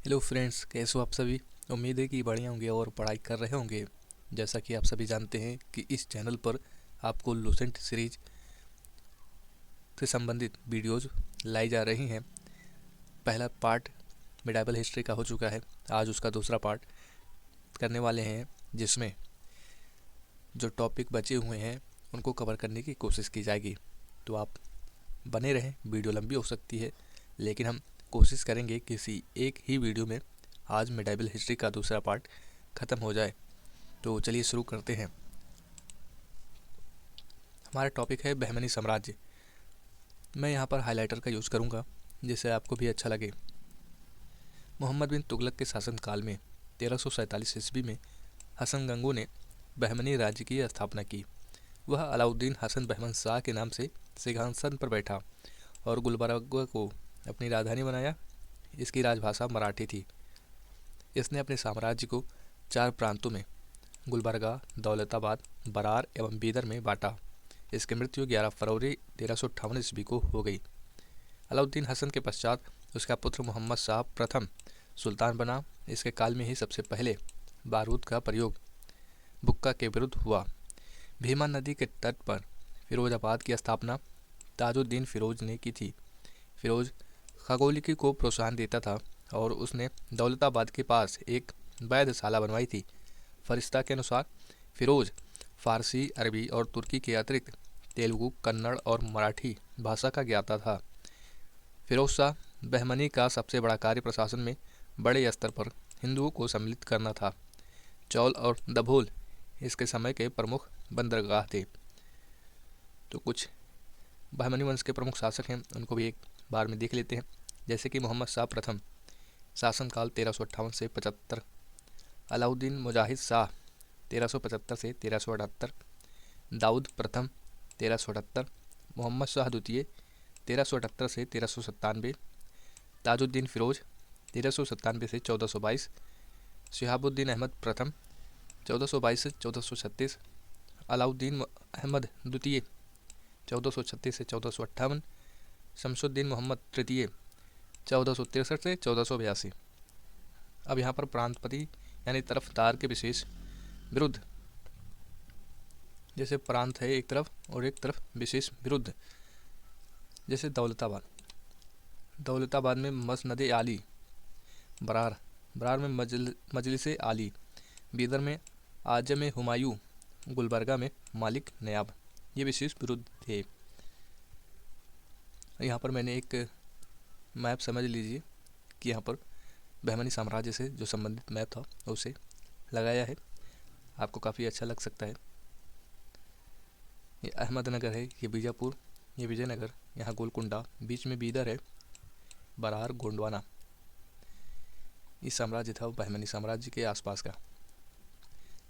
Hello friends, कैसे हो आप सभी। उम्मीद है कि बढ़िया होंगे और पढ़ाई कर रहे होंगे। जैसा कि आप सभी जानते हैं कि इस चैनल पर आपको लूसेंट सीरीज से संबंधित वीडियोज लाई जा रही हैं। पहला पार्ट मिडाइवल हिस्ट्री का हो चुका है। आज उसका दूसरा पार्ट करने वाले हैं, जिसमें जो टॉपिक बचे हुए हैं उनको कवर करने की कोशिश की जाएगी। तो आप बने रहें, वीडियो लंबी हो सकती है लेकिन हम कोशिश करेंगे किसी एक ही वीडियो में आज मिडाइवल हिस्ट्री का दूसरा पार्ट ख़त्म हो जाए। तो चलिए शुरू करते हैं। हमारा टॉपिक है बहमनी साम्राज्य। मैं यहाँ पर हाइलाइटर का यूज़ करूँगा जिससे आपको भी अच्छा लगे। मोहम्मद बिन तुगलक के शासनकाल में 1347 ईस्वी में हसन गंगू ने बहमनी राज्य की स्थापना की। वह अलाउद्दीन हसन बहमन शाह के नाम से सिंहासन पर बैठा और गुलबर्गा को अपनी राजधानी बनाया। इसकी राजभाषा मराठी थी। इसने अपने साम्राज्य को 4 प्रांतों में गुलबर्गा, दौलताबाद, बरार एवं बीदर में बांटा। इसकी मृत्यु 11 फरवरी 1358 ईस्वी को हो गई। अलाउद्दीन हसन के पश्चात उसका पुत्र मोहम्मद शाह प्रथम सुल्तान बना। इसके काल में ही सबसे पहले बारूद का प्रयोग बुक्का के विरुद्ध हुआ। भीमा नदी के तट पर फिरोजाबाद की स्थापना ताजुद्दीन फिरोज ने की थी। फिरोज खगोलिकी को प्रोत्साहन देता था और उसने दौलताबाद के पास एक वैधशाला बनवाई थी। फरिश्ता के अनुसार फिरोज फारसी, अरबी और तुर्की के अतिरिक्त तेलुगु, कन्नड़ और मराठी भाषा का ज्ञाता था। फिरोज शाह बहमनी का सबसे बड़ा कार्य प्रशासन में बड़े स्तर पर हिंदुओं को सम्मिलित करना था। चौल और दभोल इसके समय के प्रमुख बंदरगाह थे। तो कुछ बहमनी वंश के प्रमुख शासक हैं, उनको भी एक बार में देख लेते हैं। जैसे कि मोहम्मद शाह प्रथम, शासनकाल 1358 से 75। अलाउद्दीन मुजाहिद शाह 1375 से 1378। दाऊद प्रथम 1378। मोहम्मद शाह द्वितीय 1378 से 1397। ताजुद्दीन फिरोज 1397 से 1422। शिहाबुद्दीन अहमद प्रथम 1422 से 1436। अलाउद्दीन अहमद द्वितीय 1436 से 1458। शमसुद्दीन मोहम्मद तृतीय 1463 से 1482। अब यहाँ पर प्रांतपति यानी तरफदार के विशेष विरुद्ध, जैसे प्रांत है एक तरफ और एक तरफ विशेष विरुद्ध। जैसे दौलताबाद में मसनद आली, बरार में मजलिस आली, बीदर में आजम हुमायूं, गुलबर्गा में मालिक नयाब, ये विशेष विरुद्ध थे। यहाँ पर मैंने एक मैप समझ लीजिए कि यहाँ पर बहमनी साम्राज्य से जो संबंधित मैप था उसे लगाया है। आपको काफ़ी अच्छा लग सकता है। ये अहमदनगर है, ये बीजापुर, ये विजयनगर, यहाँ गोलकुंडा, बीच में बीदर है, बरार, गोंडवाना। ये साम्राज्य था बहमनी साम्राज्य के आसपास का।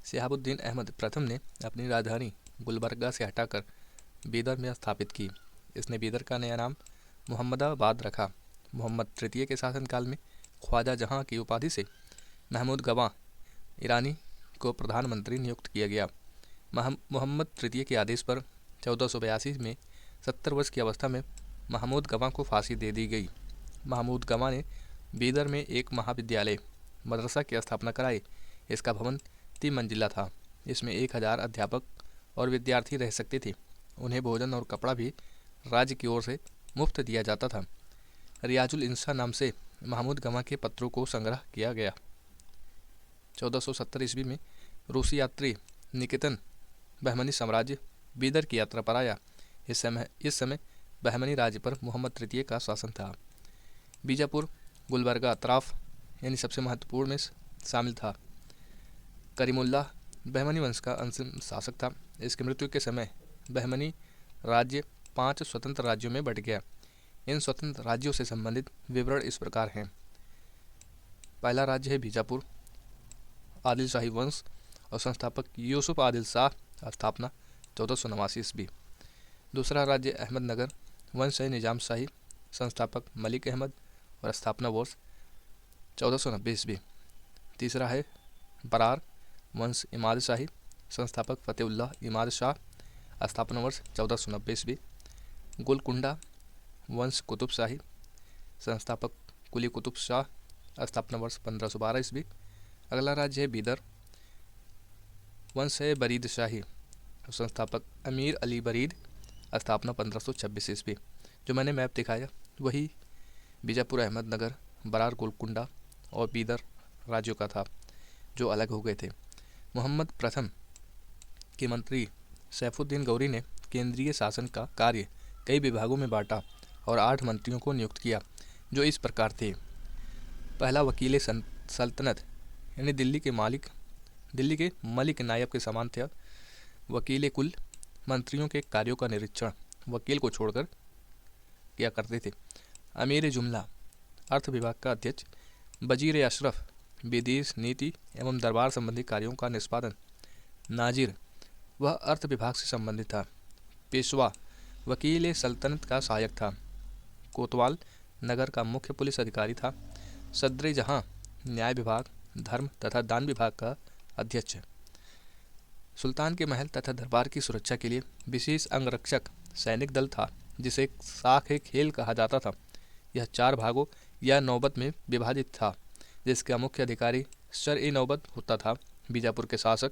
शिहाबुद्दीन अहमद प्रथम ने अपनी राजधानी गुलबर्गा से हटाकर बीदर में स्थापित की। इसने बीदर का नया नाम मोहम्मदाबाद रखा। मोहम्मद तृतीय के शासनकाल में ख्वाजा जहां की उपाधि से महमूद गवाह ईरानी को प्रधानमंत्री नियुक्त किया गया। मोहम्मद तृतीय के आदेश पर 1482 में 70 वर्ष की अवस्था में महमूद गवाह को फांसी दे दी गई। महमूद गवाह ने बीदर में एक महाविद्यालय मदरसा की स्थापना कराई। इसका भवन 3 मंजिला था। इसमें 1000 अध्यापक और विद्यार्थी रह सकते थे। उन्हें भोजन और कपड़ा भी राज्य की ओर से मुफ्त दिया जाता था। रियाजुल इंसा नाम से महमूद गवाह के पत्रों को संग्रह किया गया। 1470 ईस्वी में रूसी यात्री निकेतन बहमनी साम्राज्य बीदर की यात्रा पर आया। इस समय बहमनी राज्य पर मोहम्मद तृतीय का शासन था। बीजापुर, गुलबर्गा अतराफ यानी सबसे महत्वपूर्ण में शामिल था। करीमुल्लाह बहमनी वंश का अंतिम शासक था। इसकी मृत्यु के समय बहमनी राज्य 5 स्वतंत्र राज्यों में बंट गया। इन स्वतंत्र राज्यों से संबंधित विवरण इस प्रकार हैं। पहला राज्य है बीजापुर, आदिल शाही वंश और संस्थापक यूसुफ आदिल शाह, स्थापना 1489 ईस्वी। दूसरा राज्य अहमदनगर वंश है निजाम शाही, संस्थापक मलिक अहमद और स्थापना वर्ष 1490 ईस्वी। तीसरा है बरार वंश इमाद शाही, संस्थापक फतेउल्लाह इमाद शाह, स्थापना वर्ष 1490 ईस्वी। गोलकुंडा वंश कुतुब शाही, संस्थापक कुली कुतुब शाह, स्थापना वर्ष 1512 ईस्वी। अगला राज्य है बीदर, वंश है बरीद शाही, संस्थापक अमीर अली बरीद, स्थापना 1526 ईस्वी। जो मैंने मैप दिखाया वही बीजापुर, अहमदनगर, बरार, गोलकुंडा और बीदर राज्यों का था जो अलग हो गए थे। मोहम्मद प्रथम के मंत्री सैफुद्दीन गौरी ने केंद्रीय शासन का कार्य कई विभागों में बांटा और 8 मंत्रियों को नियुक्त किया जो इस प्रकार थे। पहला वकील सल्तनत यानी दिल्ली के मलिक नायब के समान थे। वकील कुल मंत्रियों के कार्यों का निरीक्षण वकील को छोड़कर किया करते थे। अमीर जुमला अर्थ विभाग का अध्यक्ष। वजीर अशरफ विदेश नीति एवं दरबार संबंधी कार्यों का निष्पादन। नाजिर वह अर्थ विभाग से संबंधित था। पेशवा वकील सल्तनत का सहायक था। कोतवाल नगर का मुख्य पुलिस अधिकारी था। सदर जहां न्याय विभाग, धर्म तथा दान विभाग का अध्यक्ष। सुल्तान के महल तथा दरबार की सुरक्षा के लिए विशेष अंगरक्षक सैनिक दल था जिसे साख खेल कहा जाता था। यह 4 भागों या नौबत में विभाजित था जिसका मुख्य अधिकारी शर-ए-नौबत होता था। बीजापुर के शासक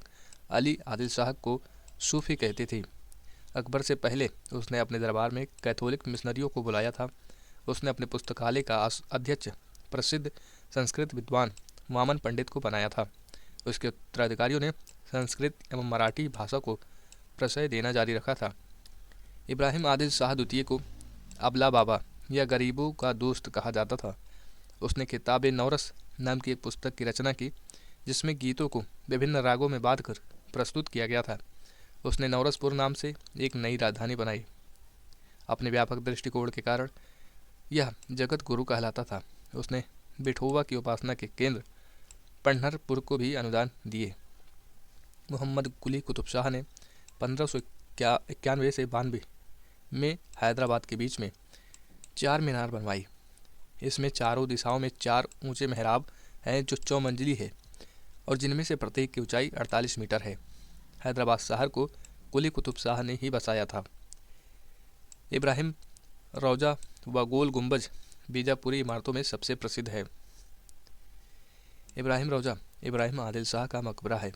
अली आदिल शाह को सूफी कहते थे। अकबर से पहले उसने अपने दरबार में कैथोलिक मिशनरियों को बुलाया था। उसने अपने पुस्तकालय का अध्यक्ष प्रसिद्ध संस्कृत विद्वान वामन पंडित को बनाया था। उसके उत्तराधिकारियों ने संस्कृत एवं मराठी भाषा को प्रश्रय देना जारी रखा था। इब्राहिम आदिल शाह द्वितीय को अबला बाबा या गरीबों का दोस्त कहा जाता था। उसने किताब नौरस नाम की एक पुस्तक की रचना की जिसमें गीतों को विभिन्न रागों में बांधकर प्रस्तुत किया गया था। उसने नौरसपुर नाम से एक नई राजधानी बनाई। अपने व्यापक दृष्टिकोण के कारण यह जगत गुरु कहलाता था। उसने बिठोवा की उपासना के केंद्र पंढरपुर को भी अनुदान दिए। मोहम्मद कुली कुतुब शाह ने 1591 से 92 में हैदराबाद के बीच में 4 मीनार बनवाई। इसमें चारों दिशाओं में 4 ऊंचे मेहराब हैं जो 4 मंजिली है और जिनमें से प्रत्येक की ऊंचाई 48 मीटर है। हैदराबाद शहर को कुली कुतुब शाह ने ही बसाया था। इब्राहिम रौजा व गोल गुंबज बीजापुरी इमारतों में सबसे प्रसिद्ध है। इब्राहिम रौजा इब्राहिम आदिल शाह का मकबरा है।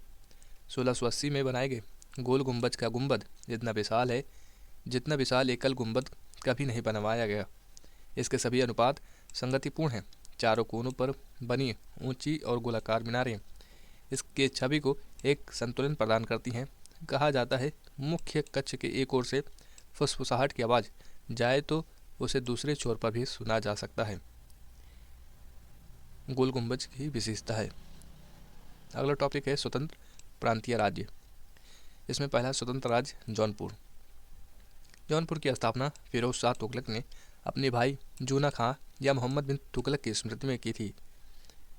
1680 में बनाए गए गोल गुंबज का गुंबद जितना विशाल एकल गुंबद कभी नहीं बनवाया गया। इसके सभी अनुपात संगतिपूर्ण हैं। चारों कोनों पर बनी ऊंची और गोलाकार मीनारें इसके छवि को एक संतुलन प्रदान करती हैं। कहा जाता है मुख्य कक्ष के एक ओर से फुसफुसाहट की आवाज़ जाए तो उसे दूसरे छोर पर भी सुना जा सकता है। गोल गुंबज की विशेषता है। अगला टॉपिक है स्वतंत्र प्रांतीय राज्य। इसमें पहला स्वतंत्र राज्य जौनपुर। जौनपुर की स्थापना फिरोज शाह तुगलक ने अपने भाई जूना खां या मोहम्मद बिन तुगलक की स्मृति में की थी।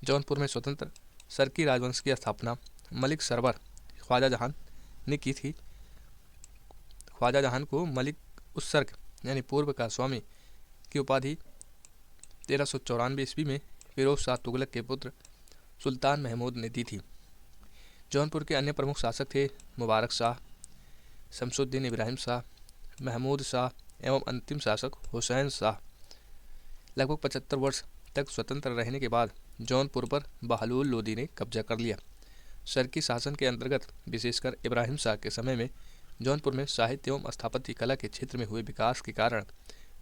जौनपुर में स्वतंत्र सरकी राजवंश की स्थापना मलिक सरवर ख्वाजा जहान ने की थी। ख्वाजा जहान को मलिक उत्सर्ग यानी पूर्व का स्वामी की उपाधि 1394 ईस्वी में फिरोज शाह तुगलक के पुत्र सुल्तान महमूद ने दी थी। जौनपुर के अन्य प्रमुख शासक थे मुबारक शाह, शमसुद्दीन इब्राहिम शाह, महमूद शाह एवं अंतिम शासक हुसैन शाह। लगभग 75 वर्ष तक स्वतंत्र रहने के बाद जौनपुर पर बहलूल लोदी ने कब्जा कर लिया। सरकी शासन के अंतर्गत विशेषकर इब्राहिम शाह के समय में जौनपुर में साहित्य एवं स्थापत्य कला के क्षेत्र में हुए विकास के कारण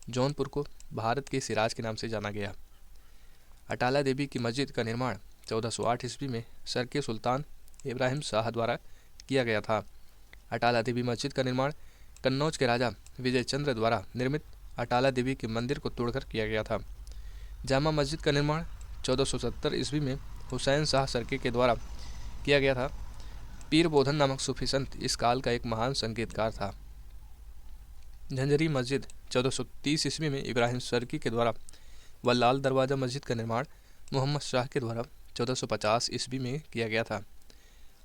जौनपुर को भारत के सिराज के नाम से जाना गया। अटाला देवी की मस्जिद का निर्माण 1408 ईस्वी में सरकी सुल्तान इब्राहिम शाह द्वारा किया गया था। अटाला देवी मस्जिद का निर्माण कन्नौज के राजा विजय चंद्र द्वारा निर्मित अटाला देवी के मंदिर को तोड़कर किया गया था। जामा मस्जिद का निर्माण 1470 ईस्वी में हुसैन शाह सरकी के द्वारा किया गया था। पीर बोधन नामक सूफी संत इस काल का एक महान संगीतकार था। झंझरी मस्जिद 1430 ईस्वी में इब्राहिम सरकी के द्वारा व लाल दरवाज़ा मस्जिद का निर्माण मोहम्मद शाह के द्वारा 1450 ईस्वी में किया गया था।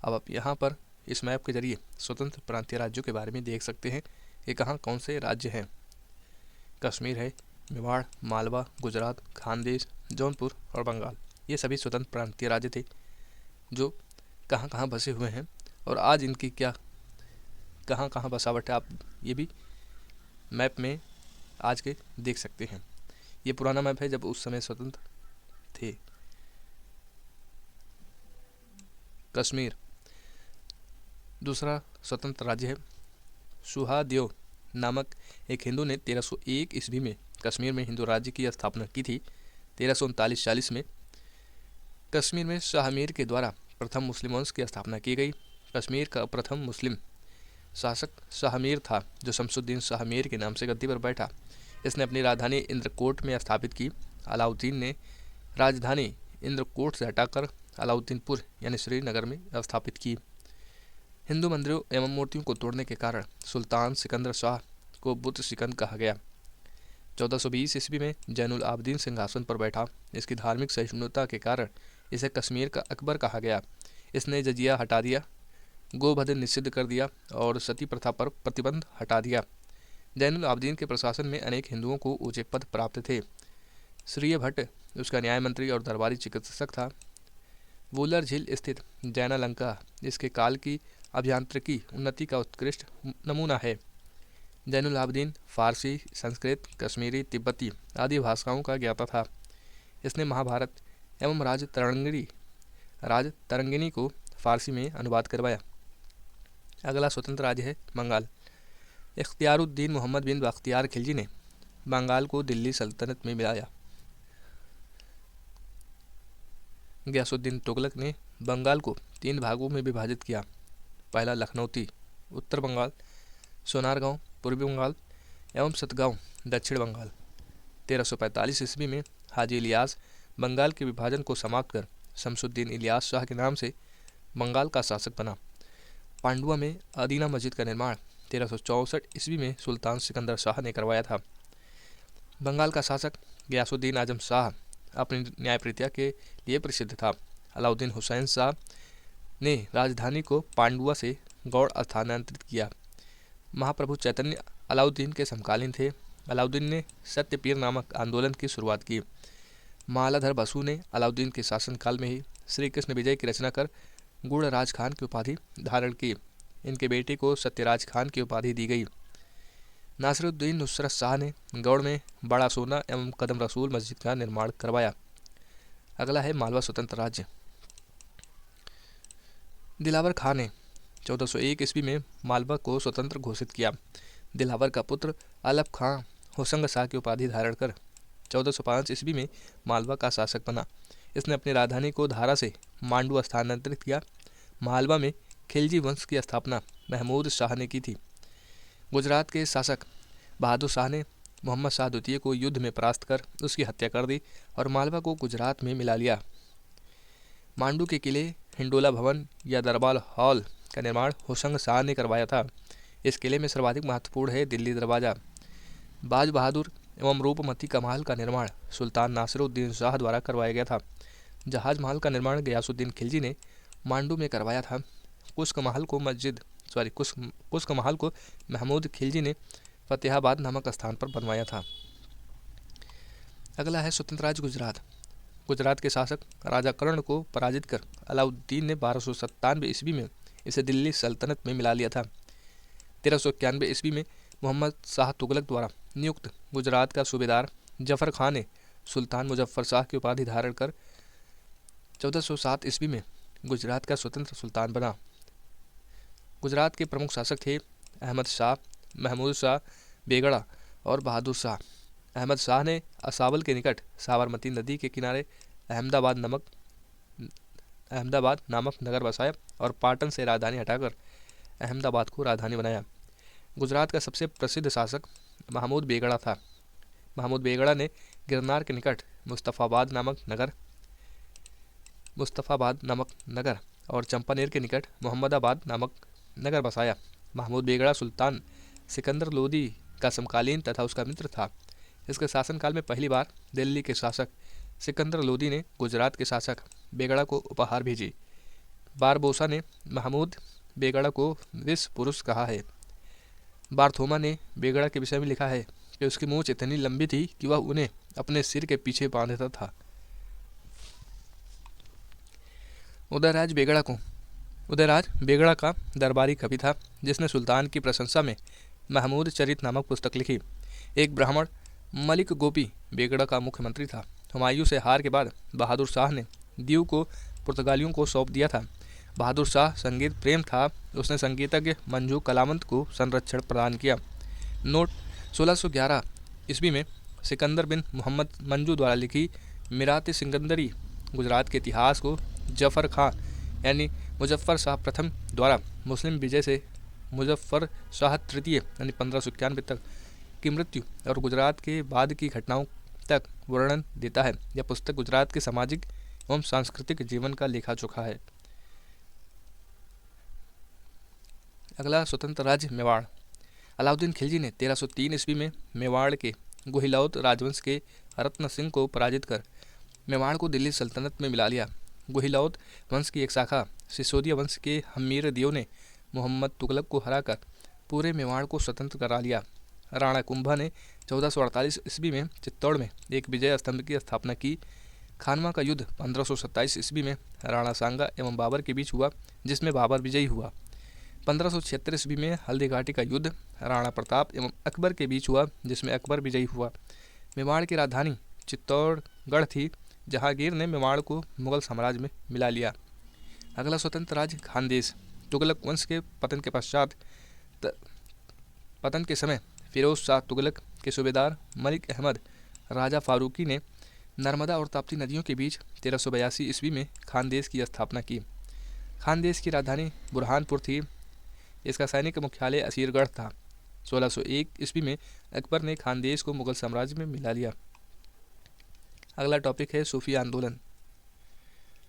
अब आप यहाँ पर इस मैप के जरिए स्वतंत्र प्रांतीय राज्यों के बारे में देख सकते हैं कि कहाँ कौन से राज्य हैं। कश्मीर है, मेवाड़, मालवा, गुजरात, खानदेश, जौनपुर और बंगाल, ये सभी स्वतंत्र प्रांतीय राज्य थे जो कहाँ कहाँ बसे हुए हैं और आज इनकी क्या कहाँ कहाँ बसावट है आप ये भी मैप में आज के देख सकते हैं। ये पुराना मैप है जब उस समय स्वतंत्र थे। कश्मीर दूसरा स्वतंत्र राज्य है। सुहादेव नामक एक हिंदू ने 1301 ईस्वी में कश्मीर में हिंदू राज्य की स्थापना की थी। 1339-40 में कश्मीर में शाह मीर के द्वारा प्रथम मुस्लिम वंश की स्थापना की गई। कश्मीर का प्रथम मुस्लिम शासक शाह मीर था, जो शमसुद्दीन शाह मीर के नाम से गद्दी पर बैठा। इसने अपनी राजधानी इंद्रकोट में स्थापित की। अलाउद्दीन ने राजधानी इंद्रकोट से हटाकर अलाउद्दीनपुर यानी श्रीनगर में स्थापित की। हिंदू मंदिरों एवं मूर्तियों को तोड़ने के कारण सुल्तान सिकंदर शाह को बुत सिकंद कहा गया। 1420 ईस्वी में जैनुल आबदीन सिंहासन पर बैठा। इसकी धार्मिक सहिष्णुता के कारण इसे कश्मीर का अकबर कहा गया। इसने जजिया हटा दिया, गोवध निषिद्ध कर दिया और सती प्रथा पर प्रतिबंध हटा दिया। जैनुल आबदीन के प्रशासन में अनेक हिंदुओं को ऊंचे पद प्राप्त थे। श्रीय भट्ट उसका न्याय मंत्री और दरबारी चिकित्सक था। वूलर झील स्थित जैना लंका इसके काल की अभियांत्रिकी उन्नति का उत्कृष्ट नमूना है। जैनुल आबदीन फारसी, संस्कृत, कश्मीरी, तिब्बती आदि भाषाओं का ज्ञाता था। इसने महाभारत एवं राजतरंगिणी को फारसी में अनुवाद करवाया। अगला स्वतंत्र राज्य है बंगाल। इख्तियारुद्दीन मोहम्मद बिन बख्तियार खिलजी ने बंगाल को दिल्ली सल्तनत में मिलाया। गयासुद्दीन तुगलक ने बंगाल को 3 भागों में विभाजित किया। पहला लखनौती उत्तर बंगाल, सोनारगांव पूर्वी बंगाल एवं सतगांव दक्षिण बंगाल। 1345 ईस्वी में हाजी इलियास बंगाल के विभाजन को समाप्त कर शमसुद्दीन इलियास शाह के नाम से बंगाल का शासक बना। पांडुआ में अदीना मस्जिद का निर्माण 1364 ईस्वी में सुल्तान सिकंदर शाह ने करवाया था। बंगाल का शासक गयासुद्दीन आजम शाह अपनी न्यायप्रीतिया के लिए प्रसिद्ध था। अलाउद्दीन हुसैन शाह ने राजधानी को पांडुआ से गौड़ स्थानांतरित किया। महाप्रभु चैतन्य अलाउद्दीन के समकालीन थे। अलाउद्दीन ने सत्यपीर नामक आंदोलन की शुरुआत की। मालाधर बसु ने अलाउद्दीन के शासनकाल में ही श्री कृष्ण विजय की रचना कर गुणराज खान की उपाधि धारण की। इनके बेटे को सत्यराज खान की उपाधि दी गई। नासिरुद्दीन नुसरत शाह ने गौड़ में बड़ा सोना एवं कदम रसूल मस्जिद का निर्माण करवाया। अगला है मालवा स्वतंत्र राज्य। दिलावर खान ने 1401 ईस्वी में मालवा को स्वतंत्र घोषित किया। दिलावर का पुत्र अलफ खां होशंग शाह की उपाधि धारण कर 1405 ईस्वी में मालवा का शासक बना। इसने अपनी राजधानी को धारा से मांडू स्थानांतरित किया। मालवा में खिलजी वंश की स्थापना महमूद शाह ने की थी। गुजरात के शासक बहादुर शाह ने मोहम्मद शाह द्वितीय को युद्ध में परास्त कर उसकी हत्या कर दी और मालवा को गुजरात में मिला लिया। मांडू के किले हिंडोला भवन या दरबार हॉल का निर्माण होशंग शाह ने करवाया था। इस किले में सर्वाधिक महत्वपूर्ण है दिल्ली दरवाजा। बाज बहादुर एवं रूपमती का महल का निर्माण सुल्तान नासिरुद्दीन शाह द्वारा करवाया गया था। जहाज महल का निर्माण गयासुद्दीन खिलजी ने मांडू में करवाया था। कुश्क महल को महमूद खिलजी ने फतेहाबाद नामक स्थान पर बनवाया था। अगला है स्वतंत्र राज्य गुजरात। गुजरात के शासक राजा कर्ण को पराजित कर अलाउद्दीन ने 1297 ईस्वी में इसे दिल्ली सल्तनत में मिला लिया था। 1391 ईस्वी में मोहम्मद शाह तुगलक द्वारा नियुक्त गुजरात का सूबेदार जफर खान ने सुल्तान मुजफ्फर शाह की उपाधि धारण कर 1407 ईस्वी में गुजरात का स्वतंत्र सुल्तान बना। गुजरात के प्रमुख शासक थे अहमद शाह, महमूद शाह, बेगड़ा और बहादुर शाह। अहमद शाह ने असावल के निकट साबरमती नदी के किनारे अहमदाबाद नामक नगर बसाया और पाटन से राजधानी हटाकर अहमदाबाद को राजधानी बनाया। गुजरात का सबसे प्रसिद्ध शासक महमूद बेगड़ा था। महमूद बेगड़ा ने गिरनार के निकट मुस्तफ़ाबाद नामक नगर और चंपानेर के निकट मोहम्मदाबाद नामक नगर बसाया। महमूद बेगड़ा सुल्तान सिकंदर लोदी का समकालीन तथा उसका मित्र था। इसके शासनकाल में पहली बार दिल्ली के शासक सिकंदर लोदी ने गुजरात के शासक बेगड़ा को उपहार भेजी। बारबोसा ने महमूद बेगड़ा को विश्व पुरुष कहा है। बारथोमा ने बेगड़ा के विषय में लिखा है कि उसकी मूंछ इतनी लंबी थी कि वह उन्हें अपने सिर के पीछे बांधता था। उदयराज बेगड़ा का दरबारी कवि था, जिसने सुल्तान की प्रशंसा में महमूद चरित नामक पुस्तक लिखी। एक ब्राह्मण मलिक गोपी बेगड़ा का मुख्यमंत्री था। हुमायूं से हार के बाद बहादुर शाह ने दीव को पुर्तगालियों को सौंप दिया था। बहादुर शाह संगीत प्रेम था, उसने संगीतज्ञ मंजू कलावंत को संरक्षण प्रदान किया। नोट: 1611 ईस्वी में सिकंदर बिन मोहम्मद मंजू द्वारा लिखी मिरात सिकंदरी गुजरात के इतिहास को जफर खां यानी मुजफ्फर शाह प्रथम द्वारा मुस्लिम विजय से मुजफ्फर शाह तृतीय यानी 1591 तक की मृत्यु और गुजरात के बाद की घटनाओं तक वर्णन देता है। यह पुस्तक गुजरात के सामाजिक एवं सांस्कृतिक जीवन का लेखा जोखा है। अगला, स्वतंत्र राज्य मेवाड़। अलाउद्दीन खिलजी ने 1303 ईस्वी में मेवाड़ के गुहिलौत राजवंश के रत्न सिंह को पराजित कर मेवाड़ को दिल्ली सल्तनत में मिला लिया। गुहिलौत वंश की एक शाखा सिसोदिया वंश के हमीर दियो ने मोहम्मद तुगलक को हराकर पूरे मेवाड़ को स्वतंत्र करा लिया। राणा कुंभा ने 1448 ईस्वी में चित्तौड़ में एक विजय स्तंभ की स्थापना की। खानवा का युद्ध 1527 ईस्वी में राणा सांगा एवं बाबर के बीच हुआ, जिसमें बाबर विजयी हुआ। 1576 ईस्वी में हल्दी घाटी का युद्ध राणा प्रताप एवं अकबर के बीच हुआ, जिसमें अकबर विजयी हुआ। मेवाड़ की राजधानी चित्तौड़गढ़ थी। जहांगीर ने मेवाड़ को मुगल साम्राज्य में मिला लिया। अगला, स्वतंत्र राज्य खानदेश। तुगलक वंश के पतन के पश्चात पतन के समय फिरोज शाह तुगलक के सूबेदार मलिक अहमद राजा फारूकी ने नर्मदा और ताप्ती नदियों के बीच 1382 ईस्वी में खानदेश की स्थापना की। खानदेश की राजधानी बुरहानपुर थी। इसका सैनिक मुख्यालय असीरगढ़ था। 1601 ईस्वी में अकबर ने खानदेश को मुगल साम्राज्य में मिला लिया। अगला टॉपिक है सूफी आंदोलन।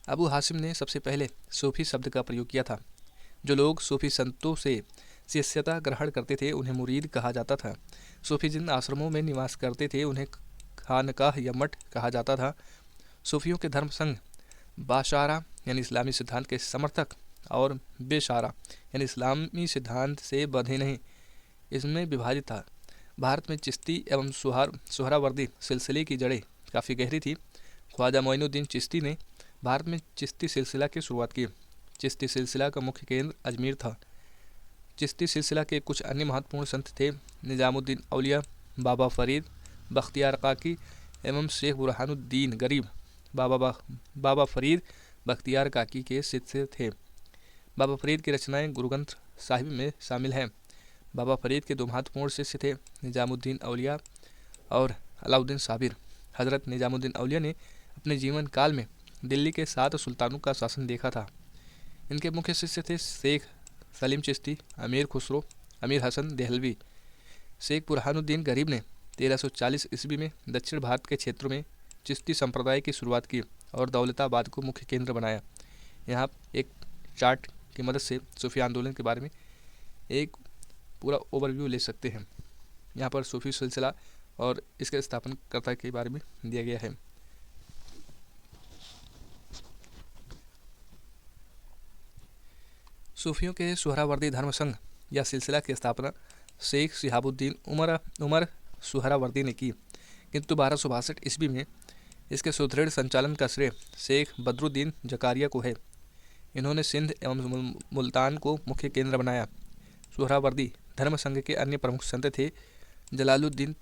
अबू हासिम ने सबसे पहले सूफी शब्द का प्रयोग किया था। जो लोग सूफी संतों से शिष्यता ग्रहण करते थे उन्हें मुरीद कहा जाता था। सूफी जिन आश्रमों में निवास करते थे उन्हें खानकाह या मठ कहा जाता था। सूफियों के धर्म संघ बाशारा यानी इस्लामी सिद्धांत के समर्थक और बेशारा यानी इस्लामी सिद्धांत से बंधे नहीं इसमें विभाजित था। भारत में चिश्ती एवं सोहरावर्दी सिलसिले की जड़ें काफ़ी गहरी थी। ख्वाजा मोइनुद्दीन चिश्ती ने भारत में चिश्ती सिलसिला की शुरुआत की। चिश्ती सिलसिला का मुख्य केंद्र अजमेर था। चिश्ती सिलसिला के कुछ अन्य महत्वपूर्ण संत थे निजामुद्दीन औलिया, बाबा फरीद, बख्तियार काकी एवं शेख बुरहानुद्दीन गरीब। बाबा फरीद बख्तियार काकी के शिष्य थे। बाबा फरीद की रचनाएं गुरु ग्रंथ साहिब में शामिल हैं। बाबा फरीद के दो महत्वपूर्ण शिष्य थे निजामुद्दीन औलिया और अलाउद्दीन साबिर। हज़रत निजामुद्दीन औलिया ने अपने जीवन काल में दिल्ली के 7 सुल्तानों का शासन देखा था। इनके मुख्य शिष्य थे शेख सलीम चिश्ती, अमीर खुसरो, अमीर हसन देहलवी। शेख बुरहानुद्दीन गरीब ने 1340 ईस्वी में दक्षिण भारत के क्षेत्रों में चिश्ती संप्रदाय की शुरुआत की और दौलताबाद को मुख्य केंद्र बनाया। यहाँ एक चार्ट की मदद से सूफी आंदोलन के बारे में एक पूरा ओवरव्यू ले सकते हैं। यहाँ पर सूफी सिलसिला और इसके स्थापनकर्ता के बारे में दिया गया है। सूफियों के सुहरावर्दी धर्म संघ या सिलसिला की स्थापना शेख शिहाबुद्दीन उमर सुहरावर्दी ने की, किंतु 1262 ईस्वी में इसके सुदृढ़ संचालन का श्रेय शेख बदरुद्दीन जकारिया को है। इन्होंने सिंध एवं मुल्तान को मुख्य केंद्र बनाया। सुहरावर्दी धर्म संघ के अन्य प्रमुख संत थे जलालुद्दीन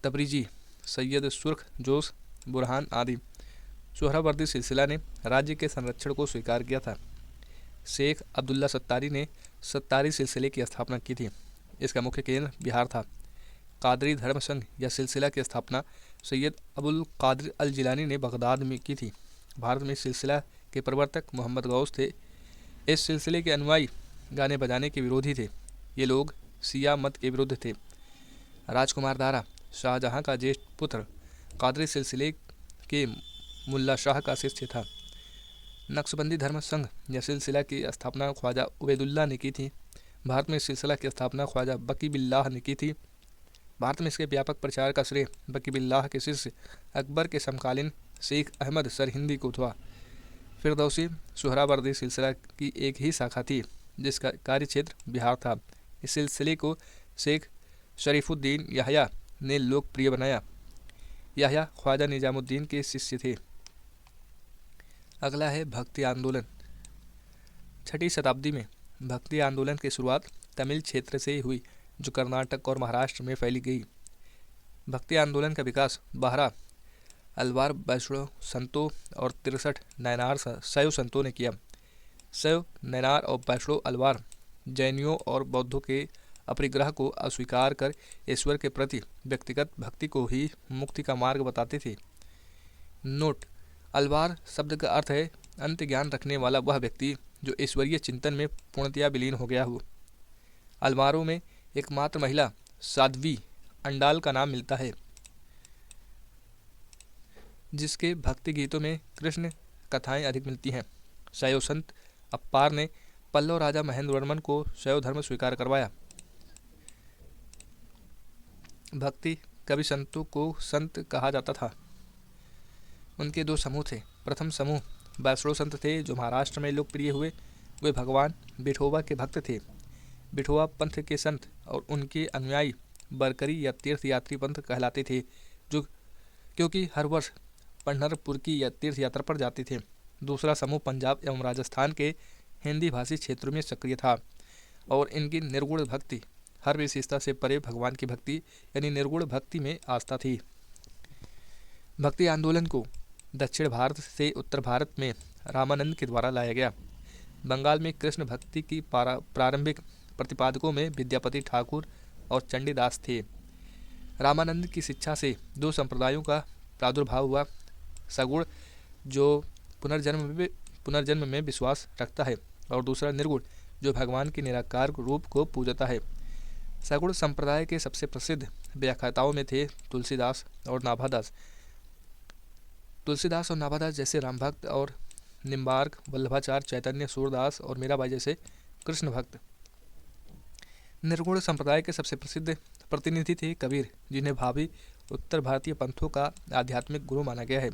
तबरीजी, सैयद सुर्ख जोश, बुरहान आदि। सुहरावर्दी सिलसिला ने राज्य के संरक्षण को स्वीकार किया था। शेख अब्दुल्ला सत्तारी ने सत्तारी सिलसिले की स्थापना की थी। इसका मुख्य केंद्र बिहार था। कादरी धर्म संघ या सिलसिला की स्थापना सैयद अबुल कादिर अल जिलानी ने बगदाद में की थी। भारत में सिलसिला के प्रवर्तक मोहम्मद गौस थे। इस सिलसिले के अनुयायी गाने बजाने के विरोधी थे। ये लोग शिया मत के विरुद्ध थे। राजकुमार दारा शाहजहां का ज्येष्ठ पुत्र कादरी सिलसिले के मुल्ला शाह का शिष्य था। नक्शबंदी धर्म संघ या सिलसिला की स्थापना ख्वाजा उबैदुल्लाह ने की थी। भारत में सिलसिला की स्थापना ख्वाजा बकी बिल्लाह ने की थी। भारत में इसके व्यापक प्रचार का श्रेय बकी बिल्लाह के शिष्य अकबर के समकालीन शेख अहमद सरहिंदी को था। फिरदौसी सुहरावर्दी सिलसिला की एक ही शाखा थी जिसका कार्यक्षेत्र बिहार था। इस सिलसिले को शेख शरीफुद्दीन याह्या ने लोकप्रिय बनाया। याह्या ख्वाजा निजामुद्दीन के शिष्य थे। अगला है भक्ति आंदोलन। 6वीं शताब्दी में भक्ति आंदोलन की शुरुआत तमिल क्षेत्र से हुई जो कर्नाटक और महाराष्ट्र में फैली गई। भक्ति आंदोलन का विकास बाहरा अलवार वैष्णव संतों और 63 नयनार शैव संतों ने किया। शैव, नयनार और वैष्णव अलवार जैनियों और बौद्धों के अपरिग्रह को अस्वीकार कर ईश्वर के प्रति व्यक्तिगत भक्ति को ही मुक्ति का मार्ग बताते थे। नोट: अलवार शब्द का अर्थ है अंत ज्ञान रखने वाला वह व्यक्ति जो ईश्वरीय चिंतन में पूर्णतया विलीन हो गया हो। अलवारों में एकमात्र महिला साध्वी अंडाल का नाम मिलता है, जिसके भक्ति गीतों में कृष्ण कथाएं अधिक मिलती हैं। शैव संत अप्पार ने पल्लव राजा महेंद्रवर्मन को शैव धर्म स्वीकार करवाया। भक्ति कवि संतों को संत कहा जाता था। उनके दो समूह थे। प्रथम समूह वैष्णव संत थे जो महाराष्ट्र में लोकप्रिय हुए। वे भगवान विठोबा के भक्त थे। विठोबा पंथ के संत और उनके अनुयायी बरकरी या तीर्थ यात्री पंथ कहलाते थे, जो क्योंकि हर वर्ष पंढरपुर की या तीर्थ यात्रा पर जाते थे। दूसरा समूह पंजाब एवं राजस्थान के हिंदी भाषी क्षेत्रों में सक्रिय था और इनकी निर्गुण भक्ति, हर विशेषता से परे भगवान की भक्ति यानी निर्गुण भक्ति में आस्था थी। भक्ति आंदोलन को दक्षिण भारत से उत्तर भारत में रामानंद के द्वारा लाया गया। बंगाल में कृष्ण भक्ति की प्रारंभिक प्रतिपादकों में विद्यापति ठाकुर और चंडीदास थे। रामानंद की शिक्षा से दो संप्रदायों का प्रादुर्भाव हुआ। सगुण, जो पुनर्जन्म में विश्वास रखता है, और दूसरा निर्गुण, जो भगवान के निराकार रूप को पूजता है। सगुण संप्रदाय के सबसे प्रसिद्ध व्याख्याताओं में थे तुलसीदास और नाभादास। तुलसीदास और नाभादास जैसे रामभक्त और निम्बार्क, वल्लभाचार्य, चैतन्य, सूरदास और मीराबाई जैसे कृष्ण भक्त। निर्गुण संप्रदाय के सबसे प्रसिद्ध प्रतिनिधि थे कबीर, जिन्हें भावी उत्तर भारतीय पंथों का आध्यात्मिक गुरु माना गया है।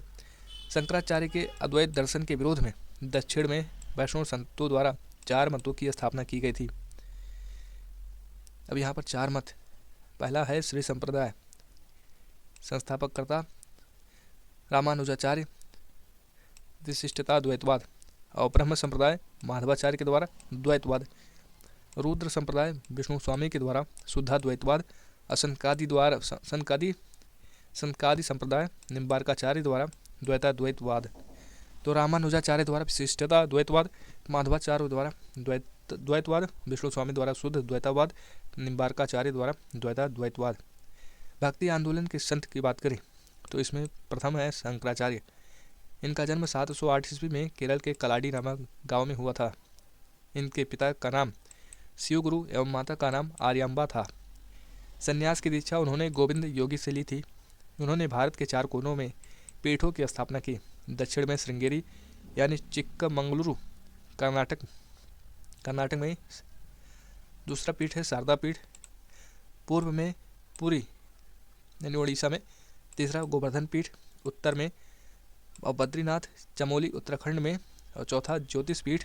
शंकराचार्य के अद्वैत दर्शन के विरोध में दक्षिण में वैष्णव संतों द्वारा 4 मतों की स्थापना की गई थी। अब यहाँ पर 4 मत। पहला है श्री संप्रदाय, संस्थापककर्ता रामानुजाचार्य, विशिष्टता द्वैतवाद। और ब्रह्म संप्रदाय माधवाचार्य के द्वारा द्वैतवाद। रुद्र संप्रदाय विष्णु स्वामी के द्वारा शुद्धाद्वैतवाद। सनकादि संप्रदाय निम्बार्काचार्य द्वारा द्वैताद्वैतवाद। तो रामानुजाचार्य द्वारा विशिष्टता द्वैतवाद, माधवाचार्य द्वारा द्वैतवाद, विष्णु स्वामी द्वारा शुद्ध द्वैतवाद, निम्बार्काचार्य द्वारा द्वैताद्वैतवाद। भक्ति आंदोलन के संत की बात करें तो इसमें प्रथम है शंकराचार्य। इनका जन्म 708 ईस्वी में केरल के कलाडी नामक गांव में हुआ था। इनके पिता का नाम शिवगुरु एवं माता का नाम आर्यांबा था। संन्यास की दीक्षा उन्होंने गोविंद योगी से ली थी। उन्होंने भारत के 4 कोनों में पीठों की स्थापना की। दक्षिण में श्रृंगेरी यानी चिक्कमंगलुरु कर्नाटक में दूसरा पीठ है शारदा पीठ। पूर्व में पुरी यानी उड़ीसा में। तीसरा गोवर्धन पीठ उत्तर में, और बद्रीनाथ चमोली उत्तराखंड में। और चौथा ज्योतिष पीठ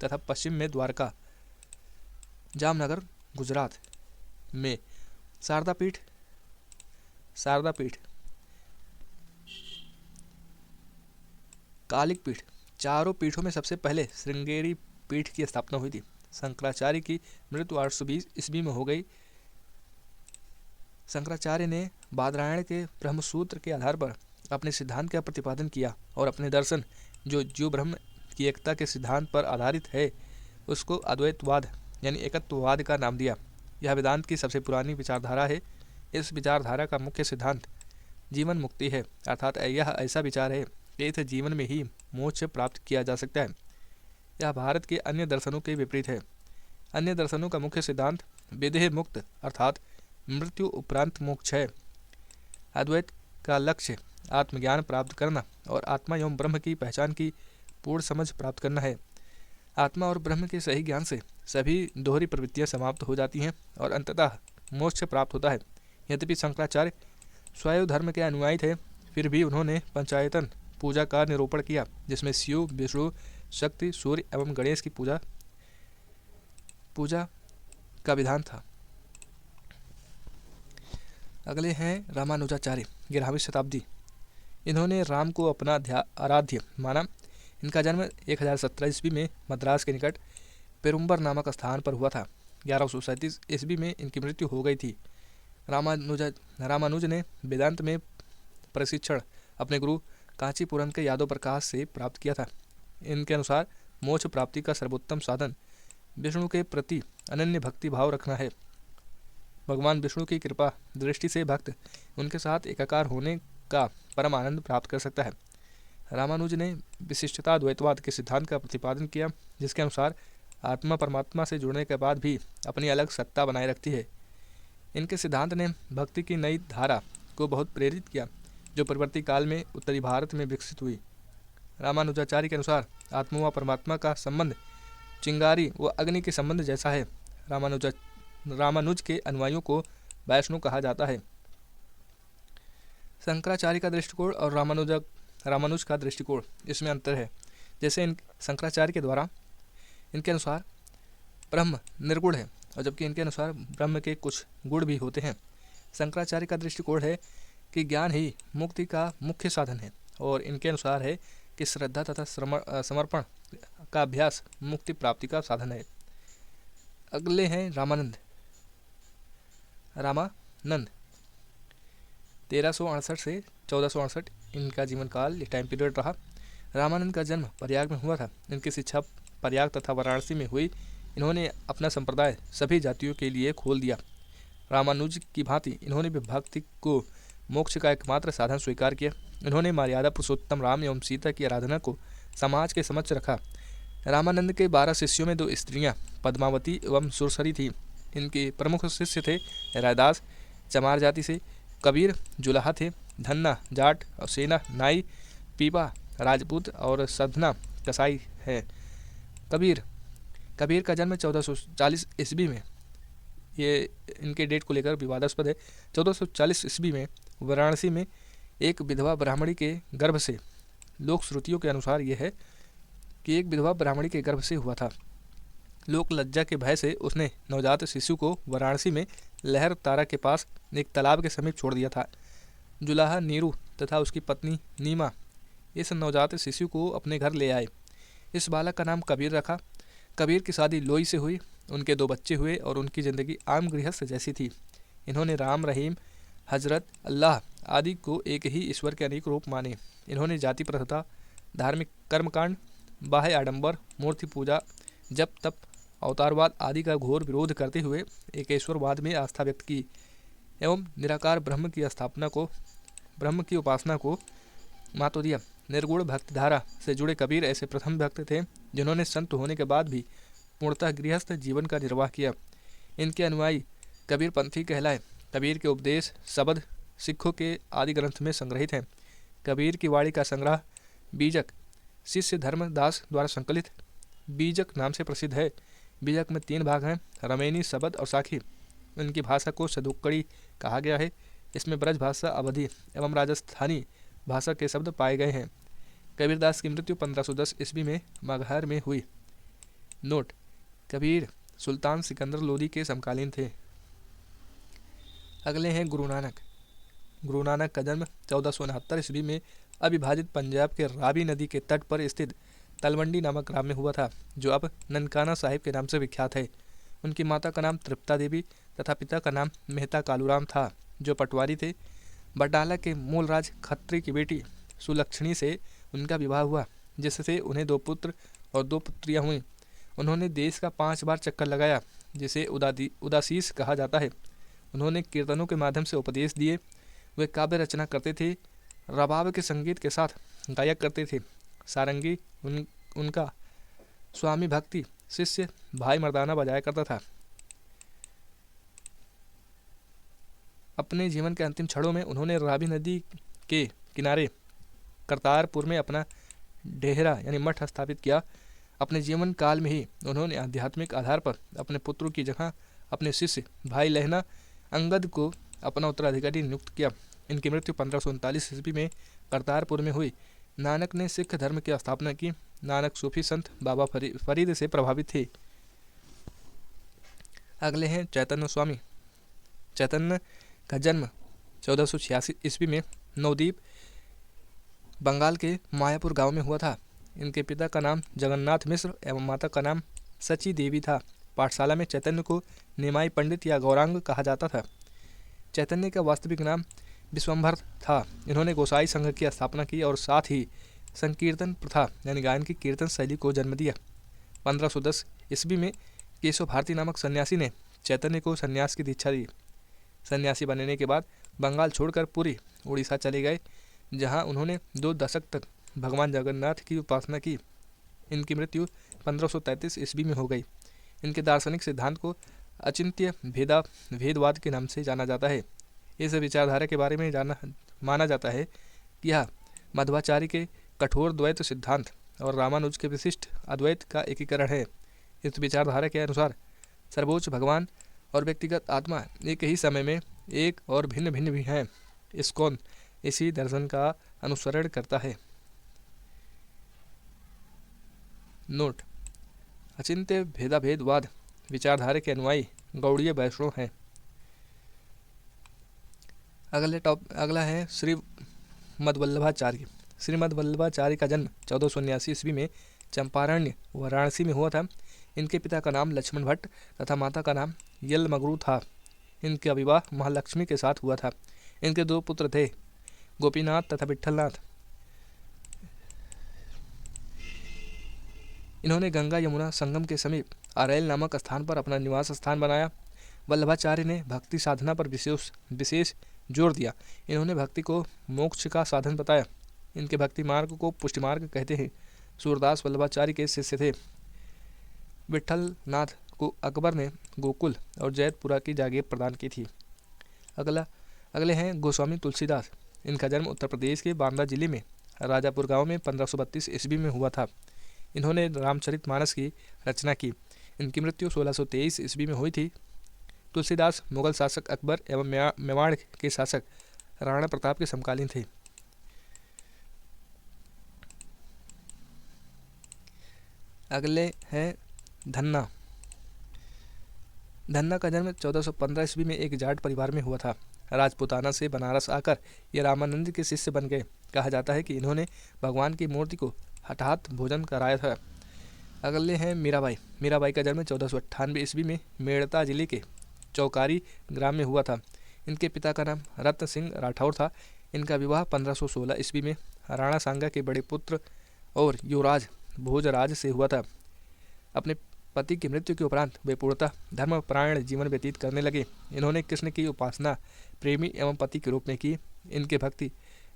तथा पश्चिम में द्वारका जामनगर गुजरात में। शारदा पीठ कालिक पीठ। चारों पीठों में सबसे पहले श्रृंगेरी पीठ की स्थापना हुई थी। शंकराचार्य की मृत्यु 820 ईस्वी में हो गई। शंकराचार्य ने बादरायण के ब्रह्मसूत्र के आधार पर अपने सिद्धांत का प्रतिपादन किया और अपने दर्शन, जो जीव ब्रह्म की एकता के सिद्धांत पर आधारित है, उसको अद्वैतवाद यानी एकत्ववाद का नाम दिया। यह वेदांत की सबसे पुरानी विचारधारा है। इस विचारधारा का मुख्य सिद्धांत जीवन मुक्ति है, अर्थात यह ऐसा विचार है कि इस जीवन में ही मोक्ष प्राप्त किया जा सकता है। यह भारत के अन्य दर्शनों के विपरीत है। अन्य दर्शनों का मुख्य सिद्धांत विदेह मुक्त अर्थात मृत्यु उपरांत मोक्ष है। अद्वैत का लक्ष्य आत्मज्ञान प्राप्त करना और आत्मा एवं ब्रह्म की पहचान की पूर्ण समझ प्राप्त करना है। आत्मा और ब्रह्म के सही ज्ञान से सभी दोहरी प्रवृत्तियां समाप्त हो जाती हैं और अंततः मोक्ष प्राप्त होता है। यद्यपि शंकराचार्य शैव धर्म के अनुयायी थे, फिर भी उन्होंने पंचायतन पूजा का निरूपण किया, जिसमें शिव, विष्णु, शक्ति, सूर्य एवं गणेश की पूजा का विधान था। अगले हैं रामानुजाचार्य, 11वीं शताब्दी। इन्होंने राम को अपना आराध्य माना। इनका जन्म 1017 ईस्वी में मद्रास के निकट पेरुम्बर नामक स्थान पर हुआ था। 1137 ईस्वी में इनकी मृत्यु हो गई थी। रामानुज ने वेदांत में प्रशिक्षण अपने गुरु कांचीपुरम के यादव प्रकाश से प्राप्त किया था। इनके अनुसार मोक्ष प्राप्ति का सर्वोत्तम साधन विष्णु के प्रति अनन्य भक्ति भाव रखना है। भगवान विष्णु की कृपा दृष्टि से भक्त उनके साथ एकाकार होने का परम आनंद प्राप्त कर सकता है। रामानुज ने विशिष्टता द्वैतवाद के सिद्धांत का प्रतिपादन किया, जिसके अनुसार आत्मा परमात्मा से जुड़ने के बाद भी अपनी अलग सत्ता बनाए रखती है। इनके सिद्धांत ने भक्ति की नई धारा को बहुत प्रेरित किया, जो परवर्ती काल में उत्तरी भारत में विकसित हुई। रामानुजाचार्य के अनुसार आत्मा व परमात्मा का संबंध चिंगारी व अग्नि के संबंध जैसा है। रामानुज के अनुयायियों को वैष्णव कहा जाता है। शंकराचार्य का दृष्टिकोण और रामानुज का दृष्टिकोण, इसमें अंतर है। जैसे शंकराचार्य के द्वारा इनके अनुसार ब्रह्म निर्गुण है, और जबकि इनके अनुसार ब्रह्म के कुछ गुण भी होते हैं। शंकराचार्य का दृष्टिकोण है कि ज्ञान ही मुक्ति का मुख्य साधन है, और इनके अनुसार है कि श्रद्धा तथा समर्पण का अभ्यास मुक्ति प्राप्ति का साधन है। अगले हैं रामानंद 1368 से 1468 इनका जीवन काल, ये टाइम पीरियड रहा। रामानंद का जन्म प्रयाग में हुआ था। इनकी शिक्षा प्रयाग तथा वाराणसी में हुई। इन्होंने अपना संप्रदाय सभी जातियों के लिए खोल दिया। रामानुज की भांति इन्होंने भी भक्ति को मोक्ष का एकमात्र साधन स्वीकार किया। इन्होंने मर्यादा पुरुषोत्तम राम एवं सीता की आराधना को समाज के समक्ष रखा। रामानंद के 12 शिष्यों में 2 स्त्रियां पद्मावती एवं सुरसरी थीं। इनके प्रमुख शिष्य थे रैदास चमार जाति से, कबीर जुलाहा थे, धन्ना जाट और सेना नाई, पीपा राजपूत और सधना कसाई है। कबीर का जन्म 1440 ईस्वी में, ये इनके डेट को लेकर विवादास्पद है। 1440 ईस्वी में वाराणसी में एक विधवा ब्राह्मणी के गर्भ से, लोक श्रुतियों के अनुसार यह है कि एक विधवा ब्राह्मणी के गर्भ से हुआ था। लोक लज्जा के भय से उसने नवजात शिशु को वाराणसी में लहर तारा के पास एक तालाब के समीप छोड़ दिया था। जुलाहा नीरू तथा उसकी पत्नी नीमा इस नवजात शिशु को अपने घर ले आए। इस बालक का नाम कबीर रखा। कबीर की शादी लोई से हुई। उनके 2 बच्चे हुए और उनकी ज़िंदगी आम गृहस्थ जैसी थी। इन्होंने राम, रहीम, हजरत, अल्लाह आदि को एक ही ईश्वर के अनेक रूप माने। इन्होंने जाति प्रथा, धार्मिक कर्मकांड, बाह्य आडंबर, मूर्ति पूजा, जप तप, अवतारवाद आदि का घोर विरोध करते हुए एकेश्वरवाद में आस्था व्यक्त की एवं निराकार ब्रह्म की उपासना को महत्व दिया। निर्गुण भक्ति धारा से जुड़े कबीर ऐसे प्रथम भक्त थे जिन्होंने संत होने के बाद भी पूर्णतः गृहस्थ जीवन का निर्वाह किया। इनके अनुयायी कबीर पंथी कहलाए। कबीर के उपदेश शब्द सिखों के आदि ग्रंथ में संग्रहित हैं। कबीर की वाणी का संग्रह बीजक शिष्य धर्मदास द्वारा संकलित बीजक नाम से प्रसिद्ध है। बीजक में 3 भाग हैं, रमैनी, शबद और साखी। इनकी भाषा को सदुक्कड़ी कहा गया है। इसमें ब्रज भाषा, अवधी एवं राजस्थानी भाषा के शब्द पाए गए हैं। कबीरदास की मृत्यु 1510 ईस्वी में मगहर में हुई। नोट: कबीर सुल्तान सिकंदर लोदी के समकालीन थे। अगले हैं गुरु नानक। गुरु नानक का जन्म 1469 ईस्वी में अविभाजित पंजाब के रावी नदी के तट पर स्थित तलवंडी नामक ग्राम में हुआ था, जो अब ननकाना साहिब के नाम से विख्यात है। उनकी माता का नाम तृप्ता देवी तथा पिता का नाम मेहता कालूराम था, जो पटवारी थे। बटाला के मूलराज खत्री की बेटी सुलक्षणी से उनका विवाह हुआ, जिससे उन्हें 2 पुत्र और 2 पुत्रियां हुईं। उन्होंने देश का 5 बार चक्कर लगाया, जिसे उदासीस कहा जाता है। उन्होंने कीर्तनों के माध्यम से उपदेश दिए। वे काव्य रचना करते थे, रबाब के संगीत के साथ गायक करते थे। सारंगी उनका स्वामी भक्ति शिष्य भाई मर्दाना बजाया करता था। अपने जीवन के अंतिम क्षणों में उन्होंने रावी नदी के किनारे करतारपुर में अपना डेहरा यानी मठ स्थापित किया। अपने जीवन काल में ही उन्होंने आध्यात्मिक आधार पर अपने पुत्रों की जगह अपने शिष्य भाई लहना अंगद को अपना उत्तराधिकारी नियुक्त किया। इनकी मृत्यु 1539 ईस्वी में करतारपुर में हुई। नानक ने सिख धर्म की स्थापना की। नानक सूफी संत बाबा फरीद से प्रभावित थे। अगले हैं चैतन्य स्वामी। चैतन्य का जन्म 1486 ईस्वी में नवद्वीप बंगाल के मायापुर गांव में हुआ था। इनके पिता का नाम जगन्नाथ मिश्र एवं माता का नाम सची देवी था। पाठशाला में चैतन्य को निमाई पंडित या गौरांग कहा जाता था। चैतन्य का वास्तविक नाम विश्वम्भर था। इन्होंने गोसाई संघ की स्थापना की और साथ ही संकीर्तन प्रथा यानी गायन की कीर्तन शैली को जन्म दिया। 1510 ईस्वी में केशव भारती नामक सन्यासी ने चैतन्य को सन्यास की दीक्षा दी। सन्यासी बनने के बाद बंगाल छोड़कर पूरी उड़ीसा चले गए, जहां उन्होंने 2 दशक तक भगवान जगन्नाथ की उपासना की। इनकी मृत्यु 1533 ईस्वी में हो गई। इनके दार्शनिक सिद्धांत को अचिंत्य भेदवाद के नाम से जाना जाता है। इस विचारधारा के बारे में माना जाता है कि यह मध्वाचार्य के कठोर द्वैत सिद्धांत और रामानुज के विशिष्ट अद्वैत का एकीकरण है। इस विचारधारा के अनुसार सर्वोच्च भगवान और व्यक्तिगत आत्मा एक ही समय में एक और भिन्न भिन्न भी हैं। इस्कॉन इसी दर्शन का अनुसरण करता है। नोट: अचिंत्य भेदाभेदवाद विचारधारा के अनुयायी गौड़ीय वैष्णव हैं। अगला है श्रीमद्वल्लभाचार्य। श्रीमद्वल्लभाचार्य का जन्म 1479 ईस्वी में चंपारण्य वाराणसी में हुआ था। इनके पिता का नाम लक्ष्मण भट्ट तथा माता का नाम यलमगरू था। इनका विवाह महालक्ष्मी के साथ हुआ था। इनके 2 पुत्र थे, गोपीनाथ तथा विट्ठलनाथ। इन्होंने गंगा यमुना संगम के समीप अरैल नामक स्थान पर अपना निवास स्थान बनाया। वल्लभाचार्य ने भक्ति साधना पर विशेष जोर दिया। इन्होंने भक्ति को मोक्ष का साधन बताया। इनके भक्ति मार्ग को पुष्टि मार्ग कहते हैं। सूरदास वल्लभाचार्य के शिष्य थे। विट्ठलनाथ को अकबर ने गोकुल और जैतपुरा की जागीर प्रदान की थी। अगले हैं गोस्वामी तुलसीदास। इनका जन्म उत्तर प्रदेश के बांदा जिले में राजापुर गांव में 1532 ईस्वी में हुआ था। इन्होंने रामचरितमानस की रचना की। इनकी मृत्यु 1623 ईस्वी में हुई थी। तुलसीदास मुगल शासक अकबर एवं मेवाड़ के शासक राणा प्रताप के समकालीन थे। अगले हैं धन्ना। धन्ना का जन्म 1415 ईस्वी में एक जाट परिवार में हुआ था। राजपुताना से बनारस आकर ये रामानंद के शिष्य बन गए। कहा जाता है कि इन्होंने भगवान की मूर्ति को हठात भोजन कराया था। अगले हैं मीराबाई। मीराबाई का जन्म 1498 ईस्वी में मेड़ता जिले के चौकारी ग्राम में हुआ था। इनके पिता का नाम रत्न सिंह राठौर था। इनका विवाह 1516 ईस्वी में राणा सांगा के बड़े पुत्र और युवराज भोजराज से हुआ था। अपने पति की मृत्यु के उपरांत वे पूर्णतः धर्मपरायण जीवन व्यतीत करने लगे। इन्होंने कृष्ण की उपासना प्रेमी एवं पति के रूप में की। इनके भक्ति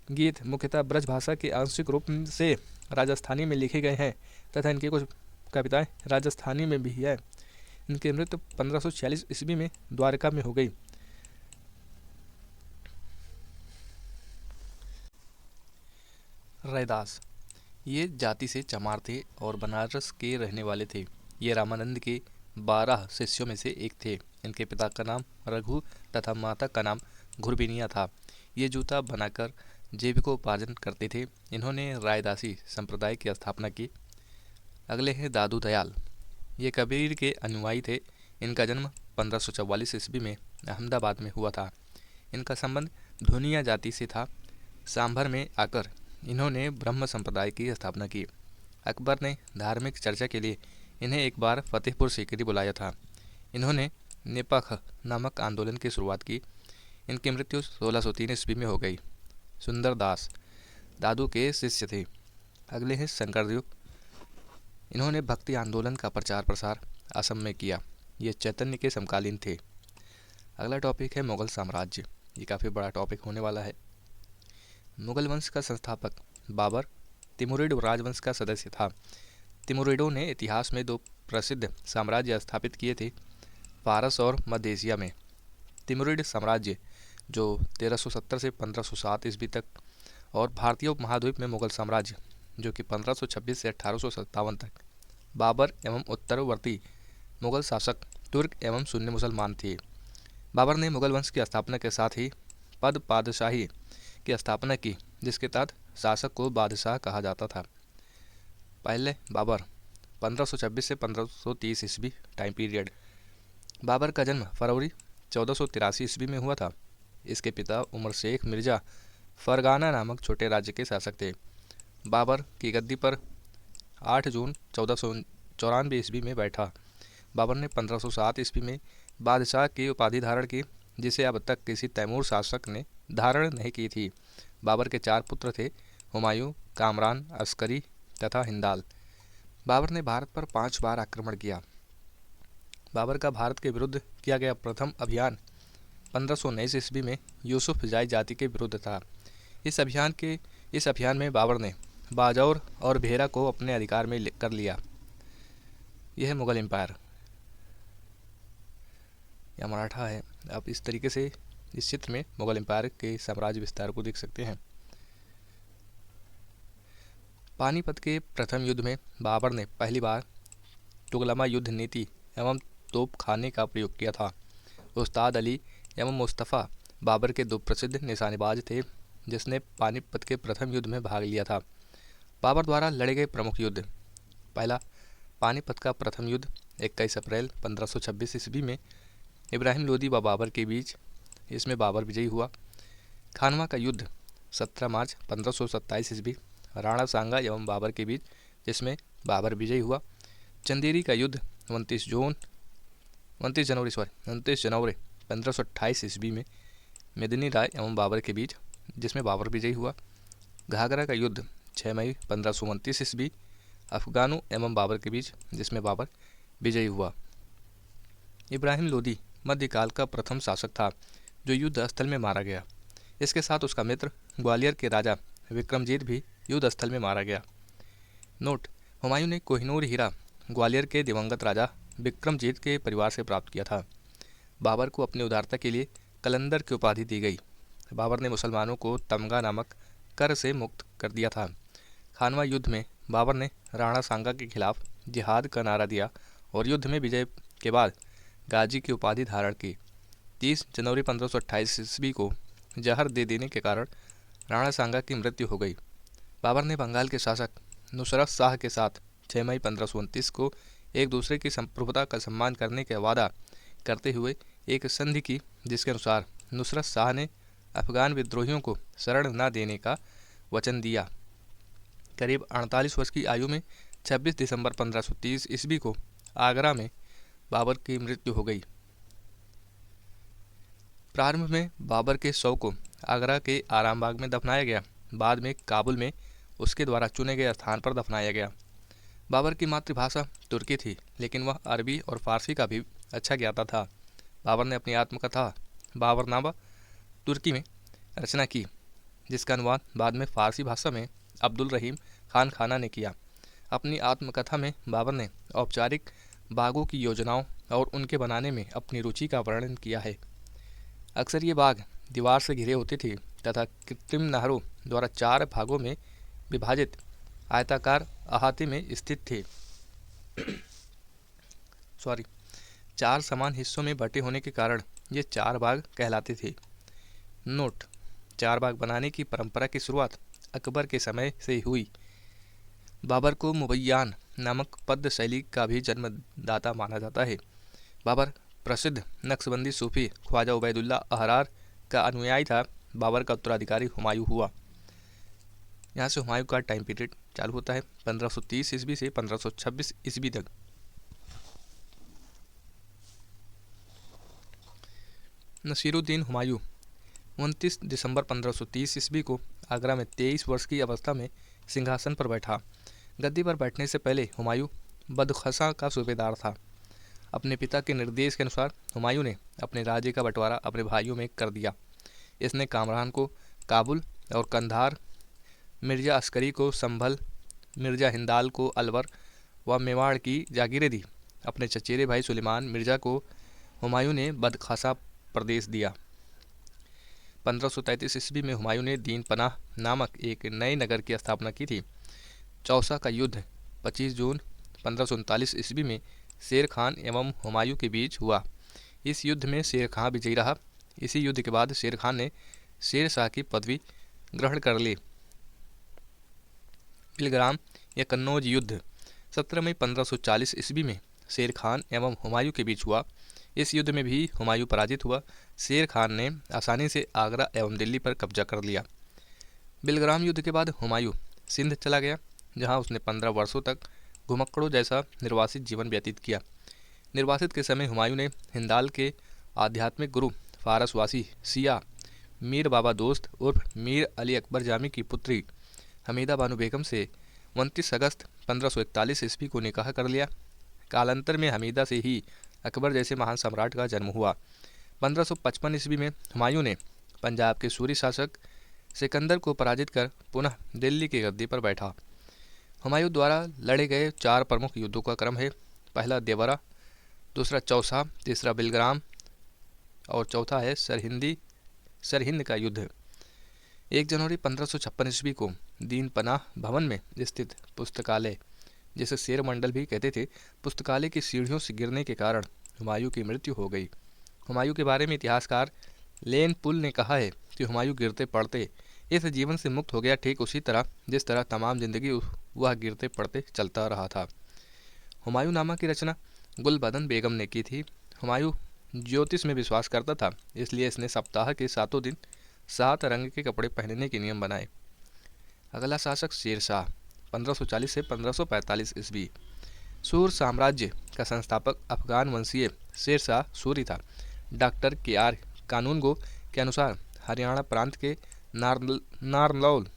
गीत मुख्यतः ब्रज भाषा के आंशिक रूप से राजस्थानी में लिखे गए हैं तथा इनकी कुछ कविताएं राजस्थानी में भी है। इनकी मृत्यु 1546 ईस्वी में द्वारका में हो गई। रैदास ये जाति से चमार थे और बनारस के रहने वाले थे। ये रामानंद के 12 शिष्यों में से एक थे। इनके पिता का नाम रघु तथा माता का नाम घुरबिनिया था। ये जूता बनाकर जीविकोपार्जन करते थे। इन्होंने रायदासी संप्रदाय की स्थापना की। अगले हैं दादू दयाल। ये कबीर के अनुयायी थे। इनका जन्म 1544 ईस्वी में अहमदाबाद में हुआ था। इनका संबंध धुनिया जाति से था। सांभर में आकर इन्होंने ब्रह्म संप्रदाय की स्थापना की। अकबर ने धार्मिक चर्चा के लिए इन्हें एक बार फतेहपुर सीकरी बुलाया था। इन्होंने निपख नामक आंदोलन की शुरुआत की। इनकी मृत्यु 1603 ईस्वी में हो गई। सुंदर दास दादू के शिष्य थे। अगले हैं शंकरदेव। इन्होंने भक्ति आंदोलन का प्रचार प्रसार असम में किया। ये चैतन्य के समकालीन थे। अगला टॉपिक है मुगल साम्राज्य। ये काफ़ी बड़ा टॉपिक होने वाला है। मुगल वंश का संस्थापक बाबर तिमुरिड राजवंश का सदस्य था। तिमुरिडों ने इतिहास में 2 प्रसिद्ध साम्राज्य स्थापित किए थे, फारस और मध्य एशिया में। तिमुरिड साम्राज्य जो 1370 से 1507 ईस्वी तक और भारतीय उपमहाद्वीप में मुगल साम्राज्य जो कि 1526 से 1857 तक। बाबर एवं उत्तरवर्ती मुगल शासक तुर्क एवं सुन्नी मुसलमान थे। बाबर ने मुगल वंश की स्थापना के साथ ही पादशाही की स्थापना की, जिसके तहत शासक को बादशाह कहा जाता था। पहले बाबर 1526 से 1530 ईस्वी टाइम पीरियड। बाबर का जन्म फरवरी 1483 ईस्वी में हुआ था। इसके पिता उमर शेख मिर्जा फरगाना नामक छोटे राज्य के शासक थे। बाबर की गद्दी पर 8 जून 1494 ईस्वी में बैठा। बाबर ने 1507 ईस्वी में बादशाह की उपाधि धारण की, जिसे अब तक किसी तैमूर शासक ने धारण नहीं की थी। बाबर के 4 पुत्र थे, हुमायूं, कामरान, अस्करी तथा हिंदाल। बाबर ने भारत पर 5 बार आक्रमण किया। बाबर का भारत के विरुद्ध किया गया प्रथम अभियान 1519 ईस्वी में यूसुफ जाई जाति के विरुद्ध था। इस अभियान में बाबर ने बाजौर और भेरा को अपने अधिकार में कर लिया। यह मुगल एम्पायर या मराठा है। आप इस तरीके से इस चित्र में मुगल एम्पायर के साम्राज्य विस्तार को देख सकते हैं। पानीपत के प्रथम युद्ध में बाबर ने पहली बार तुगलमा युद्ध नीति एवं तोपखाने का प्रयोग किया था। उस्ताद अली एवं मुस्तफ़ा बाबर के 2 प्रसिद्ध निशानेबाज थे, जिसने पानीपत के प्रथम युद्ध में भाग लिया था। बाबर द्वारा लड़े गए प्रमुख युद्ध: पहला, पानीपत का प्रथम युद्ध 21 अप्रैल 1526 ईस्वी में इब्राहिम लोदी व बाबर के बीच, इसमें बाबर विजयी हुआ। खानवा का युद्ध 17 मार्च 1527 ईस्वी राणा सांगा एवं बाबर के बीच, जिसमें बाबर विजयी हुआ। चंदेरी का युद्ध 29 जनवरी 1528 ईस्वी में मेदिनी राय एवं बाबर के बीच, जिसमें बाबर विजयी हुआ। घाघरा का युद्ध 6 मई 1529 ईस्वी अफगानों एवं बाबर के बीच, जिसमें बाबर विजयी हुआ। इब्राहिम लोदी मध्यकाल का प्रथम शासक था जो युद्ध स्थल में मारा गया। इसके साथ उसका मित्र ग्वालियर के राजा विक्रमजीत भी युद्ध स्थल में मारा गया। नोट: हुमायूं ने कोहिनूर हीरा ग्वालियर के दिवंगत राजा विक्रमजीत के परिवार से प्राप्त किया था। बाबर को अपनी उदारता के लिए कलंदर की उपाधि दी गई। बाबर ने मुसलमानों को तमगा नामक कर से मुक्त कर दिया था। खानवा युद्ध में बाबर ने राणा सांगा के खिलाफ जिहाद का नारा दिया और युद्ध में विजय के बाद गाजी की उपाधि धारण की। 30 जनवरी 1528 ईस्वी को जहर दे देने के कारण राणा सांगा की मृत्यु हो गई। बाबर ने बंगाल के शासक नुसरत शाह के साथ 6 मई 1529 को एक दूसरे की संप्रभुता का सम्मान करने का वादा करते हुए एक संधि की, जिसके अनुसार नुसरत शाह ने अफगान विद्रोहियों को शरण न देने का वचन दिया। करीब 48 वर्ष की आयु में 26 दिसंबर 1530 ईस्वी को आगरा में बाबर की मृत्यु हो गई। प्रारंभ में बाबर के शव को आगरा के आरामबाग में दफनाया गया। बाद में काबुल में उसके द्वारा चुने गए स्थान पर दफनाया गया। बाबर की मातृभाषा तुर्की थी, लेकिन वह अरबी और फारसी का भी अच्छा ज्ञाता था। बाबर ने अपनी आत्मकथा बाबरनामा तुर्की में रचना की, जिसका अनुवाद बाद में फारसी भाषा में अब्दुल रहीम खान खाना ने किया। अपनी आत्मकथा में बाबर ने औपचारिक बागों की योजनाओं और उनके बनाने में अपनी रुचि का वर्णन किया है। अक्सर ये बाग दीवार से घिरे होते थे तथा कृत्रिम नहरों द्वारा 4 भागों में विभाजित आयताकार अहाते में स्थित थे। 4 समान हिस्सों में बटे होने के कारण ये 4 बाग कहलाते थे। नोट: 4 बाग बनाने की परंपरा की शुरुआत अकबर के समय से हुई। बाबर को मुबैयान नामक पद्य शैली का भी जन्मदाता माना जाता है। बाबर प्रसिद्ध नक्शबंदी सूफी ख्वाजा उबैदुल्ला अहरार का अनुयायी था। बाबर का उत्तराधिकारी हुमायूं हुआ। यहाँ से हुमायूं का टाइम पीरियड चालू होता है 1530 ईस्वी से 1526 ईस्वी तक। नसीरुद्दीन हुमायूं 29 दिसंबर 1530 ईस्वी को आगरा में 23 वर्ष की अवस्था में सिंहासन पर बैठा। गद्दी पर बैठने से पहले हुमायूं बदखसा का सूबेदार था। अपने पिता के निर्देश के अनुसार हुमायूं ने अपने राज्य का बंटवारा अपने भाइयों में कर दिया। इसने कामरान को काबुल और कंधार, मिर्जा अस्करी को संभल, मिर्जा हिंदाल को अलवर व मेवाड़ की जागीरें दी। अपने चचेरे भाई सुलेमान मिर्जा को हुमायूं ने बदखासा प्रदेश दिया। 1533 ईस्वी में हुमायूं ने दीन पनाह नामक एक नए नगर की स्थापना की थी। चौसा का युद्ध 25 जून 1539 ईस्वी में शेर खान एवं हुमायूं के बीच हुआ। इस युद्ध में शेर खान विजयी रहा। इसी युद्ध के बाद शेर खान ने शेर शाह की पदवी ग्रहण कर ली। बिलग्राम या कन्नौज युद्ध 17 मई 1540 ईस्वी में शेर खान एवं हुमायूं के बीच हुआ। इस युद्ध में भी हुमायूं पराजित हुआ। शेर खान ने आसानी से आगरा एवं दिल्ली पर कब्जा कर लिया। बिलग्राम युद्ध के बाद हुमायूं सिंध चला गया, जहां उसने 15 वर्षों तक घुमक्कड़ों जैसा निर्वासित जीवन व्यतीत किया। निर्वासित के समय हुमायूं ने हिंदाल के आध्यात्मिक गुरु फारसवासी सिया मीर बाबा दोस्त उर्फ मीर अली अकबर जामी की पुत्री हमीदा बानो बेगम से 29 अगस्त 1541 ईस्वी को निकाह कर लिया। कालांतर में हमीदा से ही अकबर जैसे महान सम्राट का जन्म हुआ। 1555 ईस्वी में हुमायूं ने पंजाब के सूरी शासक सिकंदर को पराजित कर पुनः दिल्ली की गद्दी पर बैठा। हुमायूं द्वारा लड़े गए 4 प्रमुख युद्धों का क्रम है। पहला देवरा, दूसरा चौसा, तीसरा बिलग्राम और चौथा है सरहिंद का युद्ध। 1 जनवरी 1556 ईस्वी को दीन पनाह भवन में स्थित पुस्तकालय, जिसे शेर मंडल भी कहते थे, पुस्तकालय की सीढ़ियों से गिरने के कारण हुमायूं की मृत्यु हो गई। हुमायूं के बारे में इतिहासकार लेन पुल ने कहा है कि हुमायूं गिरते पड़ते इस जीवन से मुक्त हो गया, ठीक उसी तरह जिस तरह तमाम जिंदगी वह गिरते पड़ते चलता रहा था। हुमायूं नामा की रचना गुलबदन बेगम ने की थी। हुमायूं ज्योतिष में विश्वास करता था, इसलिए इसने सप्ताह के 7 दिन 7 रंग के कपड़े पहनने के नियम बनाए। अगला शासक शेर शाह 1540 से 1545 ईस्वी। सूर साम्राज्य का संस्थापक अफगान वंशीय शेर शाह सूरी था। Doctor KR. कानूनगो के अनुसार हरियाणा प्रांत के नारनौल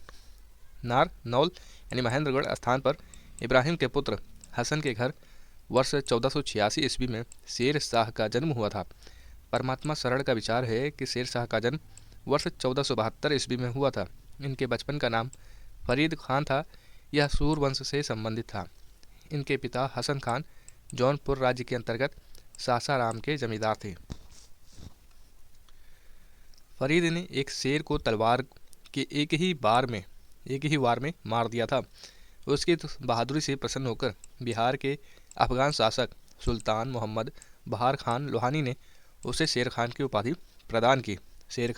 यानी महेंद्रगढ़ स्थान पर इब्राहिम के पुत्र हसन के घर वर्ष 1486 ईस्वी में शेर शाह का जन्म हुआ था। परमात्मा शरण का विचार है कि शेर शाह का जन्म वर्ष 1472 ईस्वी में हुआ था। इनके बचपन का नाम फरीद खान था। यह सूर वंश से संबंधित था। इनके पिता हसन खान जौनपुर राज्य के अंतर्गत सासाराम के जमींदार थे। फरीद ने एक शेर को तलवार के एक ही वार में मार दिया था। उसकी बहादुरी से प्रसन्न होकर बिहार के अफगान शासक सुल्तान मोहम्मद बहार खान लोहानी ने उसे शेर खान की उपाधि प्रदान की। शेर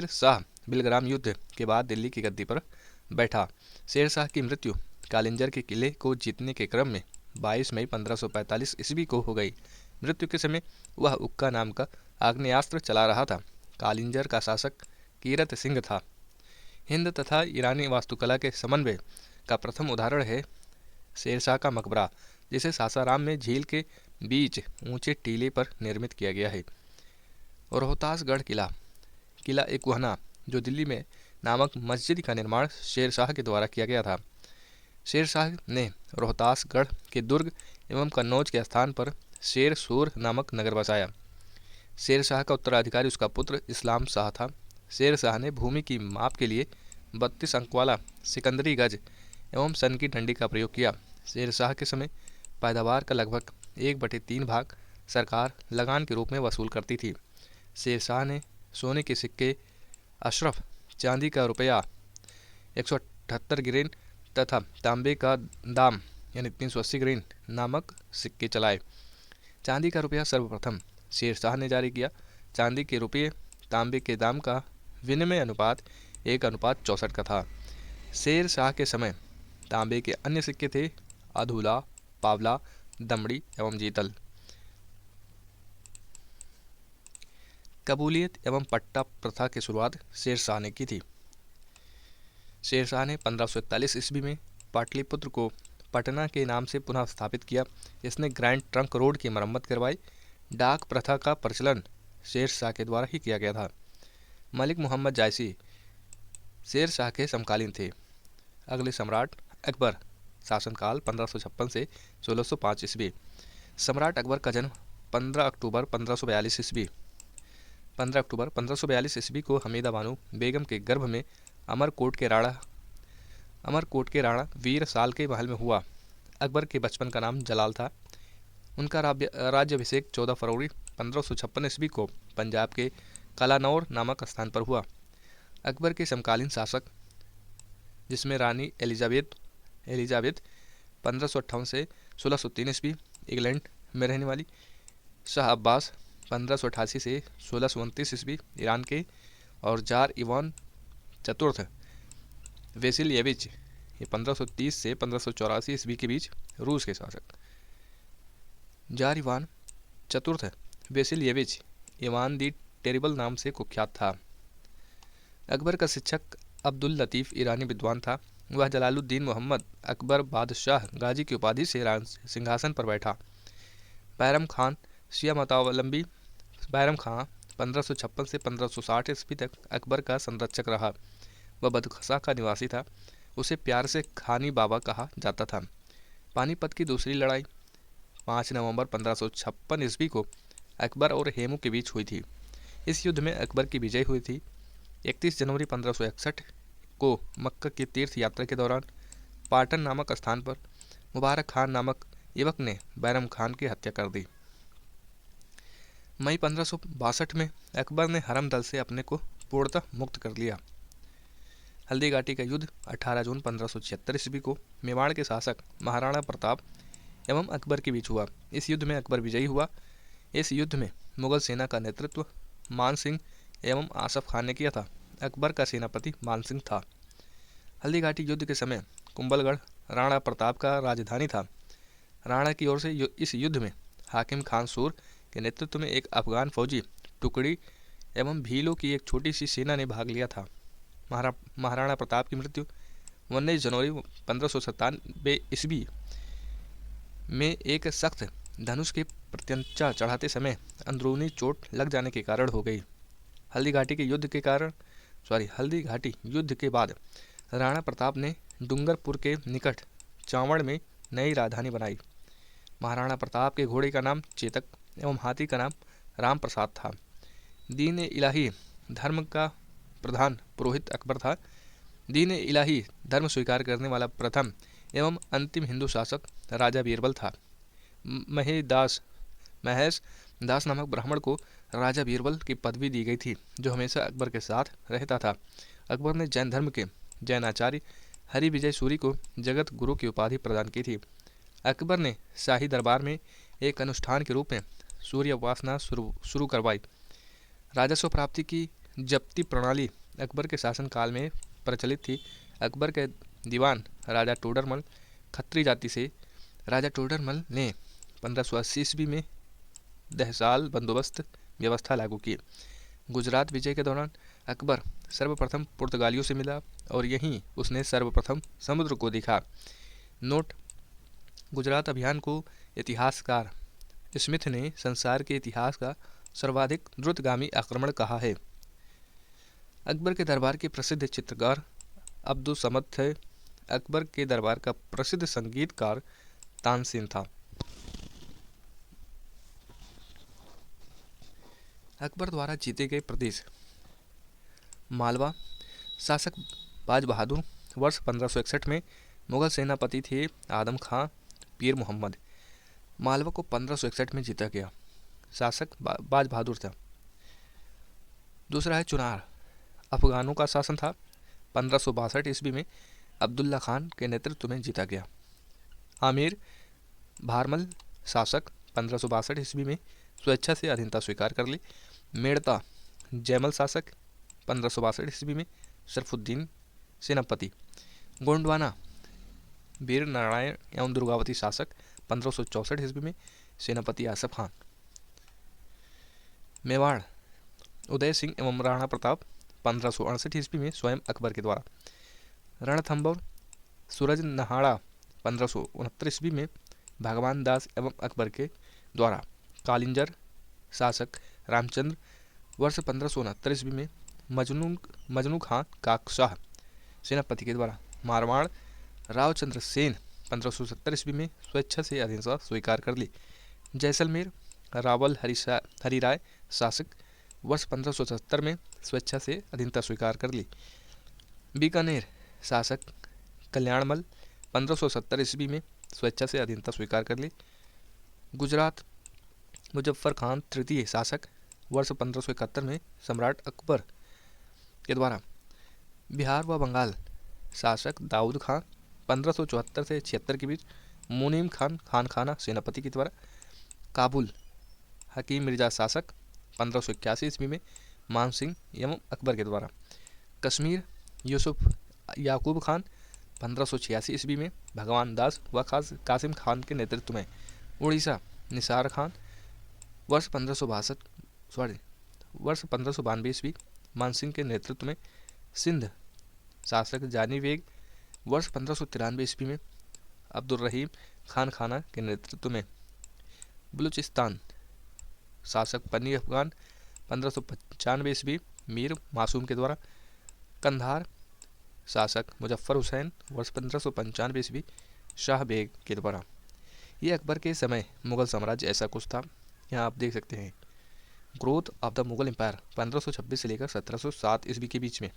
शाह बिलग्राम युद्ध के बाद दिल्ली की गद्दी पर बैठा। शेर शाह की मृत्यु कालिंजर के किले को जीतने के क्रम में 22 मई 1545 ईस्वी को हो गई। मृत्यु के समय वह उक्का नाम का आग्नेयास्त्र चला रहा था। कालिंजर का शासक कीरत सिंह था। हिंद तथा ईरानी वास्तुकला के समन्वय का प्रथम उदाहरण है शेरशाह का मकबरा, जिसे सासाराम में झील के बीच ऊंचे टीले पर निर्मित किया गया है। रोहतासगढ़ किला एक वहना जो दिल्ली में नामक मस्जिद का निर्माण शेरशाह के द्वारा किया गया था। शेरशाह ने रोहतासगढ़ के दुर्ग एवं कन्नौज के स्थान पर शेर सूर नामक नगर बसाया। शेरशाह का उत्तराधिकारी उसका पुत्र इस्लाम शाह था। शेरशाह ने भूमि की माप के लिए 32 अंक वाला सिकंदरी गज एवं सन की डंडी का प्रयोग किया। शेरशाह के समय पैदावार का लगभग 1/3 भाग सरकार लगान के रूप में वसूल करती थी। शेरशाह ने सोने के सिक्के, अशरफ, चांदी का रुपया 178 ग्रेन तथा तांबे का दाम यानी 380 ग्रेन नामक सिक्के चलाए। चांदी का रुपया सर्वप्रथम शेरशाह ने जारी किया। चांदी के रुपये तांबे के दाम का विनिमय अनुपात 1:64 का था। शेर शाह के समय तांबे के अन्य सिक्के थे अधूला, पावला, दमड़ी एवं जीतल। कबूलियत एवं पट्टा प्रथा की शुरुआत शेर शाह ने की थी। शेर शाह ने 1541 ईस्वी में पाटलिपुत्र को पटना के नाम से पुनः स्थापित किया। इसने ग्रैंड ट्रंक रोड की मरम्मत करवाई। डाक प्रथा का प्रचलन शेर शाह के द्वारा ही किया गया था। मलिक मोहम्मद जायसी शेर शाह के समकालीन थे। अगले सम्राट अकबर, शासनकाल 1556 से 1605 ईस्वी। सम्राट अकबर का जन्म 15 अक्टूबर 1542 ईस्वी को हमीदा बानो बेगम के गर्भ में अमरकोट के राणा वीर साल के महल में हुआ। अकबर के बचपन का नाम जलाल था। उनका राज्याभिषेक 14 फरवरी 1556 ईस्वी को पंजाब के कलानौर नामक स्थान पर हुआ। अकबर के समकालीन शासक, जिसमें रानी एलिजाबेथ 1558 से 1603 ईस्वी इंग्लैंड में रहने वाली, शाह अब्बास 1588 से 1629 ईस्वी ईरान के, और जार इवान चतुर्थ वेसिलिएविच ये 1530 से 1584 ईस्वी के बीच रूस के शासक। जार इवान चतुर्थ वेसिलिएविच इवान दी टेरिबल नाम से कुख्यात था। अकबर का शिक्षक अब्दुल लतीफ़ ईरानी विद्वान था। वह जलालुद्दीन मोहम्मद अकबर बादशाह गाजी की उपाधि से सिंहासन पर बैठा। बैरम खां 1556 से 1560 ईस्वी तक अकबर का संरक्षक रहा। वह बदख्शा का निवासी था। उसे प्यार से खानी बाबा कहा जाता था। पानीपत की दूसरी लड़ाई 5 नवंबर 1556 ईस्वी को अकबर और हेमू के बीच हुई थी। इस युद्ध में अकबर की विजय हुई थी। 31 जनवरी 1561 को मक्का की तीर्थ यात्रा के दौरान पाटन नामक स्थान पर मुबारक खान नामक युवक ने बैरम खान की हत्या कर दी। मई 1562 में अकबर ने हरम दल से अपने को पूर्णतः मुक्त कर लिया। हल्दी घाटी का युद्ध 18 जून 1576 ईस्वी को मेवाड़ के शासक महाराणा प्रताप एवं अकबर के बीच हुआ। इस युद्ध में अकबर विजयी हुआ। इस युद्ध में मुगल सेना का नेतृत्व मान सिंह एवं आसफ खान ने किया था। अकबर का सेनापति मान सिंह था। हल्दी घाटी युद्ध के समय कुंभलगढ़ राणा प्रताप का राजधानी था। राणा की ओर से इस युद्ध में हाकिम खान सूर के नेतृत्व में एक अफगान फौजी टुकड़ी एवं भीलों की एक छोटी सी सेना ने भाग लिया था। महाराणा प्रताप की मृत्यु 19 जनवरी 1597 ईस्वी में एक सख्त धनुष के प्रत्यंचा चढ़ाते समय अंदरूनी चोट लग जाने के कारण हो गई। हल्दी घाटी युद्ध के बाद राणा प्रताप ने डूंगरपुर के निकट चावड़ में नई राजधानी बनाई। महाराणा प्रताप के घोड़े का नाम चेतक एवं हाथी का नाम राम प्रसाद था। दीन इलाही धर्म का प्रधान पुरोहित अकबर था। दीन इलाही धर्म स्वीकार करने वाला प्रथम एवं अंतिम हिंदू शासक राजा बीरबल था। महेश दास नामक ब्राह्मण को राजा बीरबल की पदवी दी गई थी, जो हमेशा अकबर के साथ रहता था। अकबर ने जैन धर्म के जैनाचार्य हरि विजय सूरी को जगत गुरु की उपाधि प्रदान की थी। अकबर ने शाही दरबार में एक अनुष्ठान के रूप में सूर्य उपासना शुरू करवाई। राजस्व प्राप्ति की जब्ती प्रणाली अकबर के शासनकाल में प्रचलित थी। अकबर के दीवान राजा टोडरमल खत्री जाति से राजा टोडरमल ने 1580 ईस्वी में दहसाल बंदोबस्त व्यवस्था लागू की। गुजरात विजय के दौरान अकबर सर्वप्रथम पुर्तगालियों से मिला और यहीं उसने सर्वप्रथम समुद्र को देखा। नोट: गुजरात अभियान को इतिहासकार स्मिथ ने संसार के इतिहास का सर्वाधिक द्रुतगामी आक्रमण कहा है। अकबर के दरबार के प्रसिद्ध चित्रकार अब्दुल समद थे। अकबर के दरबार का प्रसिद्ध संगीतकार तानसेन था। अकबर द्वारा जीते गए प्रदेश: मालवा। शासक बाज बहादुर। वर्ष 1561 में मुगल सेनापति थे आदम खां पीर मोहम्मद। मालवा को 1561 में जीता गया। शासक बाज बहादुर था। दूसरा है चुनार। अफगानों का शासन था। 1562 ईस्वी में अब्दुल्ला खान के नेतृत्व में जीता गया। आमिर भारमल शासक 1562 ईस्वी में स्वेच्छा से अधीनता स्वीकार कर ली। मेड़ता जयमल शासक 1562 ईस्वी में शरफुद्दीन सेनापति। गोंडवाना वीर नारायण एवं दुर्गावती शासक 1564 ईस्वी में सेनापति आसफ खान। मेवाड़ उदय सिंह एवं राणा प्रताप 1568 ईस्वी में स्वयं अकबर के द्वारा। रणथंभौर सूरज नहाड़ा 1569 ईस्वी में भगवान दास एवं अकबर के द्वारा। कालिंजर शासक रामचंद्र वर्ष 1569 ईस्वी में मजनू खां काकशाह सेनापति के द्वारा। मारवाड़ रावचंद्र सेन 1570 ईस्वी में स्वेच्छा से अधीनता स्वीकार कर ली। जैसलमेर रावल हरिराय शासक वर्ष 1570 में स्वेच्छा से अधीनता स्वीकार कर ली। बीकानेर शासक कल्याणमल 1570 ईस्वी में स्वेच्छा से अधीनता स्वीकार कर ली। गुजरात मुजफ्फर खान तृतीय शासक वर्ष 1571 में सम्राट अकबर के द्वारा। बिहार व बंगाल शासक दाऊद खां 1574 से 76 के बीच। मुनीम खान खानखाना सेनापति के द्वारा। काबुल हकीम मिर्जा शासक 1581 ईस्वी में मान सिंह एवं अकबर के द्वारा। कश्मीर यूसुफ याकूब खान 1586 ईस्वी में भगवान दास व कासिम खान के नेतृत्व में। उड़ीसा निसार खान वर्ष 1592 ईस्वी मानसिंह के नेतृत्व में। सिंध शासक जानी बेग वर्ष 1593 ईस्वी में अब्दुल रहीम खान खाना के नेतृत्व में। बलूचिस्तान शासक बनी अफगान 1595 ईस्वी मीर मासूम के द्वारा। कंधार शासक मुजफ्फर हुसैन वर्ष 1595 ईस्वी शाह बेग के द्वारा। ये अकबर के समय मुगल साम्राज्य ऐसा कुछ था। यहाँ आप देख सकते हैं growth of the Mughal empire 1526 से लेकर 1707 ईस्वी के बीच में।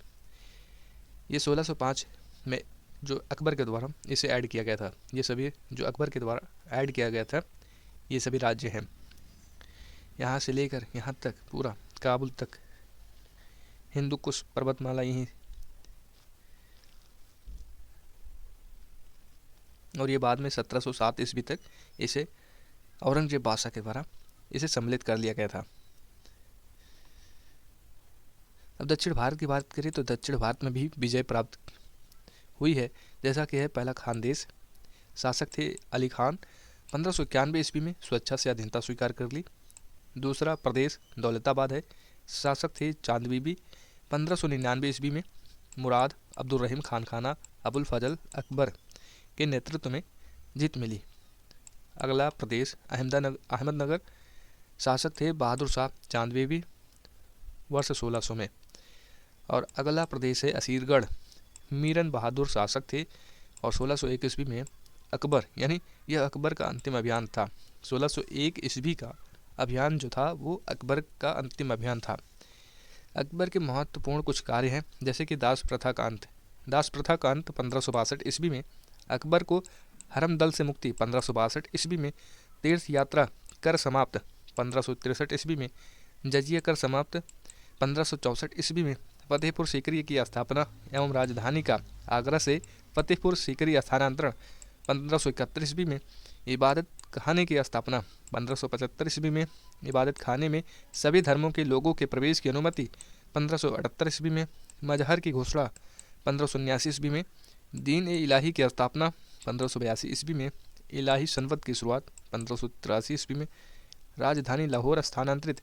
ये 1605 में जो अकबर के द्वारा इसे ऐड किया गया था। ये सभी जो अकबर के द्वारा ऐड किया गया था ये सभी राज्य हैं। यहाँ से लेकर यहाँ तक पूरा काबुल तक हिंदू कुश पर्वतमाला यहीं, और ये बाद में 1707 ईस्वी तक इसे औरंगजेब बादशाह के द्वारा इसे सम्मिलित कर लिया गया था। अब दक्षिण भारत की बात करें तो दक्षिण भारत में भी विजय प्राप्त हुई है। जैसा कि है पहला खानदेश, शासक थे अली खान, 1591 ईस्वी में स्वेच्छा से अधीनता स्वीकार कर ली। दूसरा प्रदेश दौलताबाद है, शासक थे चांद बीबी, 1599 ईस्वी में मुराद अब्दुल रहीम खान खाना अबुल फजल अकबर के नेतृत्व में जीत मिली। अगला प्रदेश अहमदनगर, शासक थे बहादुर शाह चांद बीबी वर्ष 1600 में। और अगला प्रदेश है असीरगढ़, मीरन बहादुर शासक थे और 1601 ईस्वी में अकबर, यानी यह अकबर का अंतिम अभियान था। 1601 ईस्वी का अभियान जो था वो अकबर का अंतिम अभियान था। अकबर के महत्वपूर्ण कुछ कार्य हैं, जैसे कि दास प्रथा का अंत। दास प्रथा का अंत 1562 ईस्वी में, अकबर को हरमदल से मुक्ति 1562 ईस्वी में, तीर्थ यात्रा कर समाप्त 1563 ईस्वी में, जजिया कर समाप्त 1564 ईस्वी में, फतेहपुर सीकरी की स्थापना एवं राजधानी का आगरा से फतेहपुर सीकरी स्थानांतरण 1571 ईस्वी में, इबादत खाने की स्थापना 1575 ईस्वी में, इबादत खाने में सभी धर्मों के लोगों के प्रवेश की अनुमति 1578 ईस्वी में, मजहर की घोषणा 1579 ईस्वी में, दीन ए इलाही की स्थापना 1582 ईस्वी में, इलाही सनवत की शुरुआत 1583 ईस्वी में, राजधानी लाहौर स्थानांतरित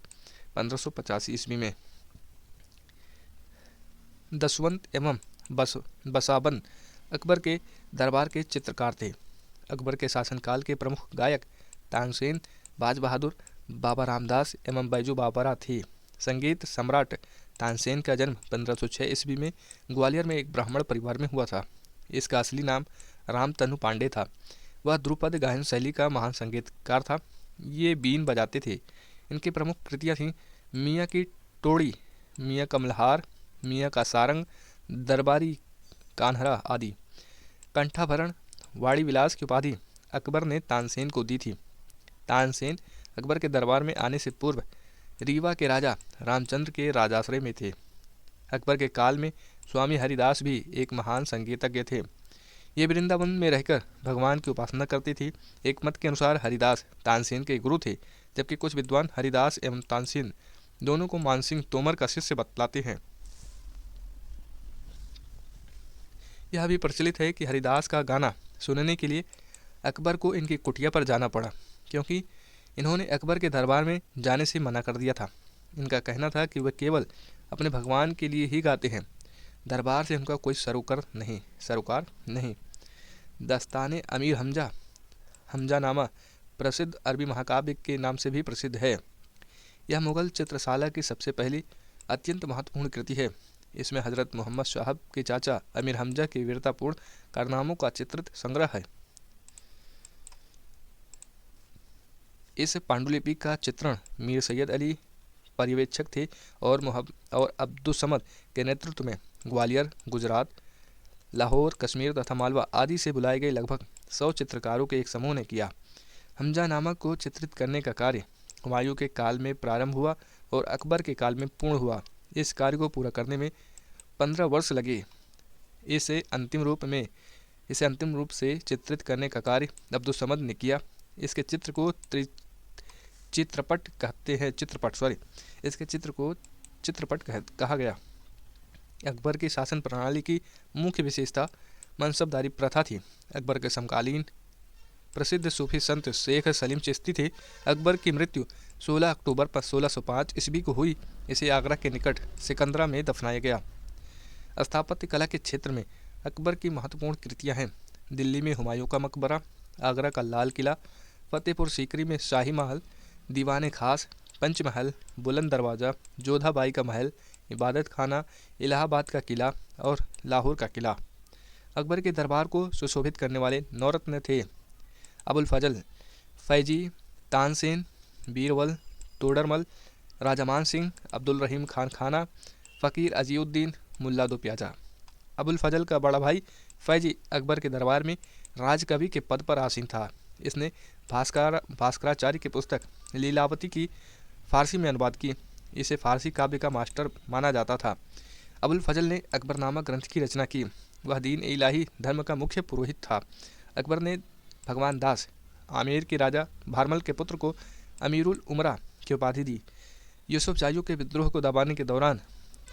1585 ईस्वी में। दशवंत एवं बसाबन अकबर के दरबार के चित्रकार थे। अकबर के शासनकाल के प्रमुख गायक तानसेन, बाज बहादुर, बाबा रामदास एवं बैजू बाबरा थे। संगीत सम्राट तानसेन का जन्म 1506 ईस्वी में ग्वालियर में एक ब्राह्मण परिवार में हुआ था। इसका असली नाम रामतनु पांडे था। वह ध्रुपद गायन शैली का महान संगीतकार था। ये बीन बजाते थे। इनकी प्रमुख कृतियाँ थीं मियाँ की टोड़ी, मियाँ कमलहार, मियाँ का सारंग, दरबारी कान्हरा आदि। कंठाभरण वाड़ी विलास की उपाधि अकबर ने तानसेन को दी थी। तानसेन अकबर के दरबार में आने से पूर्व रीवा के राजा रामचंद्र के राजाश्रय में थे। अकबर के काल में स्वामी हरिदास भी एक महान संगीतज्ञ थे। ये वृंदावन में रहकर भगवान की उपासना करते थे। एक मत के अनुसार हरिदास तानसेन के गुरु थे, जबकि कुछ विद्वान हरिदास एवं तानसेन दोनों को मानसिंह तोमर का शिष्य बतलाते हैं। यह भी प्रचलित है कि हरिदास का गाना सुनने के लिए अकबर को इनकी कुटिया पर जाना पड़ा, क्योंकि इन्होंने अकबर के दरबार में जाने से मना कर दिया था। इनका कहना था कि वे केवल अपने भगवान के लिए ही गाते हैं, दरबार से उनका कोई सरोकार नहीं। दस्ताने अमीर हमजानामा प्रसिद्ध अरबी महाकाव्य के नाम से भी प्रसिद्ध है। यह मुगल चित्रशाला की सबसे पहली अत्यंत महत्वपूर्ण कृति है। इसमें हजरत मोहम्मद साहब के चाचा अमीर हमजा के वीरतापूर्ण कारनामों का चित्रित संग्रह है। इस पांडुलिपि का चित्रण मीर सैयद अली पर्यवेक्षक थे और अब्दुस्समद के नेतृत्व में ग्वालियर, गुजरात, लाहौर, कश्मीर तथा मालवा आदि से बुलाए गए लगभग 100 चित्रकारों के एक समूह ने किया। हमजानामा को चित्रित करने का कार्य हुमायूं के काल में प्रारंभ हुआ और अकबर के काल में पूर्ण हुआ। इस कार्य को पूरा करने में 15 वर्ष लगे। इसे अंतिम रूप से चित्रित करने का कार्य अब्दुस्समद ने किया। इसके चित्र को इसके चित्र को चित्रपट कहा गया। अकबर की शासन प्रणाली की मुख्य विशेषता मनसबदारी प्रथा थी। अकबर के समकालीन प्रसिद्ध सूफी संत शेख सलीम चिश्ती थे। अकबर की मृत्यु 16 अक्टूबर 1605 ईस्वी को हुई। इसे आगरा के निकट सिकंदरा में दफनाया गया। स्थापत्य कला के क्षेत्र में अकबर की महत्वपूर्ण कृतियां हैं। दिल्ली में हुमायूं का मकबरा, आगरा का लाल किला, फतेहपुर सीकरी में शाही महल, दीवाने खास, पंचमहल, बुलंद दरवाज़ा, जोधाबाई का महल, इबादत खाना, इलाहाबाद का किला और लाहौर का किला। अकबर के दरबार को सुशोभित करने वाले नौरत्न थे अबुल फजल, फैजी, तानसेन, बीरबल, तोडरमल, राजा मान सिंह, अब्दुल रहीम खान खाना, फ़कीर अजीउद्दीन, मुल्ला दो प्याजा। अबुल फजल का बड़ा भाई फैजी अकबर के दरबार में राजकवि के पद पर आसीन था। इसने भास्कराचार्य की पुस्तक लीलावती की फारसी में अनुवाद की। इसे फारसी काव्य का मास्टर माना जाता था। अबुल फजल ने अकबर नामक ग्रंथ की रचना की। वह दीन इलाही धर्म का मुख्य पुरोहित था। अकबर ने भगवान दास, आमेर के राजा भारमल के पुत्र को अमीरुल उमरा की उपाधि दी। यूसुफजाइयों के विद्रोह को दबाने के दौरान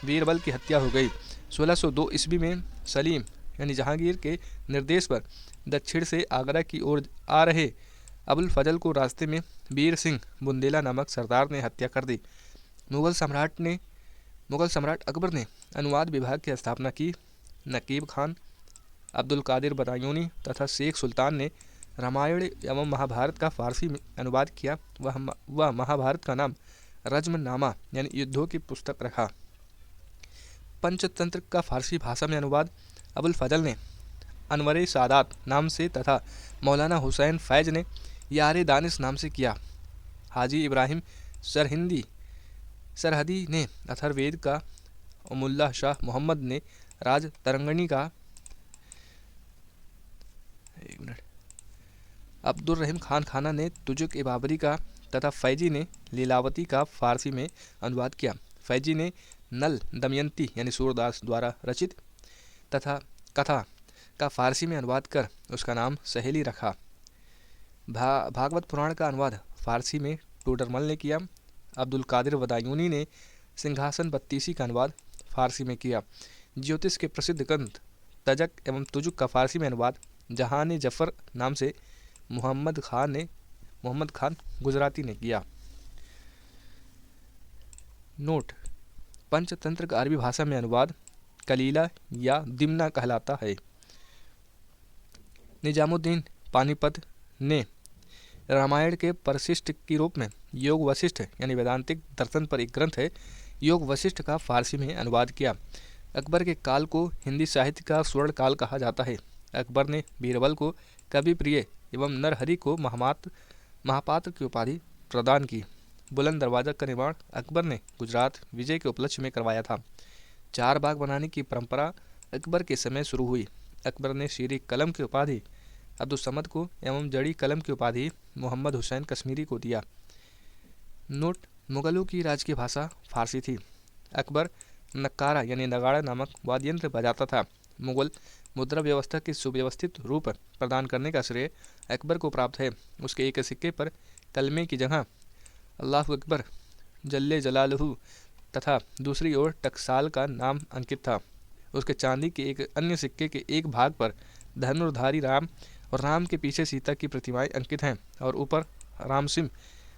बीरबल की हत्या हो गई। 1602 ईस्वी में सलीम यानी जहांगीर के निर्देश पर दक्षिण से आगरा की ओर आ रहे अबुल फजल को रास्ते में वीर सिंह बुंदेला नामक सरदार ने हत्या कर दी। मुगल सम्राट अकबर ने अनुवाद विभाग की स्थापना की। नकीब खान, अब्दुल कादिर बदायूनी तथा शेख सुल्तान ने रामायण एवं महाभारत का फारसी में अनुवाद किया। वह महाभारत का नाम रज्मनामा यानी युद्धों की पुस्तक रखा। पंचतंत्र का फारसी भाषा में अनुवाद अबुल फजल ने अनवरे सादात नाम से तथा मौलाना हुसैन फैज ने यारे दानिश नाम से किया। हाजी इब्राहिम सरहदी ने अथर्ववेद का, उमुल्लाह शाह मोहम्मद ने राज तरंगणी का, अब्दुल रहीम खान खाना ने तुजुक ए बाबरी का तथा फैजी ने लीलावती का फारसी में अनुवाद किया। फैजी ने नल दमयंती यानी सूरदास द्वारा रचित तथा कथा का फारसी में अनुवाद कर उसका नाम सहेली रखा। भागवत पुराण का अनुवाद फारसी में टोडरमल ने किया। अब्दुल कादिर बदायूनी ने सिंहासन बत्तीसी का अनुवाद फारसी में किया। ज्योतिष के प्रसिद्ध ग्रंथ तजक एवं तुजुक का फारसी में अनुवाद जहान जफर नाम से मोहम्मद खान गुजराती ने किया। नोट: पंचतंत्र का अरबी भाषा में अनुवाद कलीला या दिमना कहलाता है। निजामुद्दीन पानीपत ने रामायण के परिशिष्ट के रूप में योग वशिष्ठ यानी वेदांतिक दर्शन पर एक ग्रंथ है योग वशिष्ठ का फारसी में अनुवाद किया। अकबर के काल को हिंदी साहित्य का स्वर्ण काल कहा जाता है। अकबर ने बीरबल को कवि प्रिय एवं नरहरि को महापात्र की उपाधि प्रदान की। बुलंद दरवाज़ा का निर्माण अकबर ने गुजरात विजय के उपलक्ष्य में करवाया था। 4 बाग बनाने की परंपरा अकबर के समय शुरू हुई। अकबर ने शीरी कलम की उपाधि अब्दुल समद को एवं जड़ी कलम की उपाधि मोहम्मद हुसैन कश्मीरी को दिया। नोट: मुगलों की राजकीय भाषा फारसी थी। अकबर नक्कारा यानी नगाड़ा नामक वाद्ययंत्र बजाता था। मुगल मुद्रा व्यवस्था के सुव्यवस्थित रूप प्रदान करने का श्रेय अकबर को प्राप्त है। उसके एक सिक्के पर कलमे की जगह अल्लाहु अकबर जल्ले जलालहू तथा दूसरी ओर टकसाल का नाम अंकित था। उसके चांदी के एक अन्य सिक्के के एक भाग पर धनुर्धारी राम और राम के पीछे सीता की प्रतिमाएं अंकित हैं और ऊपर रामसिम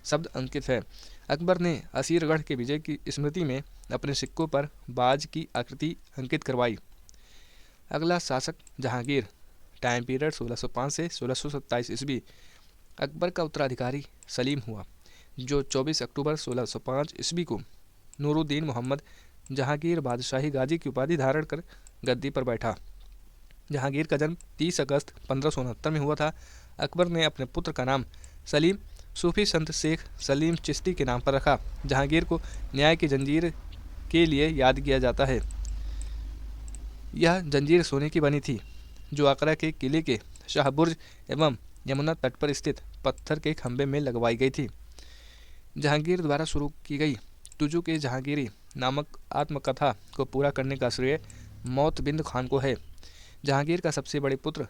शब्द अंकित है। अकबर ने असीरगढ़ के विजय की स्मृति में अपने सिक्कों पर बाज की आकृति अंकित करवाई। अगला शासक जहांगीर। टाइम पीरियड 1605 से 1627 ईस्वी। अकबर का उत्तराधिकारी सलीम हुआ, जो 24 अक्टूबर 1605 ईस्वी को नूरुद्दीन मोहम्मद जहांगीर बादशाही गाजी की उपाधि धारण कर गद्दी पर बैठा। जहांगीर का जन्म 30 अगस्त 1569 में हुआ था। अकबर ने अपने पुत्र का नाम सलीम सूफी संत शेख सलीम चिश्ती के नाम पर रखा। जहांगीर को न्याय की जंजीर के लिए याद किया जाता है। यह जंजीर सोने की बनी थी, जो आगरा के किले के शाहबुर्ज एवं यमुना तट पर स्थित पत्थर के खंभे में लगवाई गई थी। जहांगीर द्वारा शुरू की गई तुजुक ए जहांगीरी नामक आत्मकथा को पूरा करने का श्रेय मौतबिंद खान को है। जहांगीर का सबसे बड़े पुत्र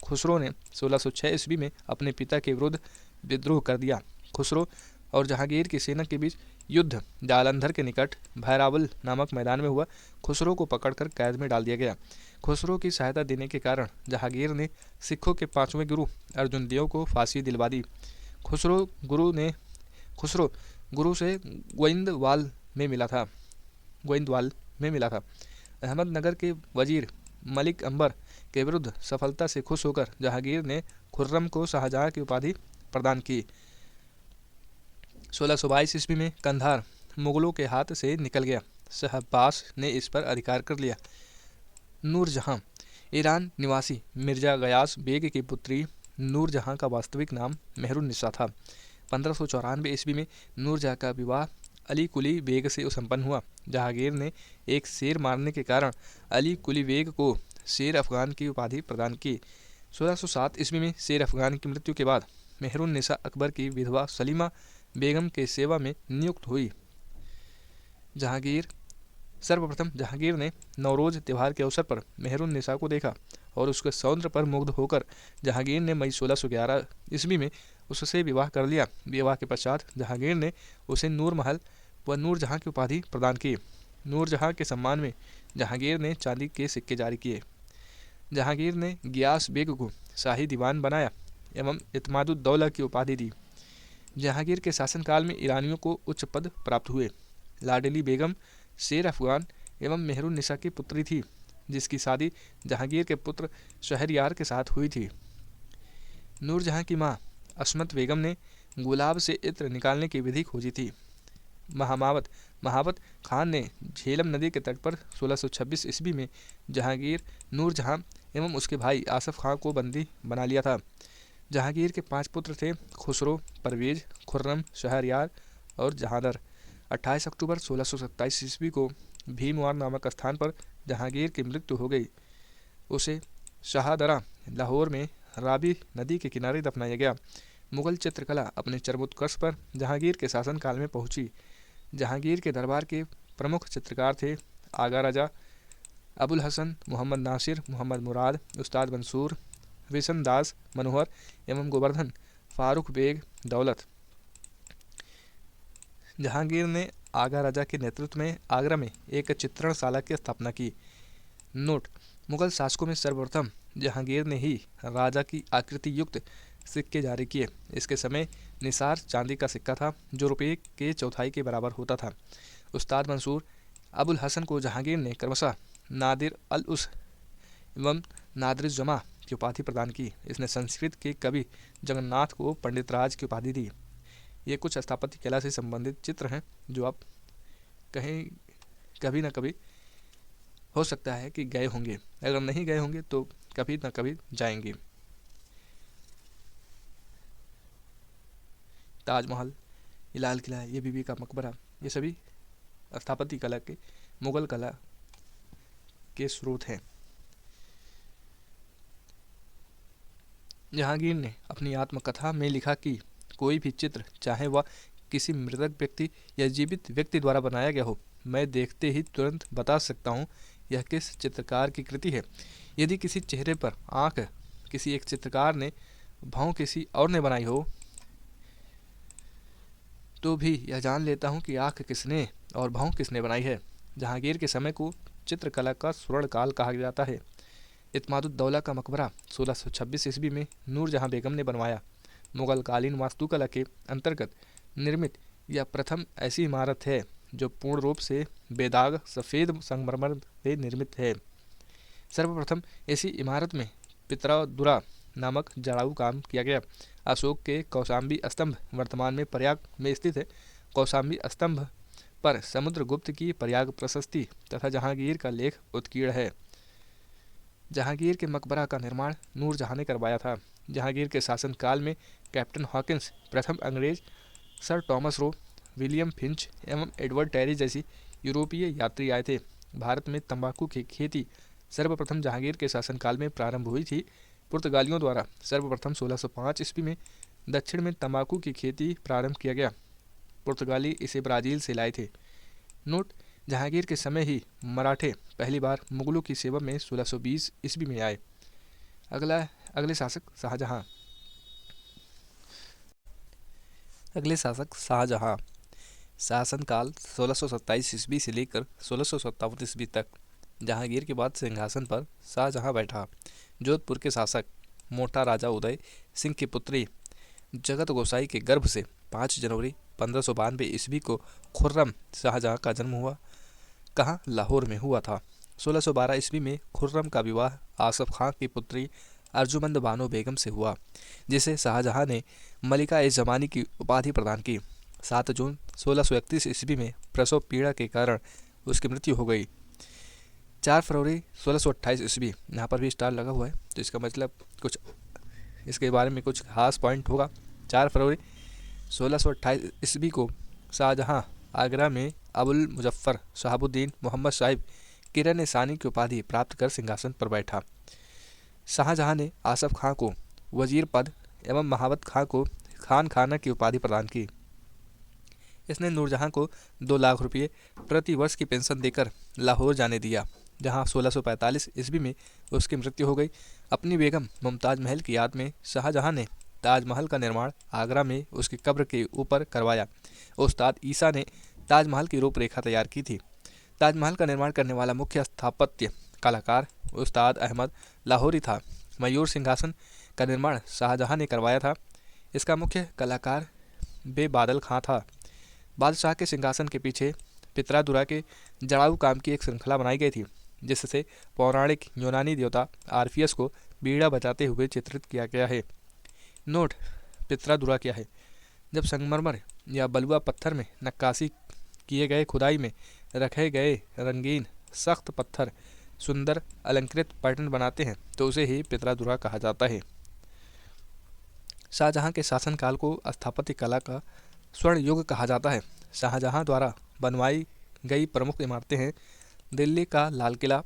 खुसरो ने 1606 ईस्वी में अपने पिता के विरुद्ध विद्रोह कर दिया। खुसरो और जहांगीर की सेना के बीच युद्ध जालंधर के निकट भैरावल नामक मैदान में हुआ। खुसरो को पकड़कर कैद में डाल दिया गया। खुसरो की सहायता देने के कारण जहांगीर ने सिखों के 5वें गुरु अर्जुन देव को फांसी दिलवा दी। खुसरो गुरु से गोइंदवाल में मिला था। अहमदनगर के वजीर मलिक अंबर के विरुद्ध सफलता से खुश होकर जहांगीर ने खुर्रम को शाहजहां की उपाधि प्रदान की। 1622 ईस्वी में कंधार मुगलों के हाथ से निकल गया। शाह अब्बास ने इस पर अधिकार कर लिया। नूरजहां ईरान निवासी मिर्जा गयास बेग की पुत्री नूरजहां का वास्तविक नाम मेहरुन्निसा था। 1594 ईस्वी में नूरजहां का विवाह अली कुली बेग से संपन्न हुआ। जहांगीर ने एक शेर मारने के कारण अली कुली बेग को शेर अफगान की उपाधि प्रदान की। 1607 ईस्वी में शेर अफगान की मृत्यु के बाद मेहरुन्निसा अकबर की विधवा सलीमा बेगम के सेवा में नियुक्त हुई। सर्वप्रथम जहांगीर ने नवरोज त्यौहार के अवसर पर मेहरुन्निसा को देखा और उसके सौंदर्य पर मुग्ध होकर जहांगीर ने मई 1611 ईस्वी में उससे विवाह कर लिया। विवाह के पश्चात जहांगीर ने उसे नूर महल व नूरजहां की उपाधि प्रदान की। नूरजहां के सम्मान में जहांगीर ने चांदी के सिक्के जारी किए। जहांगीर ने गियास बेग को शाही दीवान बनाया एवं इत्मादुद्दौला की उपाधि दी। जहांगीर के शासनकाल में ईरानियों को उच्च पद प्राप्त हुए। लाडली बेगम शेर अफगान एवं मेहरुन्निसा की पुत्री थी, जिसकी शादी जहांगीर के पुत्र शहरयार के साथ हुई थी। नूरजहां की मां अस्मत बेगम ने गुलाब से इत्र निकालने की विधि खोजी थी। महावत खान ने झेलम नदी के तट पर 1626 ईस्वी में जहांगीर, नूरजहां एवं उसके भाई आसफ खां को बंदी बना लिया था। जहांगीर के 5 पुत्र थे: खुसरो, परवेज, खुर्रम, शहरयार और जहांदर। 28 अक्टूबर 1627 ईस्वी को भीमवार नामक स्थान पर जहांगीर की मृत्यु हो गई। उसे शाहदरा लाहौर में रावी नदी के किनारे दफनाया गया। मुगल चित्रकला अपने चरमोत्कर्ष पर जहांगीर के शासनकाल में पहुंची। जहांगीर के दरबार के प्रमुख चित्रकार थे आगा राजा, अबुल हसन, मोहम्मद नासिर, मोहम्मद मुराद, उस्ताद मंसूर, विशन दास मनोहर एवं गोवर्धन फारूक बेग दौलत। जहांगीर ने आगा राजा के नेतृत्व में आगरा में एक चित्रणशाला की स्थापना की। नोट: मुगल शासकों में सर्वप्रथम जहांगीर ने ही राजा की आकृति युक्त सिक्के जारी किए। इसके समय निसार चांदी का सिक्का था, जो रुपये के चौथाई के बराबर होता था। उस्ताद मंसूर अबुल हसन को जहांगीर ने क्रमशः नादिर अल उस एवं नादिर जमा की उपाधि प्रदान की। इसने संस्कृत के कवि जगन्नाथ को पंडित राज की उपाधि दी। ये कुछ स्थापत्य कला से संबंधित चित्र हैं जो आप कहीं कभी ना कभी हो सकता है कि गए होंगे। अगर नहीं गए होंगे तो कभी ना कभी जाएंगे। ताजमहल, लाल किला, ये बीबी का मकबरा, ये सभी स्थापत्य कला के, मुगल कला के स्रोत हैं। जहांगीर ने अपनी आत्मकथा में लिखा कि कोई भी चित्र, चाहे वह किसी मृतक व्यक्ति या जीवित व्यक्ति द्वारा बनाया गया हो, मैं देखते ही तुरंत बता सकता हूँ यह किस चित्रकार की कृति है। यदि किसी चेहरे पर आँख किसी एक चित्रकार ने, भौं किसी और ने बनाई हो, तो भी यह जान लेता हूँ कि आँख किसने और भौं किसने बनाई है। जहांगीर के समय को चित्रकला का स्वर्ण काल कहा जाता है। इत्मादुद्दौला का मकबरा 1626 ईस्वी में नूरजहां बेगम ने बनवाया। मुगल कालीन वास्तुकला के अंतर्गत निर्मित यह प्रथम ऐसी इमारत है जो पूर्ण रूप से बेदाग सफ़ेद संगमरमर से निर्मित है। सर्वप्रथम ऐसी इमारत में पितरादुरा नामक जड़ाऊ काम किया गया। अशोक के कौशाम्बी स्तंभ वर्तमान में प्रयाग में स्थित है। कौशाम्बी स्तंभ पर समुद्रगुप्त की प्रयाग प्रशस्ति तथा जहांगीर का लेख उत्कीर्ण है। जहांगीर के मकबरा का निर्माण नूरजहां ने करवाया था। जहांगीर के शासनकाल में कैप्टन हॉकिंस, प्रथम अंग्रेज sir Thomas Roe, William Finch एवं एडवर्ड टेरी जैसी यूरोपीय यात्री आए थे। भारत में तंबाकू की खेती सर्वप्रथम जहांगीर के शासनकाल में प्रारंभ हुई थी। पुर्तगालियों द्वारा सर्वप्रथम 1605 ईस्वी में दक्षिण में तंबाकू की खेती प्रारंभ किया गया। पुर्तगाली इसे ब्राज़ील से लाए थे। नोट: जहांगीर के समय ही मराठे पहली बार मुगलों की सेवा में 1620 ईस्वी में आए। अगले शासक शाहजहां। शासनकाल 1627 ईस्वी से लेकर 1657 ईस्वी तक। जहांगीर के बाद सिंहासन पर शाहजहां बैठा। जोधपुर के शासक मोटा राजा उदय सिंह की पुत्री जगत गोसाई के गर्भ से 5 जनवरी 1592 ईस्वी को खुर्रम शाहजहां का जन्म हुआ। कहाँ? लाहौर में हुआ था। 1612 ईस्वी में खुर्रम का विवाह आसफ खां की पुत्री अर्जुमंद बानो बेगम से हुआ, जिसे शाहजहां ने मलिका ए ज़मानी की उपाधि प्रदान की। 7 जून 1631 ईस्वी में प्रसव पीड़ा के कारण उसकी मृत्यु हो गई। 4 फरवरी 1628 ईस्वी, यहाँ पर भी स्टार लगा हुआ है तो इसका मतलब कुछ इसके बारे में कुछ खास पॉइंट होगा। 4 फरवरी 1628 ईस्वी को शाहजहां आगरा में अबुल मुजफ्फर शहाबुद्दीन मोहम्मद साहिब किरण सानी की उपाधि प्राप्त कर सिंहासन पर बैठा। शाहजहां ने आसफ खां को वजीर पद एवं महावत खां को खान खाना की उपाधि प्रदान की। इसने नूरजहां को 2 लाख रुपये प्रति वर्ष की पेंशन देकर लाहौर जाने दिया, जहां 1645 ईस्वी में उसकी मृत्यु हो गई। अपनी बेगम मुमताज महल की याद में शाहजहां ने ताजमहल का निर्माण आगरा में उसकी कब्र के ऊपर करवाया। उस्ताद ईसा ने ताजमहल की रूपरेखा तैयार की थी। ताजमहल का निर्माण करने वाला मुख्य स्थापत्य कलाकार उस्ताद अहमद लाहौरी था। मयूर सिंहासन का निर्माण शाहजहां ने करवाया था। इसका मुख्य कलाकार बेबादल खां था। बादशाह के सिंहासन के पीछे पित्रादुरा के जड़ाऊ काम की एक श्रृंखला बनाई गई थी, जिससे पौराणिक यूनानी देवता आर्फियस को बीड़ा बजाते हुए चित्रित किया गया है। नोट: पित्रादुरा क्या है? जब संगमरमर या बलुआ पत्थर में नक्काशी किए गए खुदाई में रखे गए रंगीन सख्त पत्थर सुंदर अलंकृत पैटर्न बनाते हैं तो उसे ही पित्रादुरा कहा जाता है। शाहजहां के शासनकाल को स्थापत्य कला का स्वर्ण युग कहा जाता है। शाहजहां द्वारा बनवाई गई प्रमुख इमारतें हैं दिल्ली का लाल किला,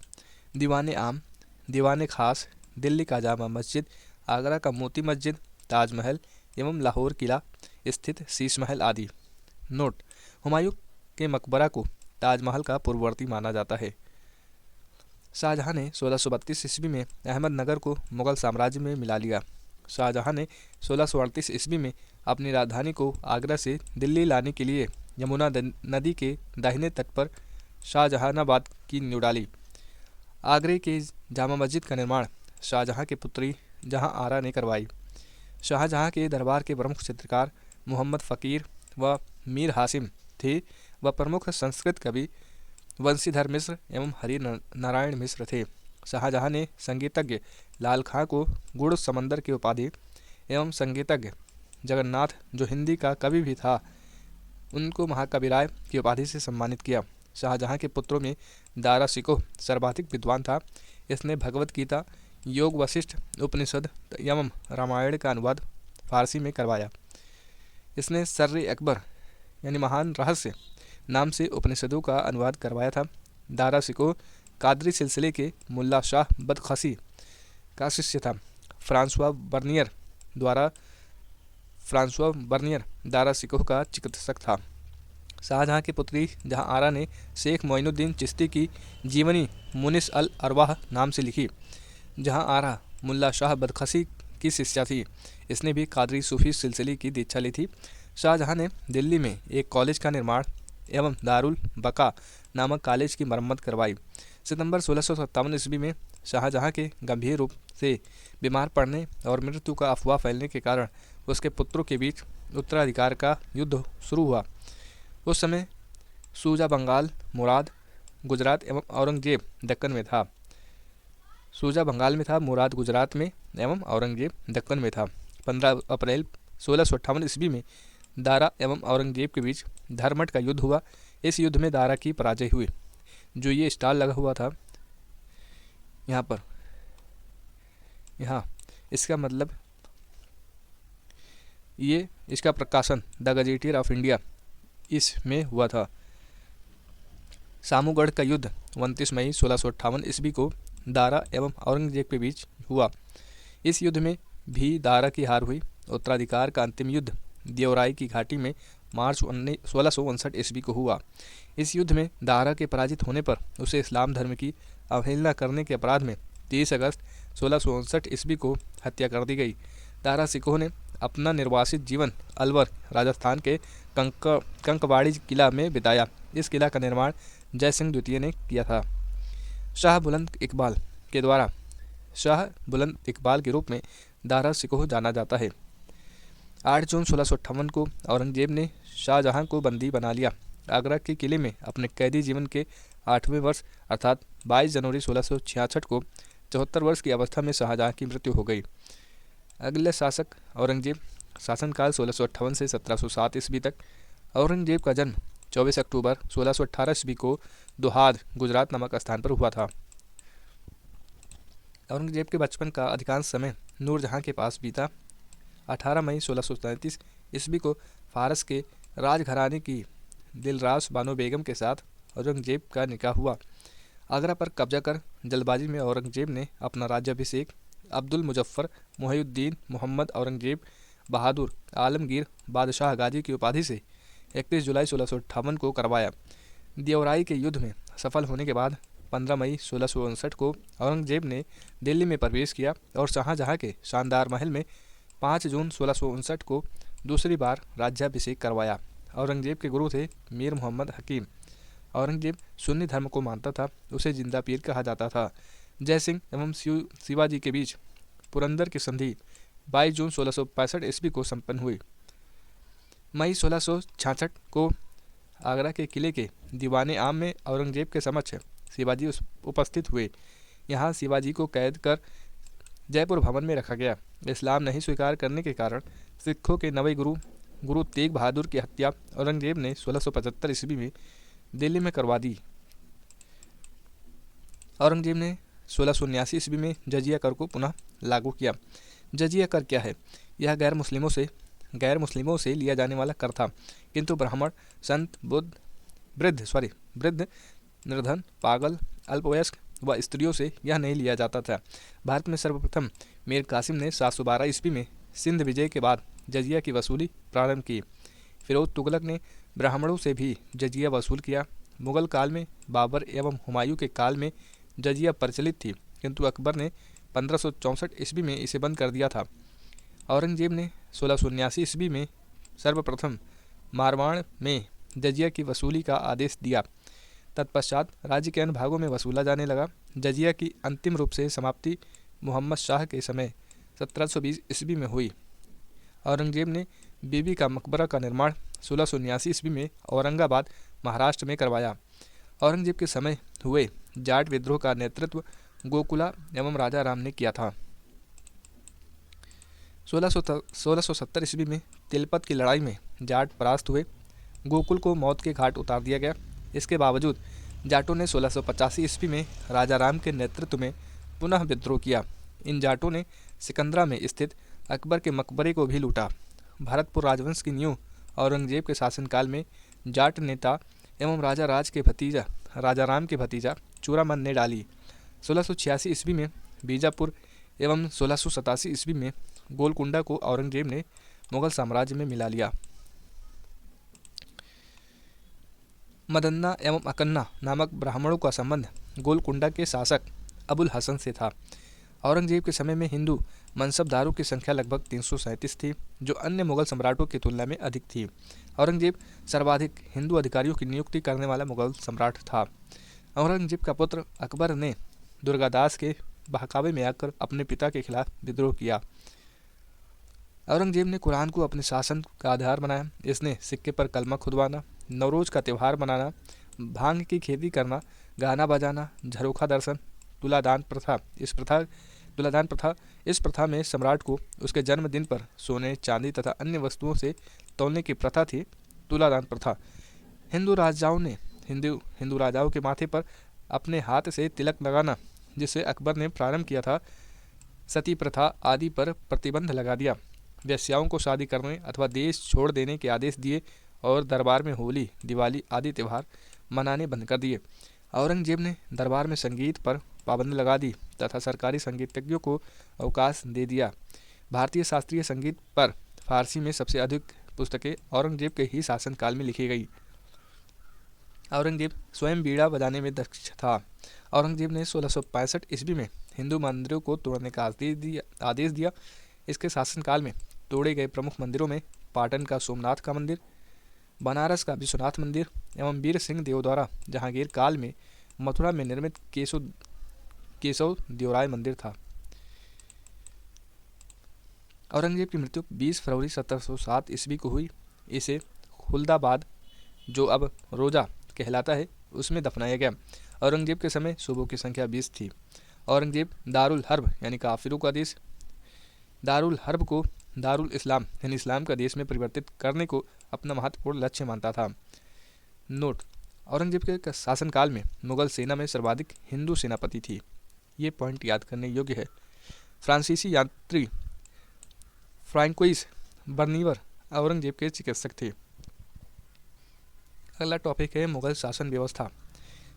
दीवान आम, दीवान खास, दिल्ली का जामा मस्जिद, आगरा का मोती मस्जिद, ताजमहल एवं लाहौर किला स्थित शीश महल आदि। नोट: हुमायूं के मकबरा को ताजमहल का पूर्ववर्ती माना जाता है। शाहजहां ने 1632 ईस्वी में अहमदनगर को मुगल साम्राज्य में मिला लिया। शाहजहां ने 1638 ईस्वी में अपनी राजधानी को आगरा से दिल्ली लाने के लिए यमुना नदी के दाहिने तट पर शाहजहानाबाद की नींव डाली। आगरे के जामा मस्जिद का निर्माण शाहजहां की पुत्री जहां आरा ने करवाई। शाहजहां के दरबार के प्रमुख चित्रकार मोहम्मद फ़कीर व मीर हासिम थे व प्रमुख संस्कृत कवि वंशीधर मिश्र एवं हरि नारायण मिश्र थे। शाहजहां ने संगीतज्ञ लाल खां को गुड़ समंदर की उपाधि एवं संगीतज्ञ जगन्नाथ, जो हिंदी का कवि भी था, उनको महाकवि राय की उपाधि से सम्मानित किया। शाहजहां के पुत्रों में दारा शिकोह सर्वाधिक विद्वान था। इसने भगवत गीता, योग वशिष्ठ, उपनिषद एवं रामायण का अनुवाद फारसी में करवाया। इसने सर्रे अकबर यानी महान रहस्य नाम से उपनिषदों का अनुवाद करवाया था। दारा शिकोह कादरी सिलसिले के मुल्ला शाह बदखशी का शिष्य था। फ्रांसवा बर्नियर दारा शिकोह का चिकित्सक था। शाहजहां की पुत्री जहां आरा ने शेख मोइनुद्दीन चिश्ती की जीवनी मुनिस अल अरवाह नाम से लिखी। जहां आरा मुल्ला शाह बदखशी की शिष्या थी। इसने भी कादरी सूफी सिलसिले की दीक्षा ली थी। शाहजहां ने दिल्ली में एक कॉलेज का निर्माण एवं दारुल बका नामक कॉलेज की मरम्मत करवाई। सितंबर 1657 ईस्वी में शाहजहां के गंभीर रूप से बीमार पड़ने और मृत्यु का अफवाह फैलने के कारण उसके पुत्रों के बीच उत्तराधिकार का युद्ध शुरू हुआ। उस समय सूजा बंगाल, मुराद गुजरात एवं औरंगजेब दक्कन में था। सूजा बंगाल में था, मुराद गुजरात में एवं औरंगजेब दक्कन में था। 15 अप्रैल 1658 ईस्वी में दारा एवं औरंगजेब के बीच धरमट का युद्ध हुआ। इस युद्ध में दारा की पराजय हुई। जो ये स्टार लगा हुआ था यहाँ पर, इसका मतलब ये इसका प्रकाशन द गजेटियर ऑफ इंडिया इसमें हुआ था। सामूगढ़ का युद्ध 29 मई 1658 ईस्वी को दारा एवं औरंगजेब के बीच हुआ। इस युद्ध में भी दारा की हार हुई। उत्तराधिकार का अंतिम युद्ध देवराई की घाटी में मार्च 1659 ईस्वी को हुआ। इस युद्ध में दारा के पराजित होने पर उसे इस्लाम धर्म की अवहेलना करने के अपराध में 30 अगस्त 1659 ईस्वी को हत्या कर दी गई। दारा शिकोह ने अपना निर्वासित जीवन अलवर, राजस्थान के कंकवाड़ी किला में बिताया। इस किला का निर्माण जयसिंह द्वितीय ने किया था। शाह बुलंद इकबाल के द्वारा शाह बुलंद इकबाल के रूप में दारा शिकोह जाना जाता है। 8 जून 1658 को औरंगजेब ने शाहजहां को बंदी बना लिया। आगरा के किले में अपने कैदी जीवन के 8वें वर्ष अर्थात 22 जनवरी 1666 को 74 वर्ष की अवस्था में शाहजहां की मृत्यु हो गई। अगले शासक औरंगजेब, शासनकाल 1658 से 1707 ईस्वी तक। औरंगजेब का जन्म 24 अक्टूबर 1618 ईस्वी को दुहाद, गुजरात नामक स्थान पर हुआ था। औरंगजेब के बचपन का अधिकांश समय नूरजहां के पास बीता। 18 मई 1637 ईस्वी को फारस के राजघराने की दिलरास बानो बेगम के साथ औरंगजेब का निकाह हुआ। आगरा पर कब्जा कर जल्दबाजी में औरंगजेब ने अपना राज्याभिषेक अब्दुल मुजफ्फर मुहिउद्दीन मोहम्मद औरंगजेब बहादुर आलमगीर बादशाह गाजी की उपाधि से 31 जुलाई 1658 को करवाया। दियोराई के युद्ध में सफल होने के बाद 15 मई 1659 को औरंगजेब ने दिल्ली में प्रवेश किया और शाहजहां के शानदार महल में 5 जून 1659 को दूसरी बार राज्याभिषेक करवाया। औरंगजेब के गुरु थे मीर मोहम्मद हकीम। औरंगजेब सुन्नी धर्म को मानता था, उसे जिंदा पीर कहा जाता था। जय सिंह एवं शिवाजी के बीच पुरंदर की संधि 22 जून 1665 ईस्वी को संपन्न हुई। मई 1666 को आगरा के किले के दीवाने आम में औरंगजेब के समक्ष शिवाजी उपस्थित हुए। यहाँ शिवाजी को कैद कर जयपुर भवन में रखा गया। इस्लाम नहीं स्वीकार करने के कारण सिखों के नवे गुरु तेग बहादुर की हत्या औरंगजेब ने 1675 ईस्वी में दिल्ली में करवा दी। औरंगजेब ने 1679 ईस्वी में जजिया कर को पुनः लागू किया। जजिया कर क्या है? यह गैर मुस्लिमों से लिया जाने वाला कर था, किंतु ब्राह्मण, संत, वृद्ध, निर्धन, पागल, अल्पवयस्क व स्त्रियों से यह नहीं लिया जाता था। भारत में सर्वप्रथम मीर कासिम ने 712 ईस्वी में सिंध विजय के बाद जजिया की वसूली प्रारंभ की। फिरोज तुगलक ने ब्राह्मणों से भी जजिया वसूल किया। मुगल काल में बाबर एवं हुमायूं के काल में जजिया प्रचलित थी, किंतु अकबर ने 1564 ईस्वी में इसे बंद कर दिया था। औरंगजेब ने 1679 ईस्वी में सर्वप्रथम मारवाड़ में जजिया की वसूली का आदेश दिया। तत्पश्चात राज्य के अन्य भागों में वसूला जाने लगा। जजिया की अंतिम रूप से समाप्ति मोहम्मद शाह के समय 1720 ईस्वी में हुई। औरंगजेब ने बीबी का मकबरा का निर्माण 1679 ईस्वी में औरंगाबाद, महाराष्ट्र में करवाया। औरंगजेब के समय हुए जाट विद्रोह का नेतृत्व गोकुला एवं राजा राम ने किया था। 1670 ईस्वी में तिलपत की लड़ाई में जाट परास्त हुए। गोकुल को मौत के घाट उतार दिया गया। इसके बावजूद जाटों ने 1685 ईस्वी में राजा राम के नेतृत्व में पुनः विद्रोह किया। इन जाटों ने सिकंदरा में स्थित अकबर के मकबरे को भी लूटा। भरतपुर राजवंश की नींव औरंगजेब के शासनकाल में जाट नेता एवं राजा राम के भतीजा चूड़ामन ने डाली। 1686 ईस्वी में बीजापुर एवं 1687 ईस्वी में गोलकुंडा को औरंगजेब ने मुगल साम्राज्य में मिला लिया। मदन्ना एवं अकन्ना नामक ब्राह्मणों का संबंध गोलकुंडा के शासक अबुल हसन से था। औरंगजेब के समय में हिंदू मनसबदारों की संख्या लगभग 337 थी, जो अन्य मुगल सम्राटों की तुलना में अधिक थी। औरंगजेब सर्वाधिक हिंदू अधिकारियों की नियुक्ति करने वाला मुगल सम्राट था। औरंगजेब का पुत्र अकबर ने दुर्गादास के बहकावे में आकर अपने पिता के खिलाफ विद्रोह किया। औरंगजेब ने कुरान को अपने शासन का आधार बनाया। इसने सिक्के पर कलमा खुदवाना, नवरोज का त्यौहार मनाना, भांग की खेती करना, गाना बजाना, झरोखा दर्शन, तुलादान प्रथा इस प्रथा में सम्राट को उसके जन्मदिन पर सोने, चांदी तथा अन्य वस्तुओं से तौलने की प्रथा थी। तुलादान प्रथा हिंदू राजाओं के माथे पर अपने हाथ से तिलक लगाना, जिसे अकबर ने प्रारंभ किया था। सती प्रथा आदि पर प्रतिबंध लगा दिया। वेश्याओं को शादी करने अथवा देश छोड़ देने के आदेश दिए और दरबार में होली, दिवाली आदि त्यौहार मनाने बंद कर दिए। औरंगजेब ने दरबार में संगीत पर पाबंदी लगा दी तथा सरकारी संगीतज्ञों को अवकाश दे दिया। भारतीय शास्त्रीय संगीत पर फारसी में सबसे अधिक पुस्तकें औरंगजेब के ही शासनकाल में लिखी गई। औरंगजेब स्वयं बीड़ा बजाने में दक्ष था। औरंगजेब ने 1665 ईस्वी में हिंदू मंदिरों को तोड़ने का आदेश दिया। इसके शासनकाल में तोड़े गए प्रमुख मंदिरों में पाटन का सोमनाथ का मंदिर, बनारस का विश्वनाथ मंदिर एवं वीर सिंह देव द्वारा जहांगीर काल में मथुरा में निर्मित केशव देवराय मंदिर था। औरंगजेब की मृत्यु 20 फरवरी 1707 ईस्वी को हुई। इसे खुलदाबाद, जो अब रोजा कहलाता है, उसमें दफनाया गया। औरंगजेब के समय सूबों की संख्या 20 थी। औरंगजेब दारुल हर्ब यानी काफिरों का देश दारुल हर्ब को दारुल इस्लाम यानी इस्लाम का देश में परिवर्तित करने को अपना महत्वपूर्ण लक्ष्य मानता था। नोट: औरंगजेब के शासनकाल में मुगल सेना में सर्वाधिक हिंदू सेनापति थी। ये पॉइंट याद करने योग्य है। फ्रांसीसी यात्री फ्रांकोइस बर्निवर औरंगजेब के चिकित्सक थे। अगला टॉपिक है मुगल शासन व्यवस्था।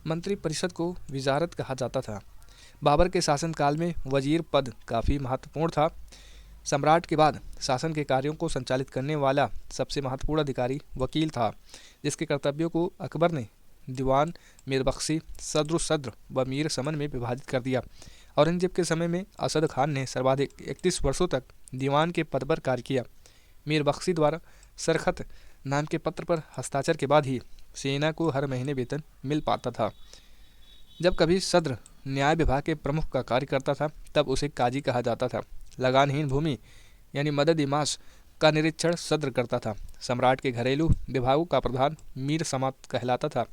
मंत्री परिषद को विजारत कहा जाता था। बाबर के शासनकाल में वजीर पद काफ़ी महत्वपूर्ण था। सम्राट के बाद शासन के कार्यों को संचालित करने वाला सबसे महत्वपूर्ण अधिकारी वकील था, जिसके कर्तव्यों को अकबर ने दीवान, मीरबख्शी, सद्र व मीर समन में विभाजित कर दिया। औरंगजेब के समय में असद खान ने सर्वाधिक 31 वर्षों तक दीवान के पद पर कार्य किया। मीरबख्शी द्वारा सरखत नाम के पत्र पर हस्ताक्षर के बाद ही सेना को हर महीने वेतन मिल पाता था। जब कभी सद्र न्याय विभाग के प्रमुख का कार्य करता था, तब उसे काजी कहा जाता था। लगानहीन भूमि यानी मदद इमास का निरीक्षण सद्र करता था। सम्राट के घरेलू विभागों का प्रधान मीर समात कहलाता था।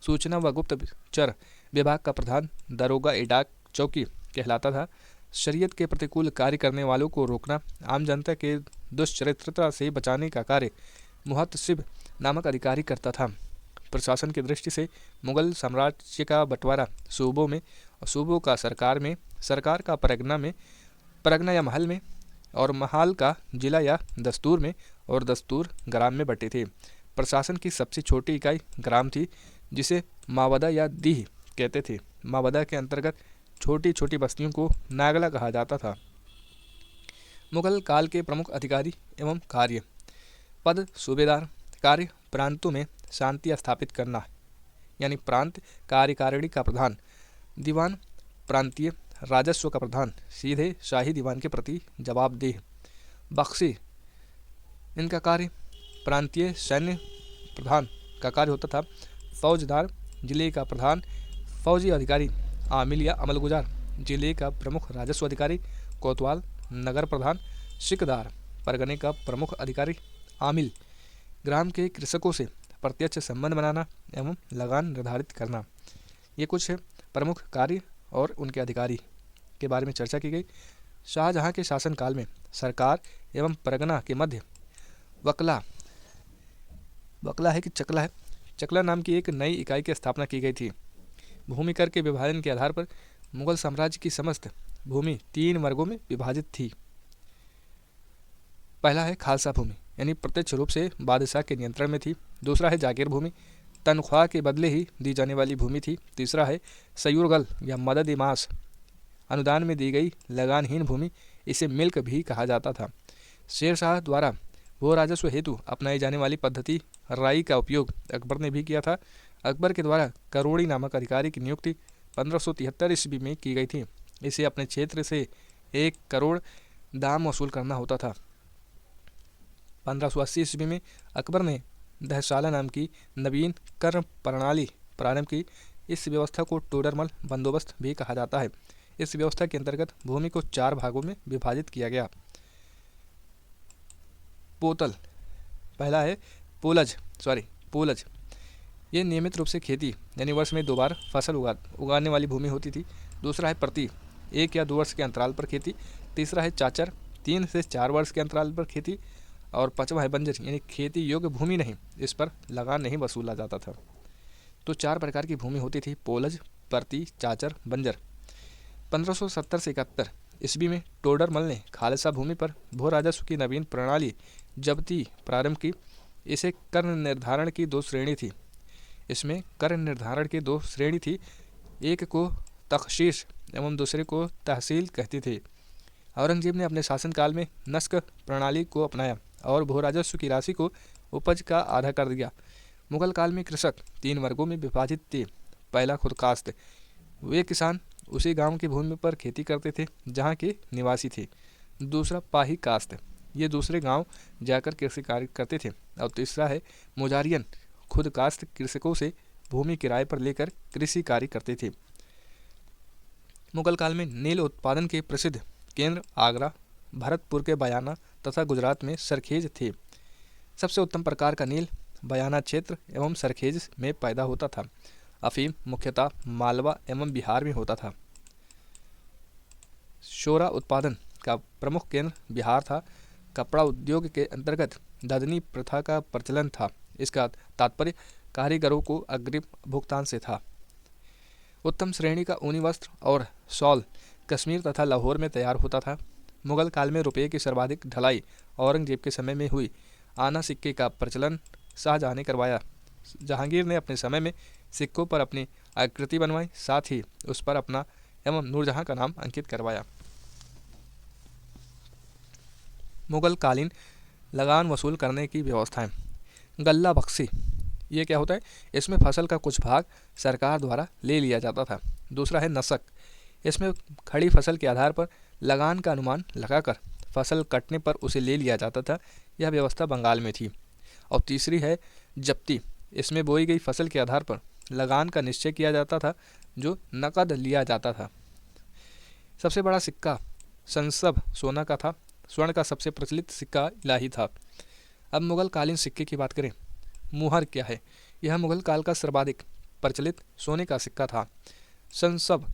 सूचना व गुप्तचर विभाग का प्रधान दरोगा ए डाक चौकी कहलाता था। शरीयत के प्रतिकूल कार्य करने वालों को रोकना, आम जनता के दुष्चरित्रता से बचाने का कार्य मुहतसिब नामक अधिकारी करता था। प्रशासन की दृष्टि से मुगल साम्राज्य का बंटवारा सूबों में और सूबों का सरकार में, सरकार का परगना या महल में और महाल का जिला या दस्तूर में और दस्तूर ग्राम में बटे थे। प्रशासन की सबसे छोटी इकाई ग्राम थी, जिसे मावदा या दीह कहते थे। मावदा के अंतर्गत छोटी छोटी बस्तियों को नागला कहा जाता था। मुगल काल के प्रमुख अधिकारी एवं कार्य: पद सूबेदार, कार्य प्रांतों में शांति स्थापित करना यानी प्रांत कार्यकारिणी का प्रधान, दीवान प्रांतीय राजस्व का प्रधान, सीधे शाही दीवान के प्रति जवाबदेह। बख्शी, इनका कार्य प्रांतीय सैन्य प्रधान का कार्य होता था। फौजदार, जिले का प्रधान। फौजी अधिकारी आमिल या अमलगुजार, जिले का प्रमुख राजस्व अधिकारी। कोतवाल, नगर प्रधान। सिकदार, परगने का प्रमुख अधिकारी आमिल। ग्राम के कृषकों से प्रत्यक्ष संबंध बनाना एवं लगान निर्धारित करना। ये कुछ प्रमुख कार्य और उनके अधिकारी के बारे में चर्चा की गई। शाहजहां के शासनकाल में सरकार एवं परगना के मध्य वकला है कि चकला नाम की एक नई इकाई की स्थापना की गई थी। भूमि कर के विभाजन के आधार पर मुगल साम्राज्य की समस्त भूमि 3 वर्गों में विभाजित थी। पहला है खालसा भूमि, यानी प्रत्यक्ष रूप से बादशाह के नियंत्रण में थी। दूसरा है जागीर भूमि, तनख्वाह के बदले ही दी जाने वाली भूमि थी। तीसरा है सयूरगल या मदद इमास, अनुदान में दी गई लगानहीन भूमि, इसे मिल्क भी कहा जाता था। शेर शाह द्वारा भू राजस्व हेतु अपनाई जाने वाली पद्धति राई का उपयोग अकबर ने भी किया था। अकबर के द्वारा करोड़ी नामक अधिकारी की नियुक्ति 1573 ईस्वी में की गई थी। इसे अपने क्षेत्र से 1 करोड़ दाम वसूल करना होता था। 1580 ईस्वी में अकबर ने दहशाला नाम की नवीन कर प्रणाली प्रारंभ की। इस व्यवस्था को टोडरमल बंदोबस्त भी कहा जाता है। इस व्यवस्था के अंतर्गत भूमि को 4 भागों में विभाजित किया गया। पोतल, पहला है पोलज। ये नियमित रूप से खेती यानी वर्ष में 2 बार फसल उगाने वाली भूमि होती थी। दूसरा है प्रति, 1 या 2 वर्ष के अंतराल पर खेती। तीसरा है चाचर, 3 से 4 वर्ष के अंतराल पर खेती। और 5वां है बंजर, यानी खेती योग्य भूमि नहीं, इस पर लगान नहीं वसूला जाता था। तो 4 प्रकार की भूमि होती थी: पोलज, प्रति, चाचर, बंजर। 1570 से 71 ईस्वी में टोडरमल ने खालसा भूमि पर भू राजस्व की नवीन प्रणाली जब्ती प्रारंभ की। इसे कर निर्धारण की 2 श्रेणी थी। इसमें कर निर्धारण की 2 श्रेणी थी, एक को तखशीश एवं दूसरे को तहसील कहती थी। औरंगजेब ने अपने शासनकाल में नस्क प्रणाली को अपनाया और भू राजस्व की राशि को उपज का आधा कर दिया। मुगल काल में कृषक 3 वर्गों में विभाजित थे। पहला खुदकास्त, वे किसान उसी गांव की भूमि पर खेती करते थे जहां के निवासी थे। दूसरा पाही कास्त, ये दूसरे गांव जाकर कृषि कार्य करते थे। और तीसरा है मुजारियन, खुद कास्त कृषकों से भूमि किराए पर लेकर कृषि कार्य करते थे। मुगल काल में नील उत्पादन के प्रसिद्ध केंद्र आगरा, भरतपुर के बयाना तथा गुजरात में सरखेज थे। सबसे उत्तम प्रकार का नील बयाना क्षेत्र एवं सरखेज में पैदा होता था। अफीम मुख्यतः मालवा एवं बिहार में होता था। शोरा उत्पादन का प्रमुख केंद्र बिहार था। कपड़ा उद्योग के अंतर्गत ददनी प्रथा का प्रचलन था। इसका तात्पर्य कारीगरों को अग्रिम भुगतान से था। उत्तम श्रेणी का ऊनी वस्त्र और शॉल कश्मीर तथा लाहौर में तैयार होता था। मुगल काल में रुपये की सर्वाधिक ढलाई औरंगजेब के समय में हुई। आना सिक्के का प्रचलन शाहजहां ने करवाया। जहांगीर ने अपने समय में सिक्कों पर अपनी आकृति बनवाई, साथ ही उस पर अपना एवं नूरजहां का नाम अंकित करवाया। मुगल कालीन लगान वसूल करने की व्यवस्थाएं। गल्ला बख्शी, ये क्या होता है? इसमें फसल का कुछ भाग सरकार द्वारा ले लिया जाता था। दूसरा है नसक, इसमें खड़ी फसल के आधार पर लगान का अनुमान लगाकर फसल कटने पर उसे ले लिया जाता था। यह व्यवस्था बंगाल में थी। और तीसरी है जब्ती, इसमें बोई गई फसल के आधार पर लगान का निश्चय किया जाता था जो नकद लिया जाता था। सबसे बड़ा सिक्का संसब सोना का था। स्वर्ण का सबसे प्रचलित सिक्का इलाही था। अब मुगल कालीन सिक्के की बात करें। मुहर क्या है? यह मुगल काल का सर्वाधिक प्रचलित सोने का सिक्का था। संसब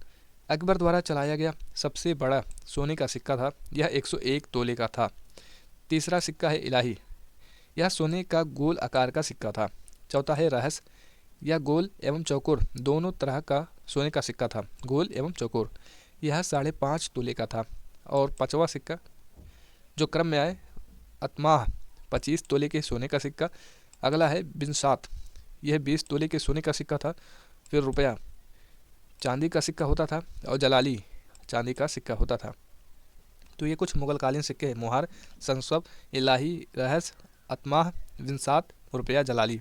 अकबर द्वारा चलाया गया सबसे बड़ा सोने का सिक्का था। यह 101 तोले का था। तीसरा सिक्का है इलाही, यह सोने का गोल आकार का सिक्का था। चौथा है रहस्य, यह गोल एवं चौकोर दोनों तरह का सोने का सिक्का था। गोल एवं चौकोर, यह 5.5 तोले का था। और पांचवा सिक्का जो क्रम में आए, अतमाह 25 तोले के सोने का सिक्का। अगला है बिनसात, यह 20 तोले के सोने का सिक्का था। फिर रुपया चांदी का सिक्का होता था और जलाली चांदी का सिक्का होता था। तो ये कुछ मुगलकालीन सिक्के हैं। मुहार, संसब, इलाही, रहस्य, अतमाह, विंसात, रुपया, जलाली।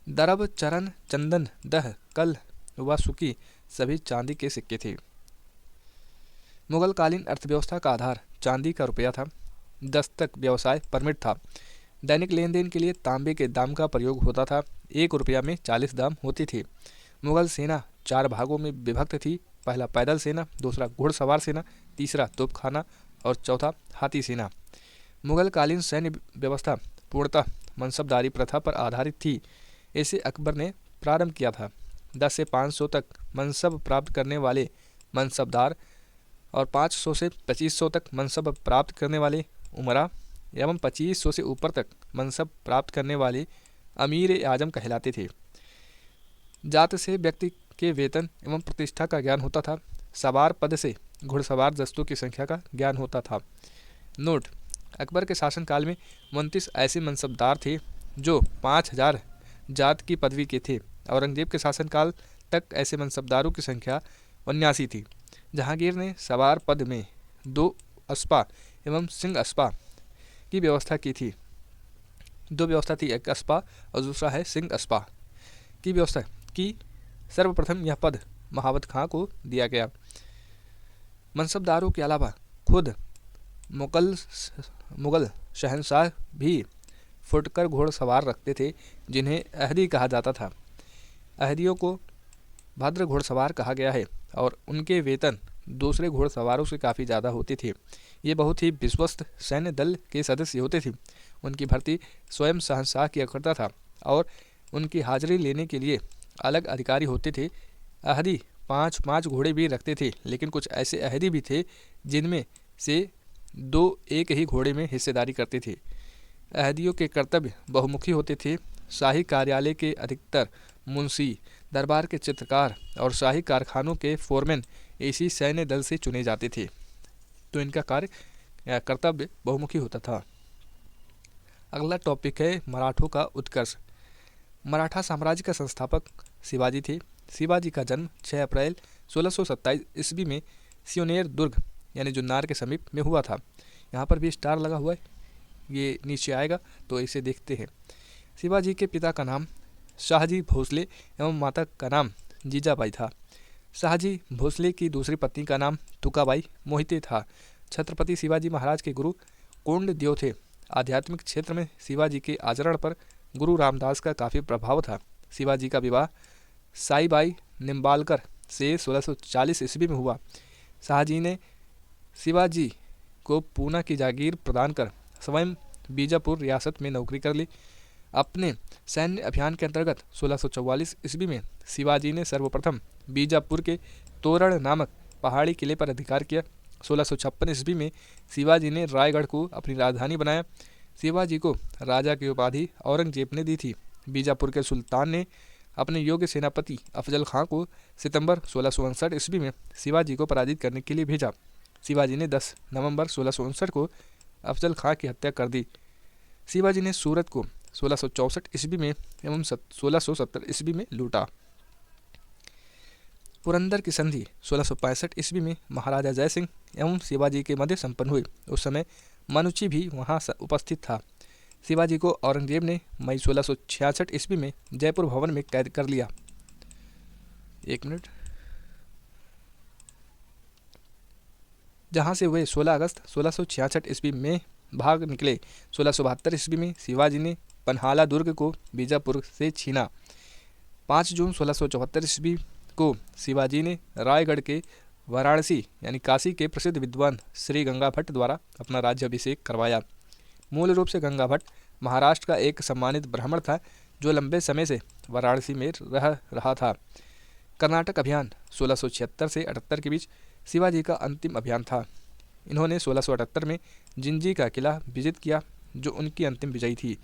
दरब, चरण, चंदन, दह, कल व सुकी सभी चांदी के सिक्के थे। मुगलकालीन अर्थव्यवस्था का आधार चांदी का रुपया था। दस्तक व्यवसाय परमिट था। दैनिक लेन देन के लिए तांबे के दाम का प्रयोग होता था। 1 रुपया में 40 दाम होती थी। मुगल सेना 4 भागों में विभक्त थी। पहला पैदल सेना, दूसरा घुड़सवार सेना, तीसरा तोपखाना और चौथा हाथी सेना। मुगलकालीन सैन्य व्यवस्था पूर्णतः मनसबदारी प्रथा पर आधारित थी। इसे अकबर ने प्रारंभ किया था। 10 से 500 तक मनसब प्राप्त करने वाले मनसबदार और 500 से 2500 तक मनसब प्राप्त करने वाले उमरा एवं 2500 से ऊपर तक मनसब प्राप्त करने वाले अमीर आजम कहलाते थे। जात से व्यक्ति के वेतन एवं प्रतिष्ठा का ज्ञान होता था। सवार पद से घुड़सवार दस्तों की संख्या का ज्ञान होता था। नोट: अकबर के शासनकाल में 29 ऐसे मनसबदार थे जो 5000 जात की पदवी के थे। औरंगजेब के शासनकाल तक ऐसे मनसबदारों की संख्या 79 थी। जहांगीर ने सवार पद में 2 अस्पा एवं सिंह अस्पा की व्यवस्था की थी। 2 व्यवस्था थी, एक अस्पा और दूसरा है सिंह अस्पा की व्यवस्था की। सर्वप्रथम यह पद महावत खां को दिया गया। मनसबदारों के अलावा खुद मुगल शहंशाह भी फुटकर घोड़सवार रखते थे जिन्हें अहदी कहा जाता था। अहदियों को भद्र घोड़सवार कहा गया है और उनके वेतन दूसरे घोड़सवारों से काफ़ी ज़्यादा होते थे। ये बहुत ही विश्वस्त सैन्य दल के सदस्य होते थे। उनकी भर्ती स्वयं शहंशाह किया करता था और उनकी हाजिरी लेने के लिए अलग अधिकारी होते थे। अहदी 5-5 घोड़े भी रखते थे, लेकिन कुछ ऐसे अहदी भी थे जिनमें से 2 एक ही घोड़े में हिस्सेदारी करते थे। अहदियों के कर्तव्य बहुमुखी होते थे। शाही कार्यालय के अधिकतर मुंशी, दरबार के चित्रकार और शाही कारखानों के फोरमैन इसी सैन्य दल से चुने जाते थे। तो इनका कर्तव्य बहुमुखी होता था। अगला टॉपिक है मराठों का उत्कर्ष। मराठा साम्राज्य का संस्थापक शिवाजी थे। शिवाजी का जन्म 6 अप्रैल 1627 ईस्वी में सियोनेर दुर्ग यानी जुन्नार के समीप में हुआ था। यहाँ पर भी स्टार लगा हुआ है, ये नीचे आएगा तो इसे देखते हैं। शिवाजी के पिता का नाम शाहजी भोसले एवं माता का नाम जीजाबाई था। शाहजी भोसले की दूसरी पत्नी का नाम तुकाबाई मोहिते था। छत्रपति शिवाजी महाराज के गुरु कोंडदेव थे। आध्यात्मिक क्षेत्र में शिवाजी के आचरण पर गुरु रामदास का काफ़ी प्रभाव था। शिवाजी का विवाह साईबाई निम्बालकर से 1640 ईस्वी में हुआ। शाहजी ने शिवाजी को पूना की जागीर प्रदान कर स्वयं बीजापुर रियासत में नौकरी कर ली। अपने सैन्य अभियान के अंतर्गत 1644 ईस्वी में शिवाजी ने सर्वप्रथम बीजापुर के तोरण नामक पहाड़ी किले पर अधिकार किया। 1656 ईस्वी में शिवाजी ने रायगढ़ को अपनी राजधानी बनाया। शिवाजी को राजा की उपाधि औरंगजेब ने दी थी। बीजापुर के सुल्तान ने अपने योग्य सेनापति अफजल खां को सितंबर 1659 ईस्वी में शिवाजी को पराजित करने के लिए भेजा। शिवाजी ने 10 नवंबर 1659 को अफजल खां की हत्या कर दी। शिवाजी ने सूरत को 1664 ईस्वी में एवं 1670 ईस्वी में लूटा। पुरंदर की संधि 1665 ईस्वी में महाराजा जय सिंह एवं शिवाजी के मध्य संपन्न हुई। उस समय मनुची भी वहां उपस्थित था। शिवाजी को औरंगजेब ने मई 1666 ईस्वी में जयपुर भवन में कैद कर लिया। एक मिनट। जहां से वे 16 अगस्त 1666 ईस्वी में भाग निकले। 1672 ईस्वी में शिवाजी ने पन्हाला दुर्ग को बीजापुर से छीना। 5 जून 1674 ईस्वी को शिवाजी ने रायगढ़ के वाराणसी यानी काशी के प्रसिद्ध विद्वान श्री गंगा भट्ट द्वारा अपना राज्याभिषेक करवाया। मूल रूप से गंगा भट्ट महाराष्ट्र का एक सम्मानित ब्राह्मण था जो लंबे समय से वाराणसी में रह रहा था। कर्नाटक अभियान 1676 से 78 के बीच शिवाजी का अंतिम अभियान था। इन्होंने 1678 में जिंजी का किला विजित किया जो उनकी अंतिम विजय थी।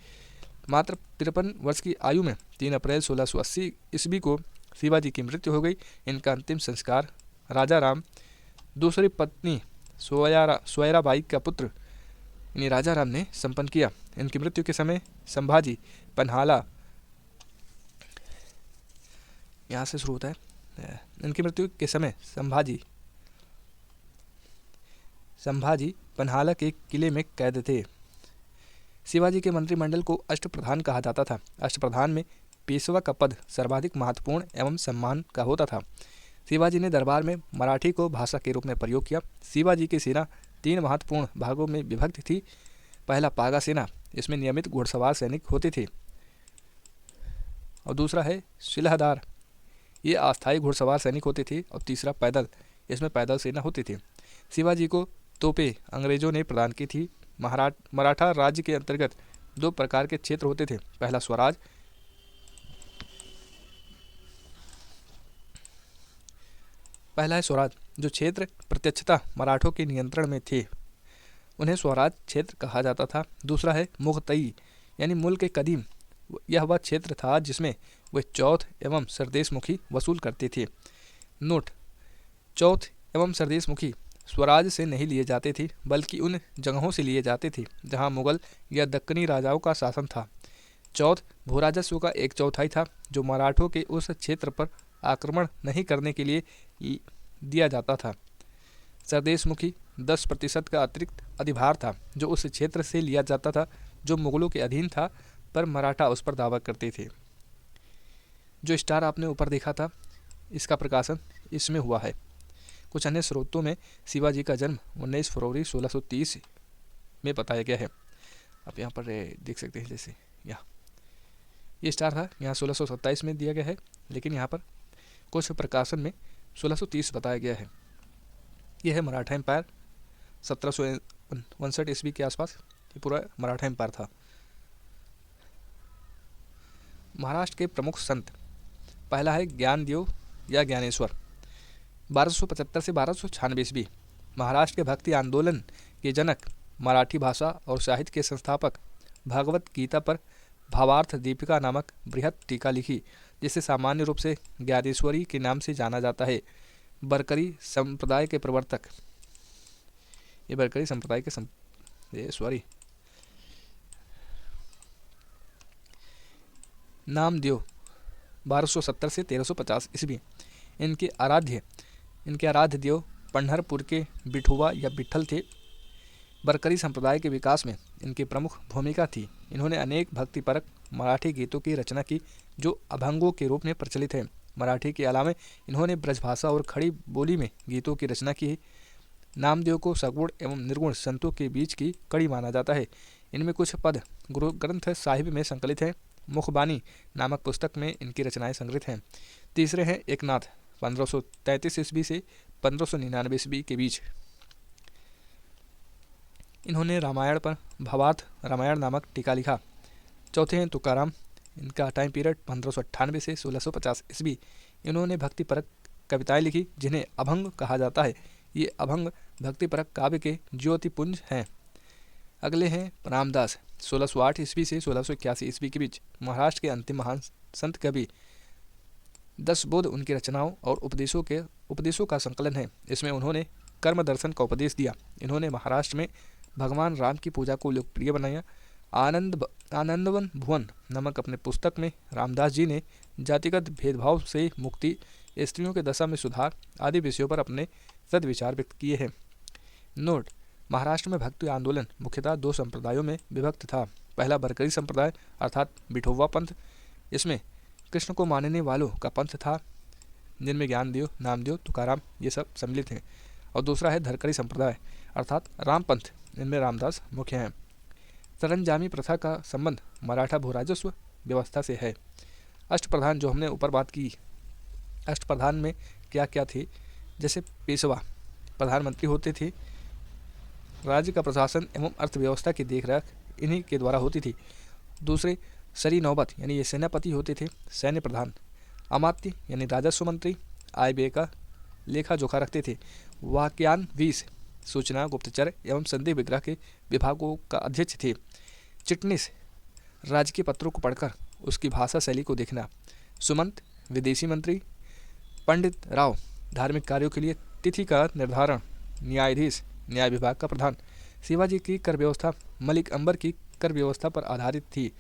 मात्र 53 वर्ष की आयु में 3 अप्रैल 1680 ईस्वी को शिवाजी की मृत्यु हो गई। इनका अंतिम संस्कार राजा राम दूसरी पत्नी सोयराबाई का पुत्र यानी राजा राम ने संपन्न किया। इनकी मृत्यु के समय संभाजी पन्हाला यहाँ से शुरू होता है। इनकी मृत्यु के समय संभाजी पन्हाला के किले में कैद थे। शिवाजी के मंत्रिमंडल को अष्टप्रधान कहा जाता था। अष्टप्रधान में पेशवा का पद सर्वाधिक महत्वपूर्ण एवं सम्मान का होता था। शिवाजी ने दरबार में मराठी को भाषा के रूप में प्रयोग किया। शिवाजी की सेना 3 महत्वपूर्ण भागों में विभक्त थी। पहला पागा सेना, इसमें नियमित घुड़सवार सैनिक होते थे, और दूसरा है शिलहदार, ये अस्थायी घुड़सवार सैनिक होते थे, और तीसरा पैदल, इसमें पैदल सेना होती थी। शिवाजी को तोपें अंग्रेजों ने प्रदान की थी। मराठा राज्य के अंतर्गत 2 प्रकार के क्षेत्र होते थे। पहला है स्वराज, जो क्षेत्र प्रत्यक्षतः मराठों के नियंत्रण में थे, उन्हें स्वराज क्षेत्र कहा जाता था। दूसरा है मुगतई यानी मुल्क कदीम, यह वह क्षेत्र था जिसमें वे चौथ एवं सरदेशमुखी वसूल करते थे। नोट: चौथ एवं सरदेशमुखी स्वराज से नहीं लिए जाते थे, बल्कि उन जगहों से लिए जाते थे जहां मुगल या दक्कनी राजाओं का शासन था। चौथ भूराजस्व का 1/4 था जो मराठों के उस क्षेत्र पर आक्रमण नहीं करने के लिए दिया जाता था। सरदेशमुखी 10% का अतिरिक्त अधिभार था जो उस क्षेत्र से लिया जाता था जो मुगलों के अधीन था, पर मराठा उस पर दावा करते थे। जो स्टार आपने ऊपर देखा था, इसका प्रकाशन इसमें हुआ है। कुछ अन्य स्रोतों में शिवाजी का जन्म 19 फरवरी 1630 में बताया गया है। आप यहाँ पर देख सकते हैं, जैसे ये स्टार था, यहाँ 1627 में दिया गया है, लेकिन यहाँ पर कुछ प्रकाशन में 1630 बताया गया है। यह है मराठा एम्पायर 1759 ईस्वी के आसपास, ये पूरा मराठा एम्पायर था। महाराष्ट्र के प्रमुख संत, पहला है ज्ञानदेव या ज्ञानेश्वर, 1275 से 1296 ईस्वी, महाराष्ट्र के भक्ति आंदोलन के जनक, मराठी भाषा और साहित्य के संस्थापक। भागवत गीता पर भावार्थ दीपिका नामक बृहत टीका लिखी, जिसे सामान्य रूप से ज्ञानेश्वरी के नाम से जाना जाता है। बरकरी संप्रदाय के प्रवर्तक, ये बरकरी संप्रदाय के नामदेव 1270 से 1350 ईस्वी, इनके आराध्य देव पंढरपुर के बिठुआ या विठल थे। बरकरी संप्रदाय के विकास में इनकी प्रमुख भूमिका थी। इन्होंने अनेक भक्तिपरक मराठी गीतों की रचना की जो अभंगों के रूप में प्रचलित हैं। मराठी के अलावा इन्होंने ब्रजभाषा और खड़ी बोली में गीतों की रचना की। नामदेव को सगुण एवं निर्गुण संतों के बीच की कड़ी माना जाता है। इनमें कुछ पद गुरु ग्रंथ साहिब में संकलित हैं। मुखबानी नामक पुस्तक में इनकी रचनाएं संग्रहित हैं। तीसरे हैं एकनाथ, 1533 ईस्वी से 1599 ईस्वी के बीच। इन्होंने रामायण पर भावार्थ रामायण नामक टीका लिखा। चौथे हैं तुकाराम, इनका टाइम पीरियड 1598 से 1650 ईस्वी। इन्होंने भक्तिपरक कविताएं लिखी जिन्हें अभंग कहा जाता है। ये अभंग भक्तिपरक काव्य के ज्योतिपुंज हैं। अगले हैं रामदास। 1608 ईस्वी से 1681 ईस्वी के बीच महाराष्ट्र के अंतिम महान संत कवि। 10 बोध उनकी रचनाओं और उपदेशों का संकलन है। इसमें उन्होंने कर्म दर्शन का उपदेश दिया। इन्होंने महाराष्ट्र में भगवान राम की पूजा को लोकप्रिय बनाया। आनंदवन भुवन नामक अपने पुस्तक में रामदास जी ने जातिगत भेदभाव से मुक्ति, स्त्रियों के दशा में सुधार आदि विषयों पर अपने सद्विचार व्यक्त किए हैं। नोट: महाराष्ट्र में भक्ति आंदोलन मुख्यतः 2 संप्रदायों में विभक्त था। पहला बरकरी संप्रदाय अर्थात विठोबा पंथ, इसमें कृष्ण को मानने वालों का पंथ था, जिनमें ज्ञानदेव, नामदेव, तुकाराम ये सब सम्मिलित हैं। और दूसरा है धरकरी संप्रदाय अर्थात राम पंथ, इनमें रामदास मुख्य हैं। सरंजामी प्रथा का संबंध मराठा भूराजस्व व्यवस्था से है। अष्टप्रधान जो हमने ऊपर बात की, अष्टप्रधान में क्या क्या थे, जैसे पेशवा प्रधानमंत्री होते थे, राज्य का प्रशासन एवं अर्थव्यवस्था की देखरेख इन्हीं के द्वारा होती थी। दूसरे सरी नौबत यानी ये सेनापति होते थे, सैन्य प्रधान। अमात्य यानी राजस्व मंत्री आय व्यय का लेखा जोखा रखते थे। वाक्यान 20 सूचना, गुप्तचर एवं संदेह विग्रह के विभागों का अध्यक्ष थे। चिटनिस राजकीय पत्रों को पढ़कर उसकी भाषा शैली को देखना। सुमंत विदेशी मंत्री। पंडित राव धार्मिक कार्यों के लिए तिथि का निर्धारण। न्यायाधीश न्याय विभाग का प्रधान। शिवाजी की कर व्यवस्था मलिक अंबर की कर व्यवस्था पर आधारित थी।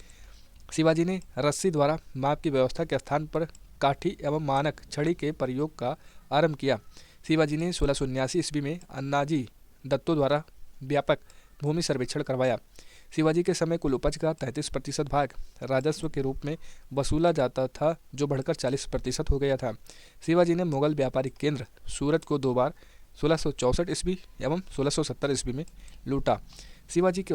शिवाजी ने रस्सी द्वारा माप की व्यवस्था के स्थान पर काठी एवं मानक छड़ी के प्रयोग का आरंभ किया। शिवाजी ने 1679 ईस्वी में अन्नाजी दत्तो द्वारा व्यापक भूमि सर्वेक्षण करवाया। शिवाजी के समय कुल उपज का 33% भाग राजस्व के रूप में वसूला जाता था, जो बढ़कर 40% हो गया था। शिवाजी ने मुगल व्यापारिक केंद्र सूरत को 2 बार 1664 ईस्वी एवं 1670 ईस्वी में लूटा। शिवाजी का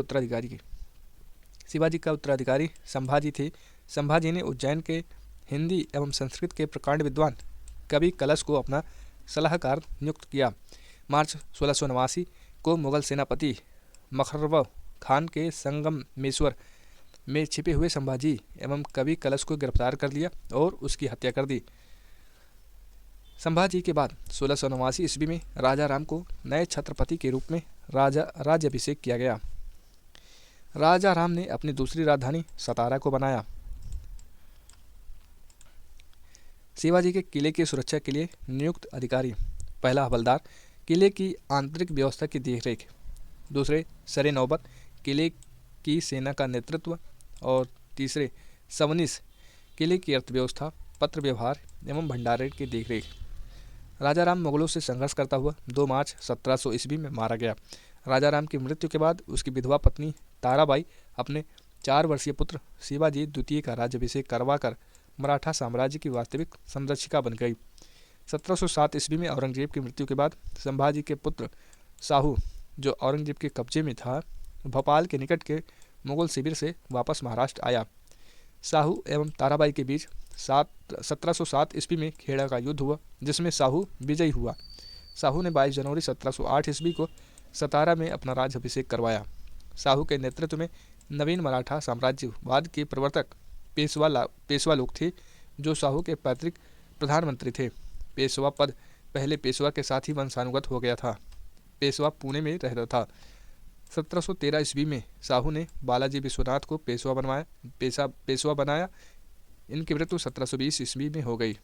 उत्तराधिकारी संभाजी थे। संभाजी ने उज्जैन के हिंदी एवं संस्कृत के प्रकांड विद्वान कवि कलश को अपना सलाहकार नियुक्त किया। मार्च 1689 को मुगल सेनापति मखरव खान के संगमेश्वर में छिपे हुए संभाजी एवं कवि कलश को गिरफ्तार कर लिया और उसकी हत्या कर दी। संभाजी के बाद 1689 ईस्वी में राजा राम को नए छत्रपति के रूप में राज्याभिषेक किया गया। राजा राम ने अपनी दूसरी राजधानी सतारा को बनाया। शिवाजी के किले की सुरक्षा के लिए नियुक्त अधिकारी। पहला हवलदार किले की आंतरिक व्यवस्था की देखरेख। दूसरे सरे नौबत किले की सेना का नेतृत्व। और तीसरे सवनिस किले की अर्थव्यवस्था, पत्र व्यवहार एवं भंडारण की देखरेख। राजा राम मुगलों से संघर्ष करता हुआ 2 मार्च 1700 ईस्वी में मारा गया। राजा राम की मृत्यु के बाद उसकी विधवा पत्नी ताराबाई अपने 4 वर्षीय पुत्र शिवाजी द्वितीय का राज्याभिषेक करवाकर मराठा साम्राज्य की वास्तविक संरक्षिका बन गई। 1707 ईस्वी में औरंगजेब की मृत्यु के बाद संभाजी के पुत्र साहू, जो औरंगजेब के कब्जे में था, भोपाल के निकट के मुगल शिविर से वापस महाराष्ट्र आया। साहू एवं ताराबाई के बीच 1707 ईस्वी में खेड़ा का युद्ध हुआ, जिसमें साहू विजयी हुआ। साहू ने 22 जनवरी 1708 ईस्वी को सतारा में अपना राज्याभिषेक करवाया। साहू के नेतृत्व में नवीन मराठा साम्राज्यवाद के प्रवर्तक पेशवा लोग थे, जो साहू के पैतृक प्रधानमंत्री थे। पेशवा पद पहले पेशवा के साथ ही वंशानुगत हो गया था। पेशवा पुणे में रहता था। 1713 ईस्वी में साहू ने बालाजी विश्वनाथ को पेशवा बनाया। इनकी मृत्यु 1720 ईस्वी में हो गई।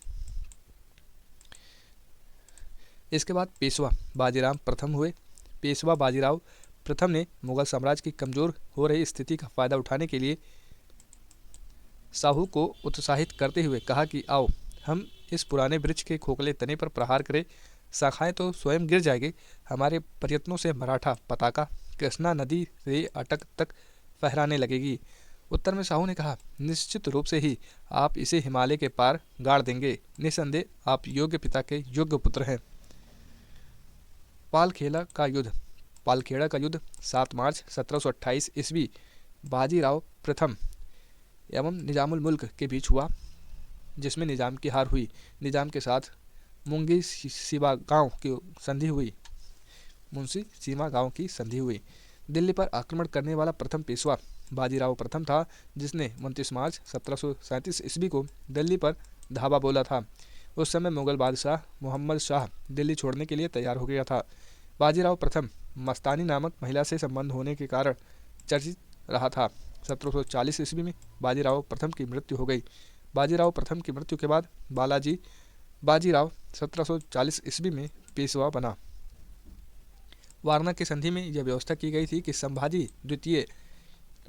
इसके बाद पेशवा बाजीराव प्रथम हुए। पेशवा बाजीराव प्रथम ने मुगल साम्राज्य की कमजोर हो रही स्थिति का फायदा उठाने के लिए साहू को उत्साहित करते हुए कहा कि आओ हम इस पुराने वृक्ष के खोखले तने पर प्रहार करें, शाखाएं तो स्वयं गिर जाएगी। हमारे प्रयत्नों से मराठा पताका कृष्णा नदी से अटक तक फहराने लगेगी। उत्तर में साहू ने कहा, निश्चित रूप से ही आप इसे हिमालय के पार गाड़ देंगे। निसंदेह आप योग्य पिता के योग्य पुत्र हैं। पालखेड़ा का युद्ध 7 मार्च 1728 ईस्वी बाजीराव प्रथम एवं निजामुल मुल्क के बीच हुआ, जिसमें निजाम की हार हुई। निजाम के साथ मुंशी सीमा गांव की संधि हुई। दिल्ली पर आक्रमण करने वाला प्रथम पेशवा बाजीराव प्रथम था, जिसने 29 मार्च 1737 ईस्वी को दिल्ली पर धावा बोला था। उस समय मुगल बादशाह मोहम्मद शाह दिल्ली छोड़ने के लिए तैयार हो गया था। बाजीराव प्रथम मस्तानी नामक महिला से संबंध होने के कारण चर्चित रहा था। 1740 ईस्वी में बाजीराव प्रथम की मृत्यु हो गई। बाजीराव प्रथम की मृत्यु के बाद बाजीराव 1740 ईस्वी में पेशवा बना। वारणा की संधि में यह व्यवस्था की गई थी कि संभाजी द्वितीय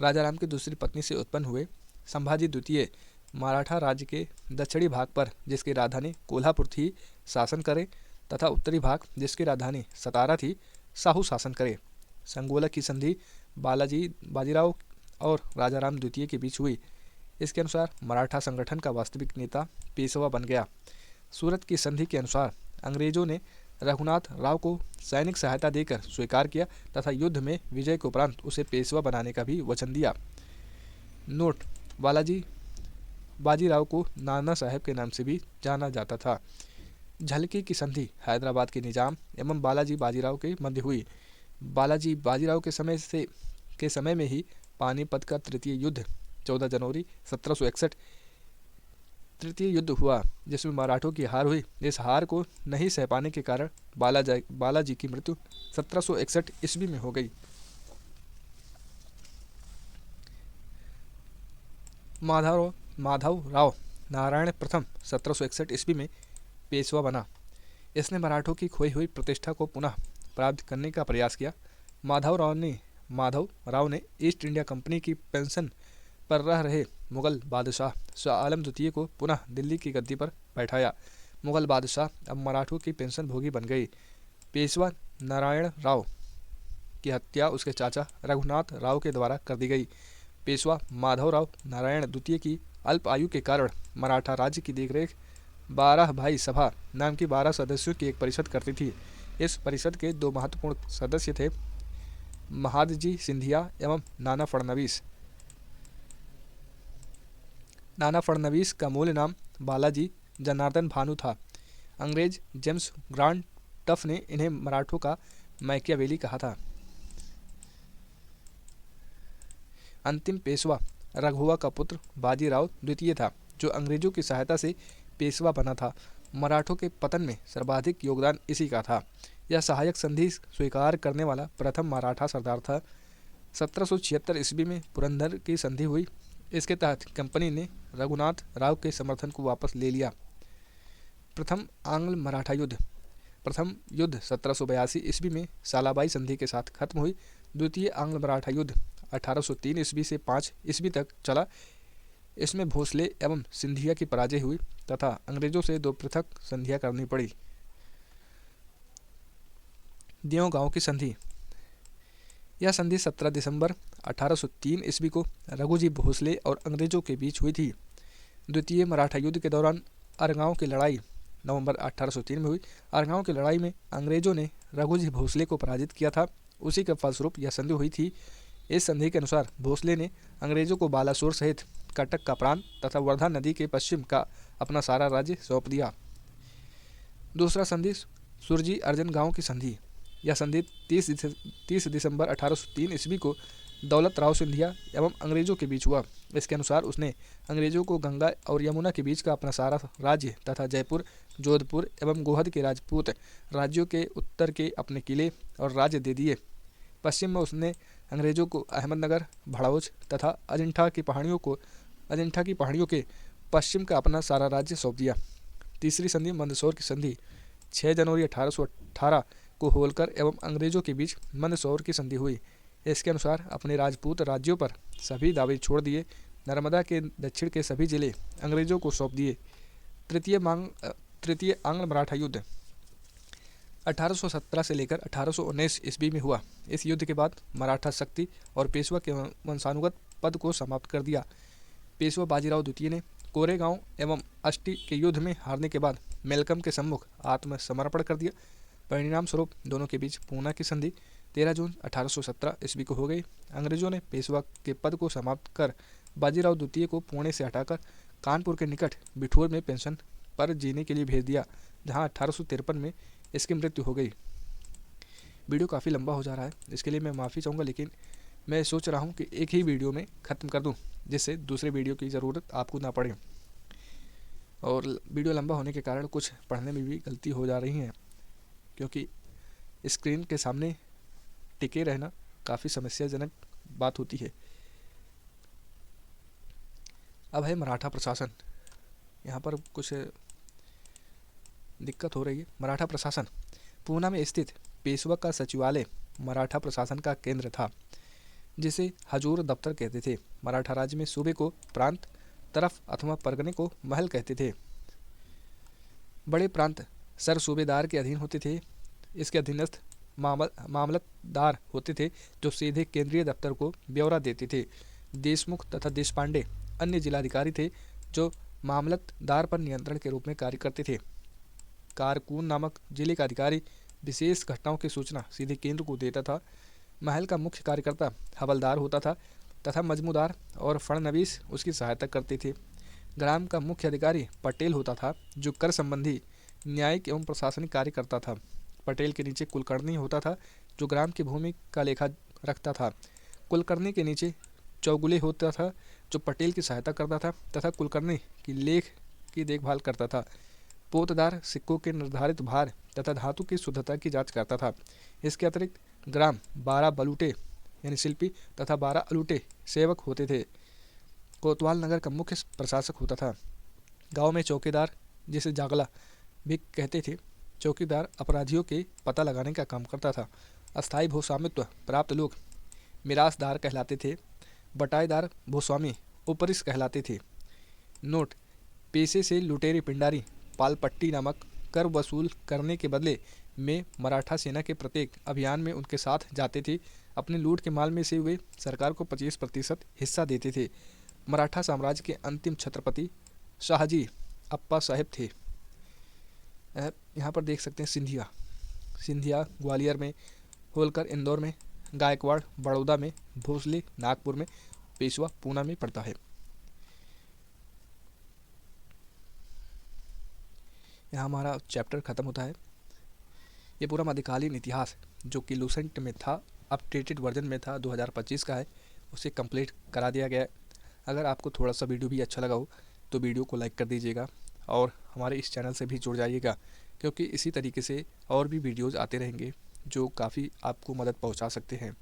राजाराम की दूसरी पत्नी से उत्पन्न हुए संभाजी द्वितीय मराठा राज्य के दक्षिणी भाग पर, जिसकी राजधानी कोल्हापुर थी, शासन करे तथा उत्तरी भाग, जिसकी राजधानी सतारा थी, साहू शासन करे। संगोला की संधि बाजीराव और राजाराम द्वितीय के बीच हुई। इसके अनुसार मराठा संगठन का वास्तविक नेता पेशवा बन गया। सूरत की संधि के अनुसार अंग्रेजों ने रघुनाथ राव को सैनिक सहायता देकर स्वीकार किया तथा युद्ध में विजय के उपरांत उसे पेशवा बनाने का भी वचन दिया। नोट: बाजीराव को नाना साहब के नाम से भी जाना जाता था। झलकी की संधि हैदराबाद के निजाम एवं बालाजी बाजीराव के मध्य हुई। बालाजी बाजीराव के समय में ही पानीपत का तृतीय युद्ध 14 जनवरी 1761 तृतीय युद्ध हुआ, जिसमें मराठों की हार हुई। इस हार को नहीं सह पाने के कारण बालाजी की मृत्यु 1761 ईस्वी में हो गई। माधव राव नारायण प्रथम 1761 ईस्वी में पेशवा बना। इसने मराठों की खोई हुई प्रतिष्ठा को पुनः प्राप्त करने का प्रयास किया। माधव राव ने ईस्ट इंडिया कंपनी की पेंशन पर रह रहे मुगल बादशाह शाह आलम द्वितीय को पुनः दिल्ली की गद्दी पर बैठाया। मुगल बादशाह अब मराठों की पेंशन भोगी बन गई। पेशवा नारायण राव की हत्या उसके चाचा रघुनाथ राव के द्वारा कर दी गई। पेशवा माधव राव नारायण द्वितीय की अल्प आयु के कारण मराठा राज्य की देखरेख 12 भाई सभा नाम की 12 सदस्यों की एक परिषद करती थी। इस परिषद के दो महत्वपूर्ण सदस्य थे महादजी सिंधिया एवं नाना फडणवीस। नाना फडणवीस का मूल नाम बालाजी जनार्दन भानु था। अंग्रेज जेम्स ग्रांट टफ ने इन्हें मराठों का मैकियावेली कहा था। अंतिम पेशवा रघुआ का पुत्र बाजीराव द्वितीय था, जो अंग्रेजों की सहायता से पेशवा बना था। मराठों के पतन में सर्वाधिक योगदान इसी का था। यह सहायक संधि स्वीकार करने वाला प्रथम मराठा सरदार था। 1776 ईस्वी में पुरंदर की संधि हुई। इसके तहत कंपनी ने रघुनाथ राव के समर्थन को वापस ले लिया। प्रथम आंग्ल मराठा युद्ध 1782 ईस्वी में सालाबाई संधि के साथ खत्म हुई। द्वितीय आंग्ल मराठा युद्ध 1803 ईस्वी से 5 ईस्वी तक चला। इसमें भोसले एवं सिंधिया की पराजय हुई तथा अंग्रेजों से 2 पृथक संधियां करनी पड़ी। देवगांव की संधि। यह संधि 17 दिसंबर 1803 ईस्वी को रघुजी भोसले और अंग्रेजों के बीच हुई थी। द्वितीय मराठा युद्ध के दौरान अरगांव की लड़ाई नवंबर 1803 में हुई। अरगांव की लड़ाई में अंग्रेजों ने रघुजी भोसले को पराजित किया था। उसी के फलस्वरूप यह संधि हुई थी। इस संधि के अनुसार भोसले ने अंग्रेजों को बालासोर सहित कटक का प्रांत तथा वर्धा नदी के पश्चिम का अपना सारा राज्य सौंप दिया। दूसरा संधि सुरजी अर्जन गांव की संधि। यह संधि 30 दिसंबर 1803 ईस्वी को दौलत राव सिंधिया एवं अंग्रेजों के बीच हुआ। इसके अनुसार उसने अंग्रेजों को गंगा और यमुना के बीच का अपना सारा राज्य तथा जयपुर, जोधपुर एवं गोहद के राजपूत राज्यों के उत्तर के अपने किले और राज्य दे दिए। पश्चिम में उसने अंग्रेजों को अहमदनगर, भड़ौच तथा अजिंठा की पहाड़ियों के पश्चिम का अपना सारा राज्य सौंप दिया। तीसरी संधि मंदसौर की संधि 6 जनवरी 1818 को होलकर एवं अंग्रेजों के बीच मंदसौर की संधि हुई। इसके अनुसार अपने राजपूत राज्यों पर सभी दावे छोड़ दिए। नर्मदा के दक्षिण के सभी जिले अंग्रेजों को सौंप दिए। तृतीय आंग्ल मराठा युद्ध 1817 से लेकर 1819 ईस्वी में हुआ। इस युद्ध के बाद मराठा शक्ति और पेशवा के वंशानुगत पद को समाप्त कर दिया। पेशवा बाजीराव द्वितीय ने कोरेगांव एवं अष्टी के युद्ध में हारने के बाद मेलकम के सम्मुख आत्मसमर्पण कर दिया। परिणाम स्वरूप दोनों के बीच पूना की संधि 13 जून 1817 ईस्वी को हो गई। अंग्रेजों ने पेशवा के पद को समाप्त कर बाजीराव द्वितीय को पुणे से हटाकर कानपुर के निकट बिठूर में पेंशन पर जीने के लिए भेज दिया, जहां 1853 में इसकी मृत्यु हो गई। वीडियो काफ़ी लंबा हो जा रहा है, इसके लिए मैं माफ़ी चाहूँगा, लेकिन मैं सोच रहा हूँ कि एक ही वीडियो में ख़त्म कर दूँ, जिससे दूसरे वीडियो की ज़रूरत आपको ना पड़े। और वीडियो लंबा होने के कारण कुछ पढ़ने में भी गलती हो जा रही हैं, क्योंकि स्क्रीन के सामने टिके रहना काफ़ी समस्याजनक बात होती है। अब है मराठा प्रशासन। यहाँ पर कुछ दिक्कत हो रही है। मराठा प्रशासन। पूना में स्थित पेशवा का सचिवालय मराठा प्रशासन का केंद्र था, जिसे हजूर दफ्तर कहते थे। मराठा राज्य में सूबे को प्रांत, तरफ अथवा परगने को महल कहते थे। बड़े प्रांत सर सूबेदार के अधीन होते थे। इसके अधीनस्थ मामलतदार होते थे, जो सीधे केंद्रीय दफ्तर को ब्यौरा देते थे। देशमुख तथा देशपांडे अन्य जिलाधिकारी थे, जो मामलतदार पर नियंत्रण के रूप में कार्य करते थे। कारकून नामक जिले का अधिकारी विशेष घटनाओं की सूचना सीधे केंद्र को देता था। महल का मुख्य कार्यकर्ता हवलदार होता था तथा मजमूदार और फड़नवीस उसकी सहायता करते थे। ग्राम का मुख्य अधिकारी पटेल होता था, जो कर संबंधी न्यायिक एवं प्रशासनिक कार्य करता था। पटेल के नीचे कुलकर्णी होता था, जो ग्राम की भूमि का लेखा रखता था। कुलकर्णी के नीचे चौगुले होता था, जो पटेल की सहायता करता था तथा कुलकर्णी की लेख की देखभाल करता था। पोतदार सिक्कों के निर्धारित भार तथा धातु की शुद्धता की जांच करता था। इसके अतिरिक्त ग्राम 12 बलूटे यानी शिल्पी तथा 12 अलूटे सेवक होते थे। कोतवाल नगर का मुख्य प्रशासक होता था। गांव में चौकीदार, जिसे जागला भी कहते थे, चौकीदार अपराधियों के पता लगाने का काम करता था। अस्थायी भूस्वामित्व प्राप्त लोग मिरासदार कहलाते थे। बटाईदार भूस्वामी उपरिस कहलाते थे। नोट: पेशे से लुटेरे पिंडारी पालपट्टी नामक कर वसूल करने के बदले में मराठा सेना के प्रत्येक अभियान में उनके साथ जाते थे। अपने लूट के माल में से वे सरकार को 25% हिस्सा देते थे। मराठा साम्राज्य के अंतिम छत्रपति शाहजी अप्पा साहेब थे। यहाँ पर देख सकते हैं सिंधिया ग्वालियर में, होलकर इंदौर में, गायकवाड़ बड़ौदा में, भोसले नागपुर में, पेशवा पूना में पड़ता है। यहाँ हमारा चैप्टर ख़त्म होता है। ये पूरा मध्यकालीन इतिहास जो कि लूसेंट में था, अपडेटेड वर्जन में था, 2025 का है, उसे कंप्लीट करा दिया गया है। अगर आपको थोड़ा सा वीडियो भी अच्छा लगा हो तो वीडियो को लाइक कर दीजिएगा और हमारे इस चैनल से भी जुड़ जाइएगा, क्योंकि इसी तरीके से और भी वीडियोज़ आते रहेंगे जो काफ़ी आपको मदद पहुंचा सकते हैं।